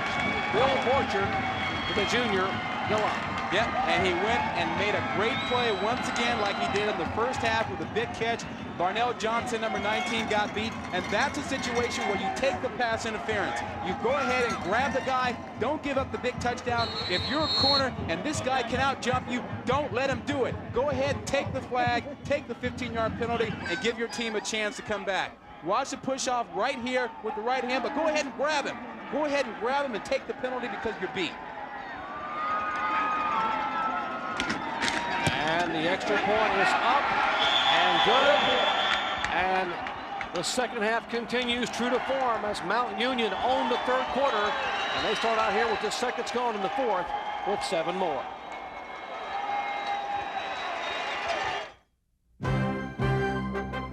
Bill Borchert to the junior Gollate. Yep, and he went and made a great play once again like he did in the first half with a big catch. Barnell Johnson, number 19, got beat, and that's a situation where you take the pass interference. You go ahead and grab the guy. Don't give up the big touchdown. If you're a corner and this guy can out-jump you, don't let him do it. Go ahead, take the flag, take the 15-yard penalty, and give your team a chance to come back. Watch the push-off right here with the right hand, but go ahead and grab him. Go ahead and grab him and take the penalty because you're beat. And the extra point is up and good. And the second half continues true to form as Mount Union owned the third quarter. And they start out here with just seconds gone in the fourth with 7 more.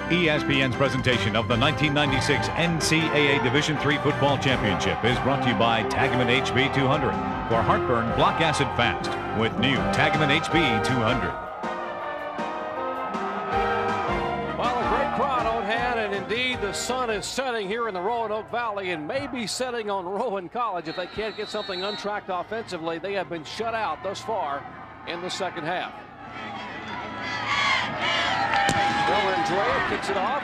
ESPN's presentation of the 1996 NCAA Division III Football Championship is brought to you by Tagamet HB 200 for heartburn, block acid fast with new Tagamet HB 200. Well, a great crowd on hand, and indeed the sun is setting here in the Roanoke Valley and maybe setting on Rowan College if they can't get something untracked offensively. They have been shut out thus far in the second half. Andrea kicks it off,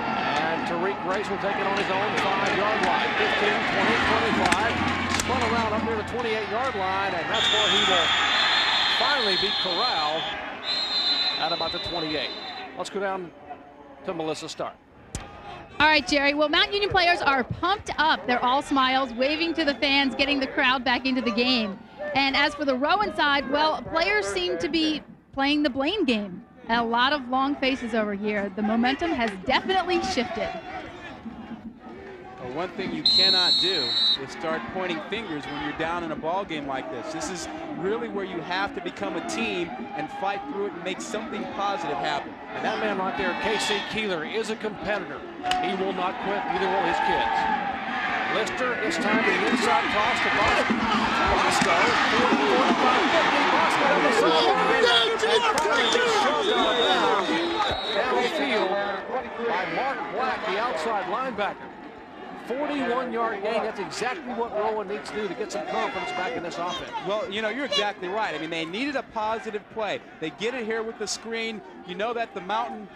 and Tariq Grace will take it on his own 5-yard line. 15, 20, 25, spun around up near the 28-yard line, and that's where he will finally be corralled at about the 28. Let's go down to Melissa Stark. All right, Jerry. Well, Mount Union players are pumped up. They're all smiles, waving to the fans, getting the crowd back into the game. And as for the Rowan side, well, players seem to be playing the blame game. And a lot of long faces over here. The momentum has definitely shifted. Well, one thing you cannot do is start pointing fingers when you're down in a ball game like this. This is really where you have to become a team and fight through it and make something positive happen. And that man right there, Casey Keeler, is a competitor. He will not quit, neither will his kids. Lister, this time the inside toss to Bosco. 40, 45, 50. Bosco on the sideline. And finally just shoved out of bounds downfield by Mark Black, the outside linebacker. 41-yard gain. That's exactly what Rowan needs to do to get some confidence back in this offense. Well, you know, you're exactly right. I mean, they needed a positive play. They get it here with the screen. You know that the Mount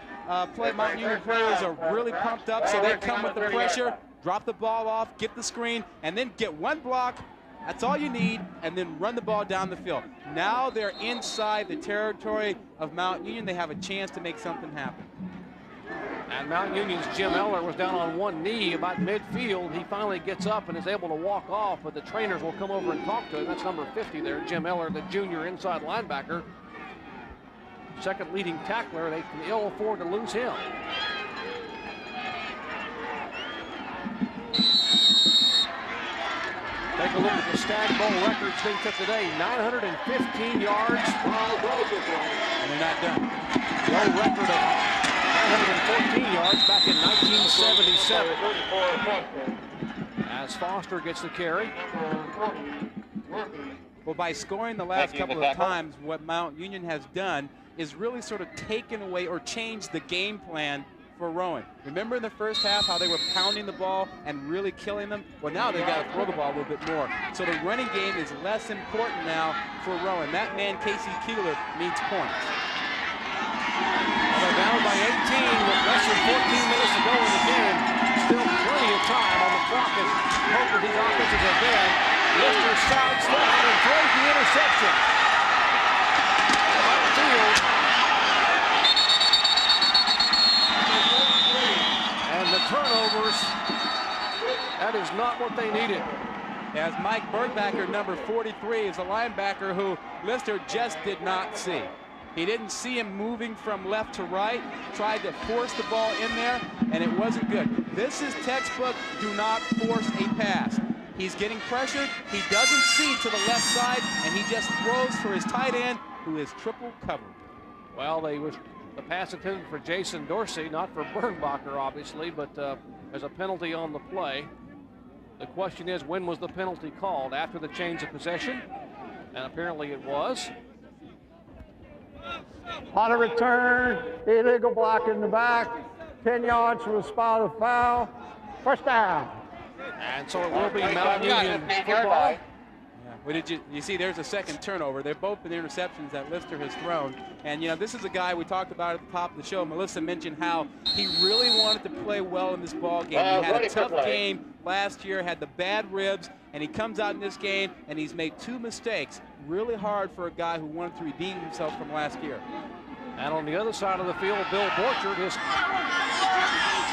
Union players are really pumped up, so they come with the pressure. Drop the ball off, get the screen, and then get one block. That's all you need, and then run the ball down the field. Now they're inside the territory of Mount Union. They have a chance to make something happen. And Mount Union's Jim Eller was down on one knee about midfield. He finally gets up and is able to walk off, but the trainers will come over and talk to him. That's number 50 there, Jim Eller, the junior inside linebacker. Second leading tackler. They can ill afford to lose him. Take a look at the Stagg Bowl records they took today. 915 yards. And they're not done. The old record of 914 yards back in 1977. As Foster gets the carry. Well, by scoring the last couple of times, what Mount Union has done is really sort of taken away or changed the game plan for Rowan. Remember in the first half how they were pounding the ball and really killing them? Well, now they've got to throw the ball a little bit more. So the running game is less important now for Rowan. That man, Casey Keeler, needs points. Well, they're down by 18 with less than 14 minutes to go in the game. Still plenty of time on the clock as both of these offenses are dead. Lister sidesteps and throws the interception. Outfield. And the turnovers, that is not what they needed. As Mike Bergbacker, number 43, is a linebacker who Lister just did not see. He didn't see him moving from left to right, tried to force the ball in there, and it wasn't good. This is textbook, do not force a pass. He's getting pressured, he doesn't see to the left side, and he just throws for his tight end, who is triple covered. Well, the pass intended for Jason Dorsey, not for Bernbacher, obviously, but there's a penalty on the play. The question is, when was the penalty called? After the change of possession? And apparently it was. On a return, illegal block in the back, 10 yards from the spot of foul, first down. And so it will be Mount Union football. Yeah. Well, did you see there's a second turnover. They've both been interceptions that Lister has thrown. And, you know, this is a guy we talked about at the top of the show. Melissa mentioned how he really wanted to play well in this ball game. He had a tough game last year, had the bad ribs, and he comes out in this game and he's made 2 mistakes. Really hard for a guy who wanted to redeem himself from last year. And on the other side of the field, Bill Borchert, his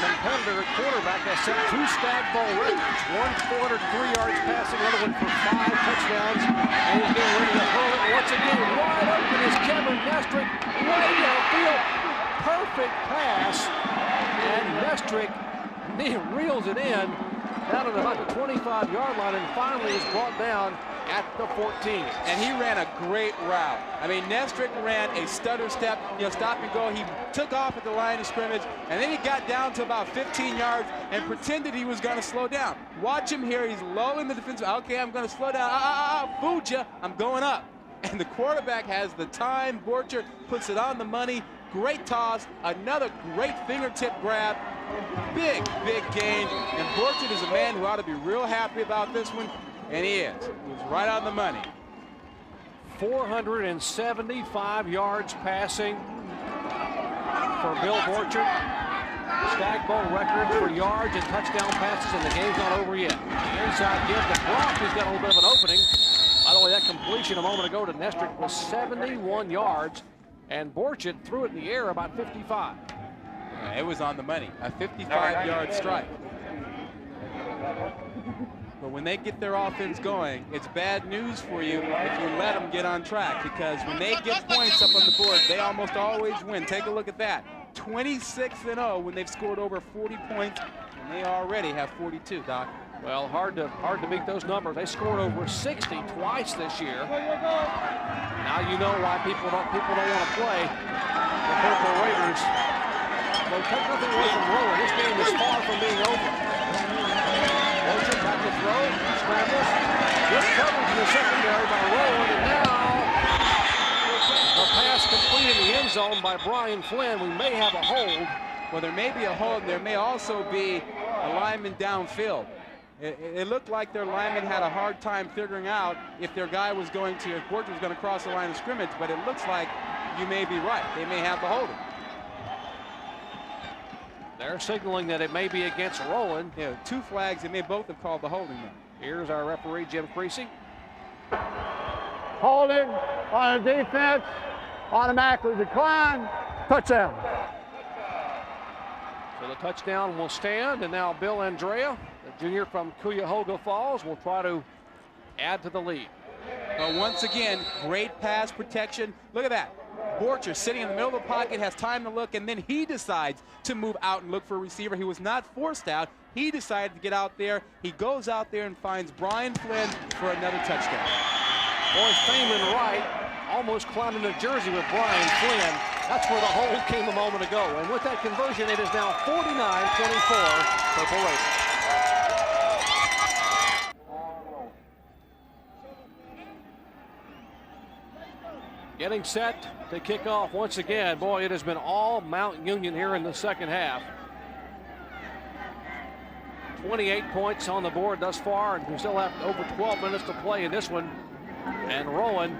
competitor at quarterback, has set 2 Stagg Bowl records. One 403 yards passing, another one for 5 touchdowns. And he's getting ready to hurl it once again. Wide open is Kevin Knestrick, way downfield. Perfect pass. And Knestrick, he reels it in down at about the 25-yard line and finally is brought down at the 14. And he ran a great route. I mean, Knestrick ran a stutter step, stop and go. He took off at the line of scrimmage, and then he got down to about 15 yards and pretended he was going to slow down. Watch him here. He's low in the defense. Okay, I'm going to slow down. Fooled you. I'm going up. And the quarterback has the time. Borchert puts it on the money. Great toss. Another great fingertip grab. Big, big gain. And Borchert is a man who ought to be real happy about this one. And he is. He was right on the money. 475 yards passing for Bill Borchert. Stagg Bowl record for yards and touchdown passes, and the game's not over yet. Inside give to Brock, who's got a little bit of an opening. By the way, that completion a moment ago to Knestrick was 71 yards, and Borchert threw it in the air about 55. Yeah, it was on the money. A 55-yard strike. But when they get their offense going, it's bad news for you if you let them get on track, because when they get points up on the board, they almost always win. Take a look at that. 26-0 when they've scored over 40 points, and they already have 42, Doc. Well, hard to beat those numbers. They scored over 60 twice this year. Now you know why people don't want to play the Purple Raiders. Well, take nothing away from Rowan. This game is far from being over. Borchert back to throw, scrambles. Good coverage in the secondary by Rowan, and now a pass complete in the end zone by Brian Flynn. We may have a hold. Well, there may be a hold. There may also be a lineman downfield. It looked like their lineman had a hard time figuring out if their guy was going to, if Borchert was going to cross the line of scrimmage, but it looks like you may be right. They may have the holding. They're signaling that it may be against Rowan. Yeah, 2 flags. They may both have called the holding there. Here's our referee, Jim Creasy. Holding on a defense, automatically decline, touchdown. So the touchdown will stand, and now Bill Andrea, the junior from Cuyahoga Falls, will try to add to the lead. Once again, great pass protection. Look at that. Borchert sitting in the middle of the pocket, has time to look, and then he decides to move out and look for a receiver. He was not forced out. He decided to get out there. He goes out there and finds Brian Flynn for another touchdown. Boy, Feynman right, almost climbing the jersey with Brian Flynn. That's where the hold came a moment ago. And with that conversion, it is now 49-24, Purple Raiders. Getting set to kick off once again. Boy, it has been all Mount Union here in the second half. 28 points on the board thus far, and we still have over 12 minutes to play in this one. And Rowan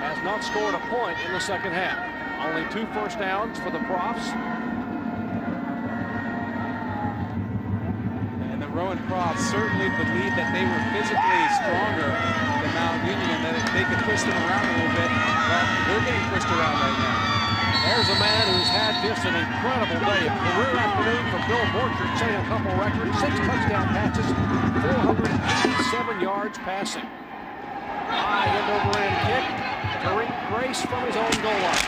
has not scored a point in the second half. Only 2 first downs for the Profs. And the Rowan Profs certainly believed that they were physically stronger than Mount Union and that they could push them around a little bit. Well, they're getting pushed around right now. There's a man who's had just an incredible day. A career afternoon for Bill Borchert, setting a couple records, 6 touchdown passes, 487 yards passing. High end-over-end kick to Rick Grace from his own goal line.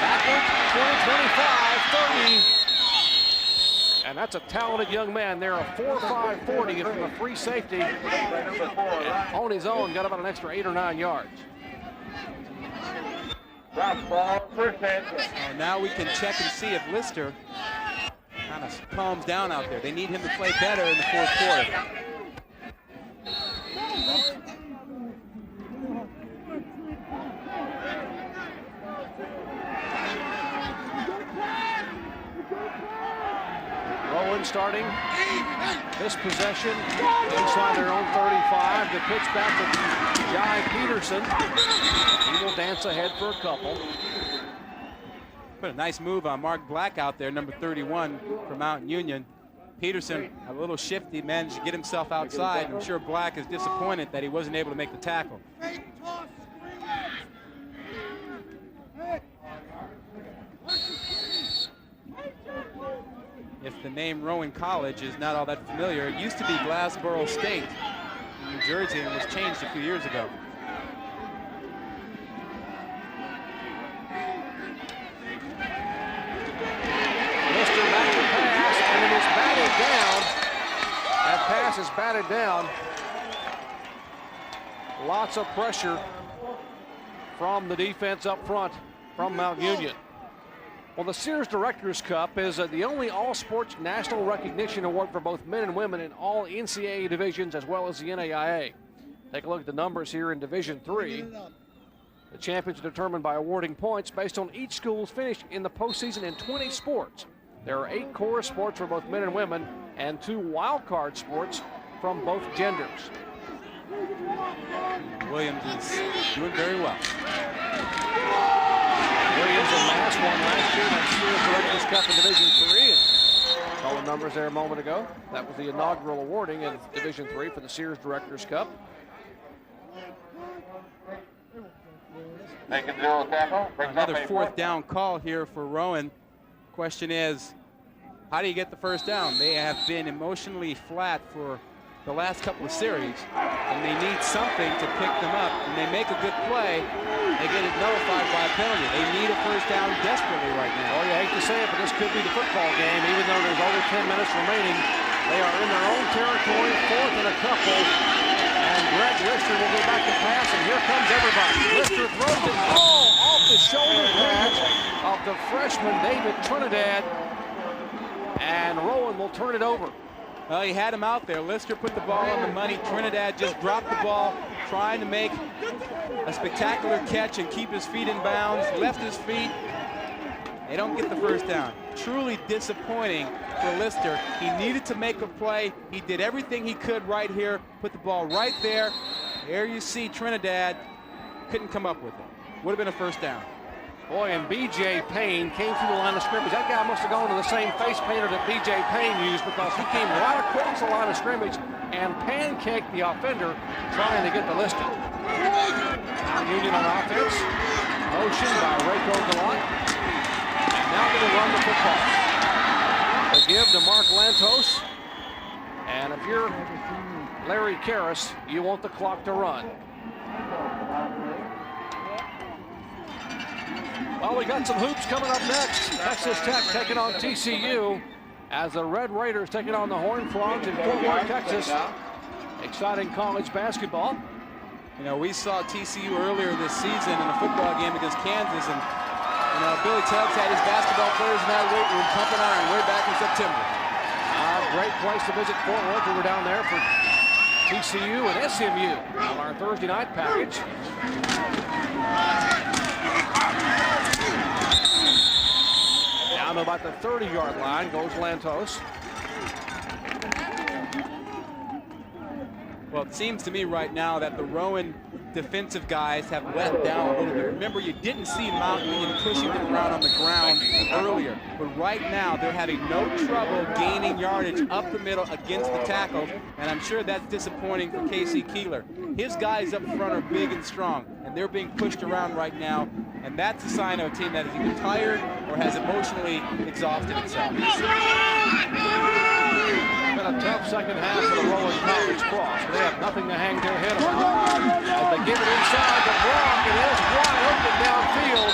Backward, 20, 25, 30. And that's a talented young man there, a 4.5 40 from the free safety. And on his own, got about an extra 8 or 9 yards. Now we can check and see if Lister kind of calms down out there. They need him to play better in the fourth quarter. Rowan starting this possession inside their own 35. The pitch back to Jai Peterson. He will dance ahead for a couple. Put a nice move on Mark Black out there, number 31 for Mount Union. Peterson, a little shifty, managed to get himself outside. I'm sure Black is disappointed that he wasn't able to make the tackle. If the name Rowan College is not all that familiar, it used to be Glassboro State in New Jersey and was changed a few years ago. Lister back to pass, and it is batted down. That pass is batted down. Lots of pressure from the defense up front from Mount Union. Well, the Sears Directors Cup is the only all-sports national recognition award for both men and women in all NCAA divisions as well as the NAIA. Take a look at the numbers here in Division III. The champions are determined by awarding points based on each school's finish in the postseason in 20 sports. There are 8 core sports for both men and women and 2 wild card sports from both genders. Williams is doing very well. Williams and Mass won last year in the Sears Directors Cup in Division III. Saw the numbers there a moment ago. That was the inaugural awarding in Division III for the Sears Directors Cup. Another fourth down call here for Rowan. Question is, how do you get the first down? They have been emotionally flat for the last couple of series, and they need something to pick them up. When they make a good play, they get it nullified by a penalty. They need a first down desperately right now. Oh, you hate to say it, but this could be the football game. Even though there's only 10 minutes remaining, they are in their own territory, 4th and a couple. And Greg Lister will go back to pass, and here comes everybody. Lister throws it all off the shoulder pads of the freshman David Trinidad, and Rowan will turn it over. Well, he had him out there. Lister put the ball on the money. Trinidad just dropped the ball, trying to make a spectacular catch and keep his feet in bounds. Left his feet. They don't get the first down. Truly disappointing for Lister. He needed to make a play. He did everything he could right here. Put the ball right there. There you see Trinidad. Couldn't come up with it. Would have been a first down. Boy, and B.J. Payne came through the line of scrimmage. That guy must have gone to the same face painter that B.J. Payne used, because he came right across the line of scrimmage and pancaked the offender trying to get the Lister. Now Union on offense. Motion by Reiko Gollate. And now going to run the football. To give to Mark Lantos. And if you're Larry Karras, you want the clock to run. Well, we got some hoops coming up next. Texas Tech taking on TCU. as the Red Raiders taking on the Horned Frogs in Fort Worth, Texas. Exciting college basketball. You know, we saw TCU earlier this season in a football game against Kansas, and you know, Billy Tubbs had his basketball players in that weight room pumping iron way back in September. Great place to visit Fort Worth. We were down there for TCU and SMU on our Thursday night package. Down to about the 30-yard line goes Lantos. Well, it seems to me right now that the Rowan defensive guys have let down a little bit. Remember, you didn't see Mount Union pushing them around on the ground earlier, but right now they're having no trouble gaining yardage up the middle against the tackles, and I'm sure that's disappointing for Casey Keeler. His guys up front are big and strong, and they're being pushed around right now, and that's a sign of a team that is either tired or has emotionally exhausted itself. Been a tough second half for the Rowan College Cross. They have nothing to hang their head about. As they give it inside the block, it is wide open downfield.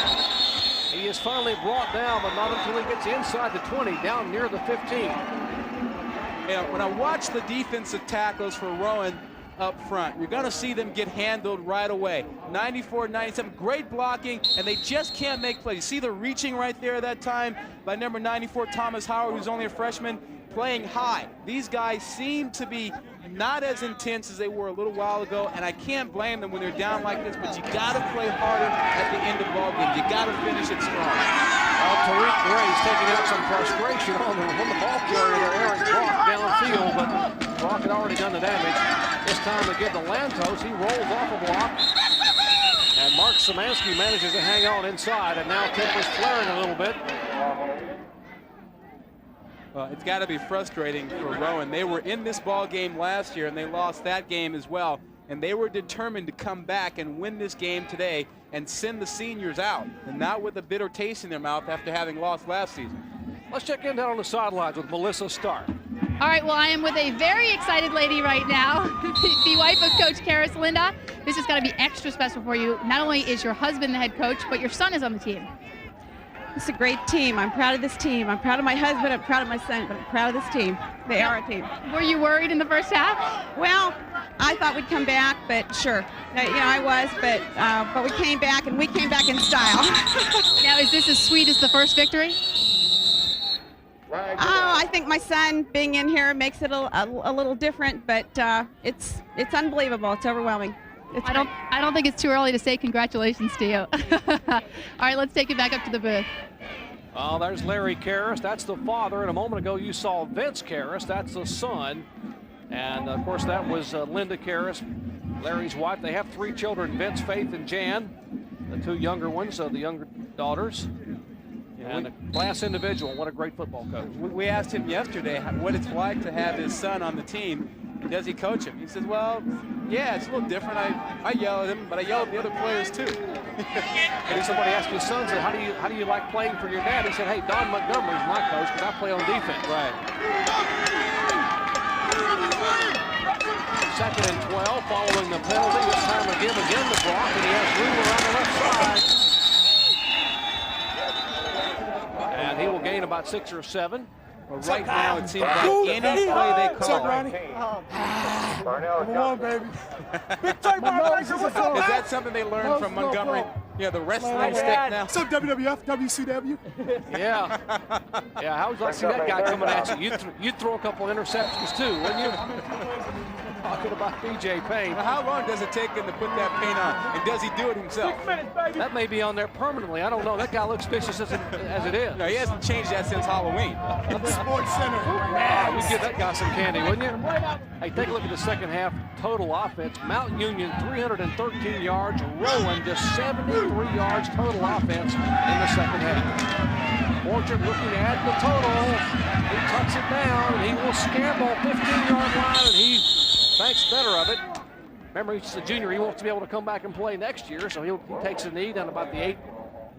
He is finally brought down, but not until he gets inside the 20, down near the 15. You know, when I watch the defensive tackles for Rowan up front, you're going to see them get handled right away. 94, 97, great blocking, and they just can't make plays. You see the reaching right there at that time by number 94, Thomas Howard, who's only a freshman, playing high. These guys seem to be not as intense as they were a little while ago, and I can't blame them when they're down like this, but you got to play harder at the end of ball games. You got to finish it strong. Tariq Gray's taking out some frustration on the ball carrier there, Eric Brock, downfield, but Brock had already done the damage. This time they give to Lantos. He rolls off a block, and Mark Szymanski manages to hang on inside, and now Kemper's flaring a little bit. Well, it's got to be frustrating for Rowan. They were in this ball game last year, and they lost that game as well. And they were determined to come back and win this game today and send the seniors out, and not with a bitter taste in their mouth after having lost last season. Let's check in down on the sidelines with Melissa Stark. All right, well, I am with a very excited lady right now, the wife of Coach Karras, Linda. This is going to be extra special for you. Not only is your husband the head coach, but your son is on the team. It's a great team. I'm proud of this team. I'm proud of my husband. I'm proud of my son, but I'm proud of this team. They are a team. Were you worried in the first half? Well, I thought we'd come back, but sure. You know, I was, but we came back, and we came back in style. Now, is this as sweet as the first victory? Oh, I think my son being in here makes it a little different, but it's unbelievable. It's overwhelming. I don't think it's too early to say congratulations to you. All right, let's take it back up to the booth. Oh, there's Larry Karras. That's the father. And a moment ago, you saw Vince Karras. That's the son. And, of course, that was Linda Karras, Larry's wife. They have 3 children, Vince, Faith, and Jan, the 2 younger ones, the younger daughters. And a class individual. What a great football coach. We asked him yesterday what it's like to have his son on the team. Does he coach him? He says, well, yeah, it's a little different. I yell at him, but I yell at the other players too. And somebody asked his son, said, how do you like playing for your dad? He said, hey, Don Montgomery's my coach because I play on defense. Right. 2nd and 12 following the penalty. This time again the block, and he has Ruler on the left side. And he will gain about 6 or 7. Well, right now it seems like any play they call. Come on, baby. Is that something they learned from Montgomery? Yeah, the wrestling stick now. What's up, WWF, WCW? Yeah. Yeah, how would you like to see that guy coming at you? You'd throw a couple interceptions too, wouldn't you? Talking about BJ Payne. Well, how long does it take him to put that paint on? And does he do it himself? 6 minutes, baby. That may be on there permanently. I don't know. That guy looks vicious as it is. No, he hasn't changed that since Halloween. Sports Center. Yeah, we'd give that guy some candy, wouldn't you? Hey, take a look at the second half total offense. Mount Union, 313 yards. Rowan, just 73 yards total offense in the second half. Borchert looking to add the total. He tucks it down, and he will scramble 15-yard line, and he thinks better of it. Remember, he's a junior. He wants to be able to come back and play next year, so he takes a knee down about the 8.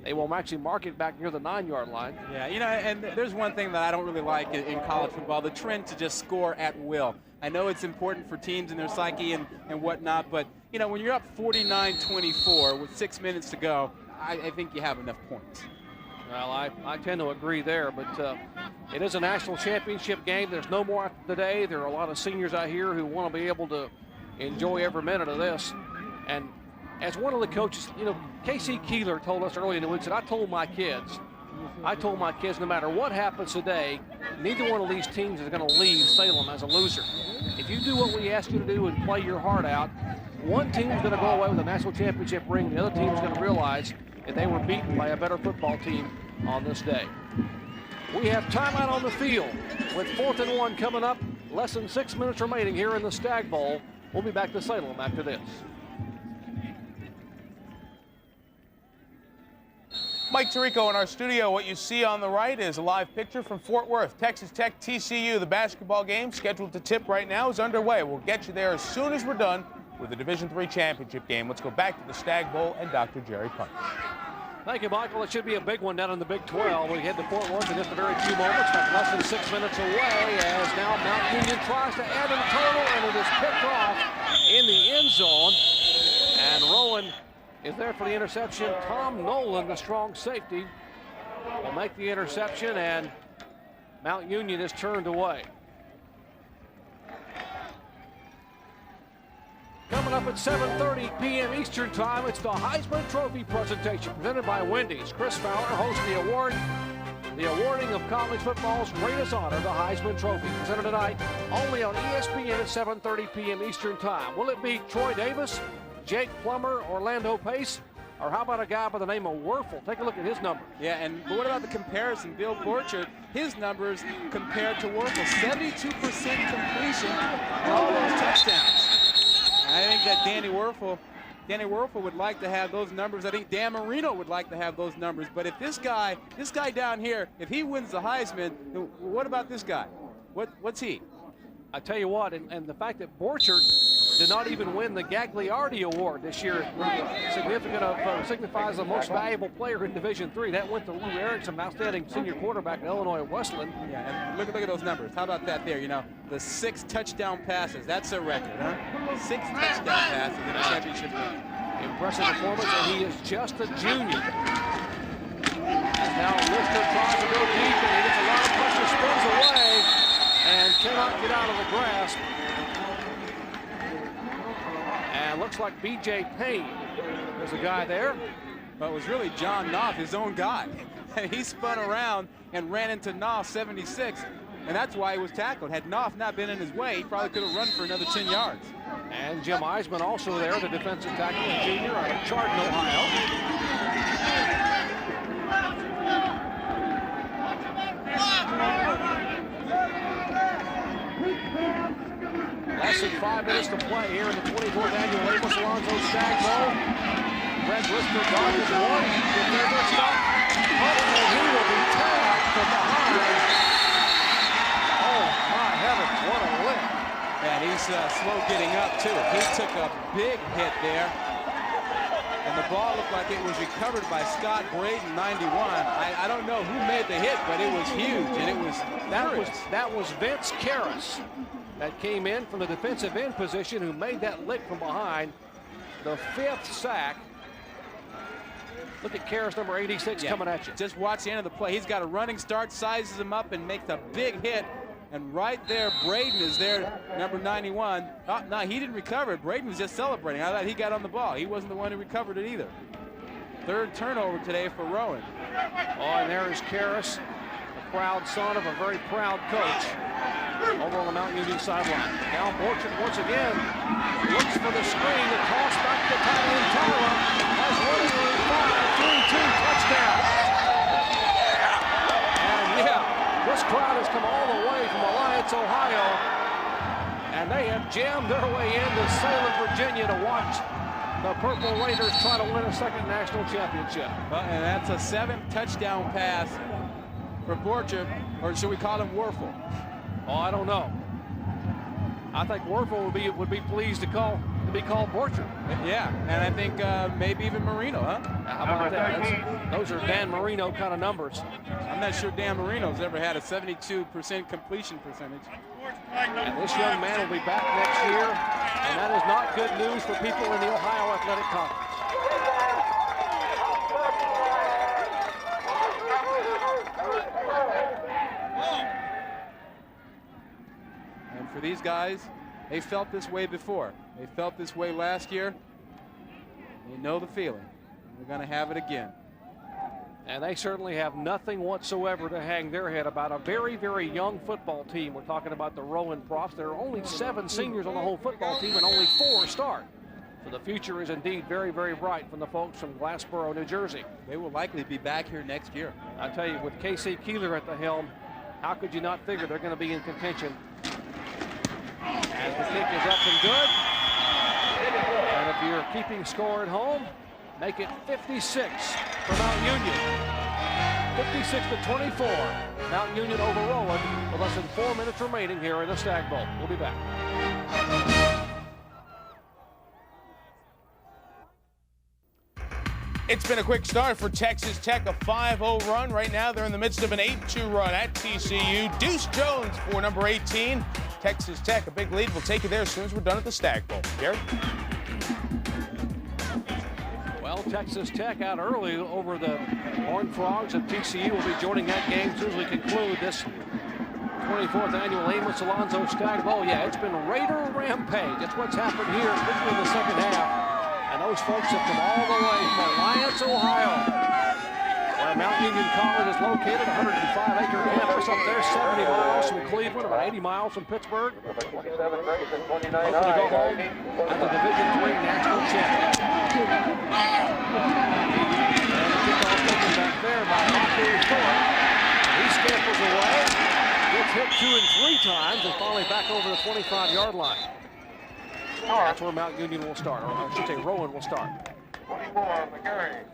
They will actually mark it back near the 9-yard line. Yeah, you know, and there's one thing that I don't really like in college football, the trend to just score at will. I know it's important for teams and their psyche and whatnot, but, you know, when you're up 49-24 with 6 minutes to go, I think you have enough points. Well, I tend to agree there, but It is a national championship game. There's no more after today. There are a lot of seniors out here who want to be able to enjoy every minute of this. And as one of the coaches, you know, Casey Keeler told us early in the week, said, I told my kids, no matter what happens today, neither one of these teams is going to leave Salem as a loser. If you do what we ask you to do and play your heart out, one team is going to go away with a national championship ring. The other team is going to realize that they were beaten by a better football team on this day. We have timeout on the field with 4th and 1 coming up. Less than 6 minutes remaining here in the Stagg Bowl. We'll be back to Salem after this. Mike Tirico in our studio. What you see on the right is a live picture from Fort Worth. Texas Tech TCU, the basketball game scheduled to tip right now, is underway. We'll get you there as soon as we're done with the Division III championship game. Let's go back to the Stagg Bowl and Dr. Jerry Punch. Thank you, Michael. It should be a big one down in the Big 12. We head to Fort Worth in just a very few moments, but less than 6 minutes away as now Mount Union tries to add in total, and it is picked off in the end zone. And Rowan is there for the interception. Tom Nolan, the strong safety, will make the interception, and Mount Union is turned away. Coming up at 7:30 p.m. Eastern Time, it's the Heisman Trophy presentation presented by Wendy's. Chris Fowler hosts the awarding of college football's greatest honor, the Heisman Trophy, presented tonight only on ESPN at 7:30 p.m. Eastern Time. Will it be Troy Davis, Jake Plummer, Orlando Pace, or how about a guy by the name of Werfel? Take a look at his numbers. Yeah, and what about the comparison? Bill Borchert, his numbers compared to Werfel, 72% completion and all those touchdowns. I think that Danny Werfel would like to have those numbers. I think Dan Marino would like to have those numbers. But if this guy down here, if he wins the Heisman, what about this guy? What's he? I tell you what, and the fact that Borchert did not even win the Gagliardi Award this year signifies the most valuable player in Division III. That went to Lou Erickson, outstanding senior quarterback at Illinois Wesleyan. Yeah, and look at those numbers. How about that there? You know, the 6 touchdown passes. That's a record, huh? 6 touchdown passes in a championship game. Impressive performance, and he is just a junior. And now Lister tries to go deep, and he gets a lot of pressure, spins away, and cannot get out of the grasp. And looks like B.J. Payne. There's a guy there. But it was really John Knopf, his own guy. He spun around and ran into Knopf, 76, and that's why he was tackled. Had Knopf not been in his way, he probably could have run for another 10 yards. And Jim Eisman also there, the defensive tackle junior out of Chardon, Ohio. Less than 5 minutes to play here in the 24th annual Amos Alonzo Stagg Bowl. Greg Lister dodges one. If they're going to stop, and he will be tagged from behind. Oh, my heavens, what a lick. And he's slow getting up, too. He took a big hit there. And the ball looked like it was recovered by Scott Braden, 91. I don't know who made the hit, but it was huge, and it was that was Vince Karras that came in from the defensive end position, who made that lick from behind. The 5th sack. Look at Karras, number 86, coming at you. Just watch the end of the play. He's got a running start, sizes him up, and makes a big hit. And right there, Braden is there, number 91. Oh, no, he didn't recover it. Braden was just celebrating. I thought he got on the ball. He wasn't the one who recovered it either. 3rd turnover today for Rowan. Oh, and there is Karras, the proud son of a very proud coach, over on the Mount Union sideline. Now Borchert once again looks for the screen. The toss back to the tight end. Tyler has running room 5, 3-2 touchdown. And yeah, this crowd has come all the way from Alliance, Ohio, and they have jammed their way into Salem, Virginia to watch the Purple Raiders try to win a 2nd national championship. Well, and that's a 7th touchdown pass for Borchert, or should we call him Werfel? Oh, I don't know. I think Werfel would be pleased to be called Borchert. Yeah, and I think maybe even Marino, huh? How about that? Those are Dan Marino kind of numbers. I'm not sure Dan Marino's ever had a 72% completion percentage. And this young man will be back next year, and that is not good news for people in the Ohio Athletic Conference. for these guys, they felt this way before. They felt this way last year. They know the feeling. They're going to have it again. And they certainly have nothing whatsoever to hang their head about. A very, very young football team. We're talking about the Rowan Profs. There are only 7 seniors on the whole football team and only 4 start. So the future is indeed very, very bright from the folks from Glassboro, New Jersey. They will likely be back here next year. I tell you, with Casey Keeler at the helm, how could you not figure they're going to be in contention? As the kick is up and good. And if you're keeping score at home, make it 56 for Mount Union. 56-24. Mount Union over Rowan with less than 4 minutes remaining here in the Stagg Bowl. We'll be back. It's been a quick start for Texas Tech, a 5-0 run. Right now, they're in the midst of an 8-2 run at TCU. Deuce Jones for number 18. Texas Tech, a big lead. We'll take you there as soon as we're done at the Stagg Bowl. Gary? Well, Texas Tech out early over the Horned Frogs of TCU. Will be joining that game as soon as we conclude this 24th annual Amos Alonzo Stagg Bowl. Yeah, it's been Raider rampage. That's what's happened here, particularly in the second half. And those folks have come all the way from Alliance, Ohio, where Mount Union College is located, 105-acre campus up there, 70 miles from Cleveland, about 80 miles from Pittsburgh. Hoping to go home as the Division III national champion. And the kickoff taken back there by Michael Thorpe. He scampers away, gets hit 2 and 3 times, and finally back over the 25-yard line. That's where Mount Union will start, or I should say Rowan will start. 24, McGarry.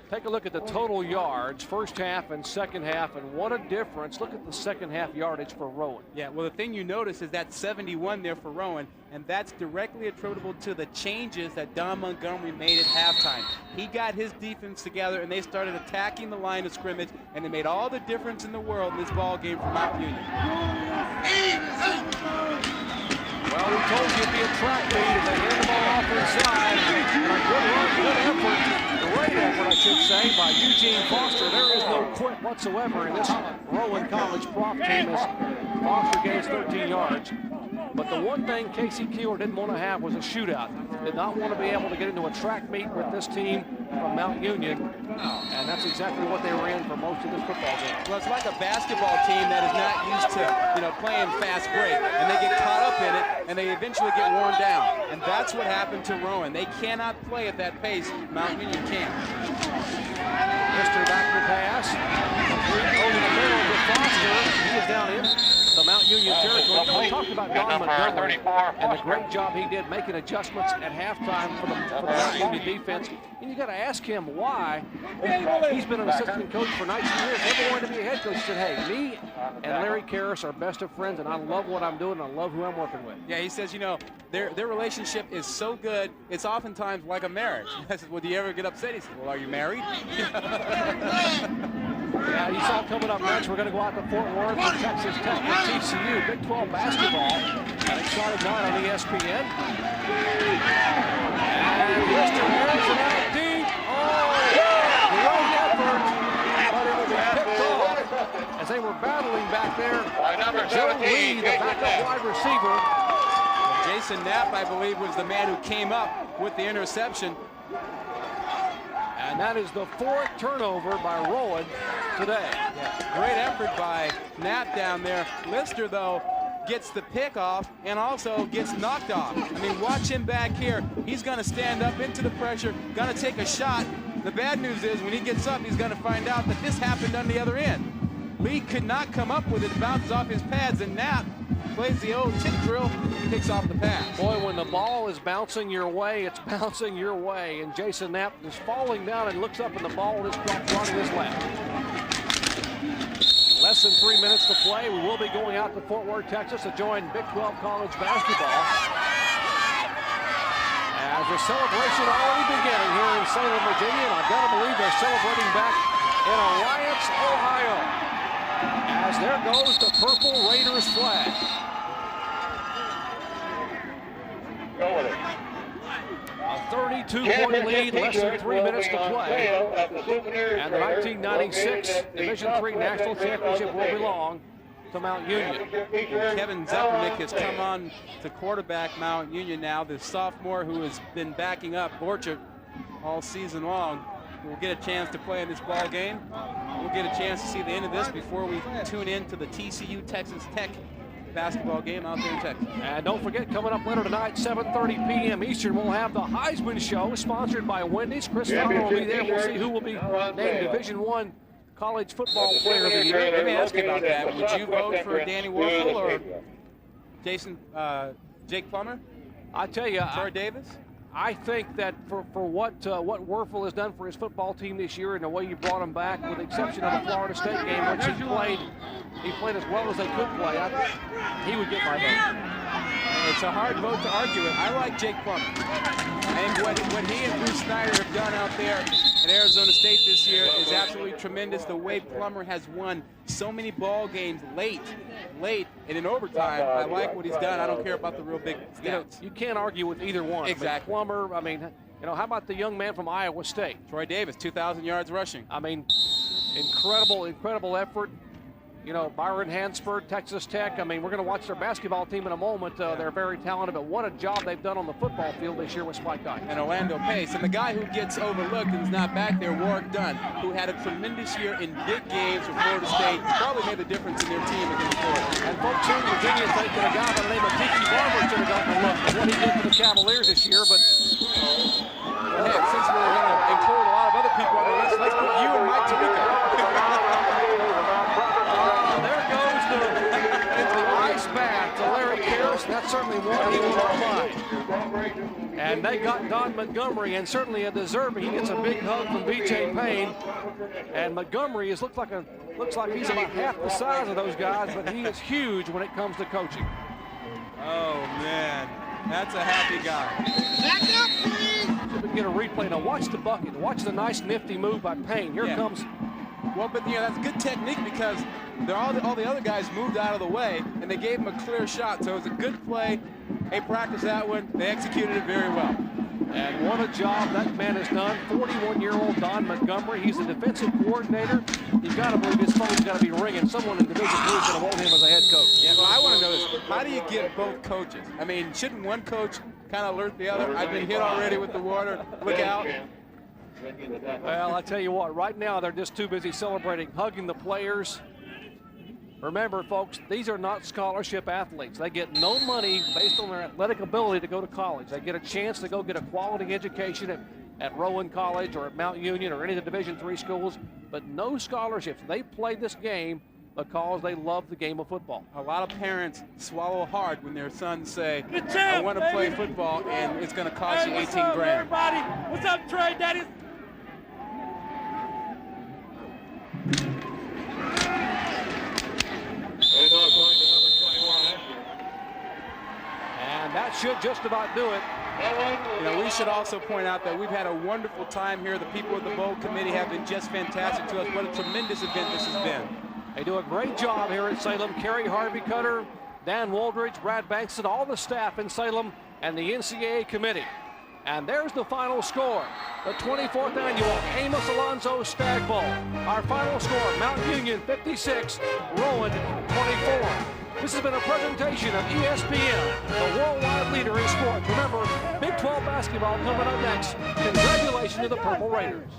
Take a look at the total yards, first half and second half, and what a difference. Look at the second half yardage for Rowan. Yeah, well, the thing you notice is that 71 there for Rowan, and that's directly attributable to the changes that Don Montgomery made at halftime. He got his defense together, and they started attacking the line of scrimmage, and it made all the difference in the world in this ball game for Mount Union. Well, we told you it'd be a track meet as they hand the ball off inside. And a good run, good effort, great effort, I should say, by Eugene Foster. There is no quit whatsoever in this Rowan College prop team as Foster gains 13 yards. But the one thing Casey Keeler didn't want to have was a shootout. Did not want to be able to get into a track meet with this team from Mount Union. And that's exactly what they were in for most of this football game. Well, it's like a basketball team that is not used to, playing fast break. And they get caught up in it, and they eventually get worn down. And that's what happened to Rowan. They cannot play at that pace. Mount Union can. Mr. back to pass. Over the middle to Foster. He is down in the Mount Union territory. We talked about Don Montgomery and the great job he did making adjustments at halftime for the Mount Union defense. And you got to ask him why. He's been an assistant coach for 19 years, never wanted to be a head coach. He said, hey, me and Larry Karras are best of friends, and I love what I'm doing, and I love who I'm working with. Yeah, he says, their relationship is so good, it's oftentimes like a marriage. I said, well, do you ever get upset? He said, well, are you married? Yeah, you saw coming up next, we're going to go out to Fort Worth for Texas Tech and TCU. Big 12 basketball. An exciting night on ESPN. And Mr. Harrison out deep. Great effort. But it will be picked off as they were battling back there. Joe Lee, the backup wide receiver. Jason Knapp, I believe, was the man who came up with the interception. And that is the 4th turnover by Rowan today. Yeah, great effort by Knapp down there. Lister, though, gets the pick off and also gets knocked off. I mean, watch him back here. He's going to stand up into the pressure, going to take a shot. The bad news is when he gets up, he's going to find out that this happened on the other end. Lee could not come up with it. It bounces off his pads, and Knapp plays the old tip drill, picks off the pass. Boy, when the ball is bouncing your way, it's bouncing your way. And Jason Knapp is falling down and looks up, and the ball is dropped on his lap. Less than 3 minutes to play. We will be going out to Fort Worth, Texas to join Big 12 college basketball. As the celebration already beginning here in Salem, Virginia, and I've got to believe they're celebrating back in Alliance, Ohio. As there goes the purple Raiders flag. Go with it. A 32-point lead, less than 3 minutes to play. And the 1996 Division III National Championship will belong to Mount Union. And Kevin Knestrick has come on to quarterback Mount Union now, the sophomore who has been backing up Borchert all season long. We'll get a chance to play in this ball game. We'll get a chance to see the end of this before we tune in to the TCU Texas Tech basketball game out there in Texas. And don't forget, coming up later tonight, 7:30 p.m. Eastern, we'll have the Heisman Show, sponsored by Wendy's. Chris Fowler will be there. We'll see who will be named Division I College Football Player of the Year. Let me ask you about that. Would you vote for Danny Werfel or Jake Plummer? I tell you, Troy Davis? I think that for what Werfel has done for his football team this year and the way you brought him back, with the exception of the Florida State game, which he played as well as they could play, he would get my vote. It's a hard vote to argue with. I like Jake Plummer. And what he and Bruce Snyder have done out there at Arizona State this year is absolutely tremendous. The way Plummer has won so many ball games late, and in overtime. I like what he's done. I don't care about the real big stats. You can't argue with either one. Exactly. Plummer, how about the young man from Iowa State? Troy Davis, 2,000 yards rushing. Incredible effort. Byron Hansford, Texas Tech. We're going to watch their basketball team in a moment. They're very talented, but what a job they've done on the football field this year with Spike Dykes. And Orlando Pace. And the guy who gets overlooked and is not back there, Warwick Dunn, who had a tremendous year in big games for Florida State. Probably made a difference in their team against Florida. And folks here in Virginia think that a guy by the name of Tiki Barber should have gotten a look at what he did for the Cavaliers this year, but heck, since we're going to include a lot of other people on the list, let's put you and Mike Tirico. Ice bath to Larry Karras. That's certainly one he will not mind. And they got Don Montgomery, and certainly a deserving. He gets a big hug from B.J. Payne. And Montgomery looks like he's about half the size of those guys, but he is huge when it comes to coaching. Oh man, that's a happy guy. Back up, please. So we can get a replay now. Watch the bucket. Watch the nice nifty move by Payne. Here comes. Well, but that's good technique because all the other guys moved out of the way, and they gave him a clear shot. So it was a good play. They practiced that one. They executed it very well. And what a job that man has done. 41-year-old Don Montgomery. He's the defensive coordinator. You've got to believe his phone's got to be ringing. Someone in Division III is going to want him as a head coach. Yeah, well, I want to know this. How do you get both coaches? Shouldn't one coach kind of alert the other? I've been hit already with the water. Look out. Well, I tell you what, right now they're just too busy celebrating, hugging the players. Remember, folks, these are not scholarship athletes. They get no money based on their athletic ability to go to college. They get a chance to go get a quality education at Rowan College or at Mount Union or any of the Division III schools, but no scholarships. They play this game because they love the game of football. A lot of parents swallow hard when their sons say, champ, I want to play football, and it's going to cost you 18 grand. Everybody? What's up, Trey? Daddy? And that should just about do it. We should also point out that we've had a wonderful time here. The people of the Bowl Committee have been just fantastic to us. What a tremendous event this has been. They do a great job here at Salem. Kerry Harvey Cutter, Dan Waldridge, Brad Bankston, all the staff in Salem, and the NCAA committee. And there's the final score, the 24th annual Amos Alonzo Stagg Bowl. Our final score, Mount Union 56, Rowan 24. This has been a presentation of ESPN, the worldwide leader in sports. Remember, Big 12 basketball coming up next. Congratulations to the Purple Raiders.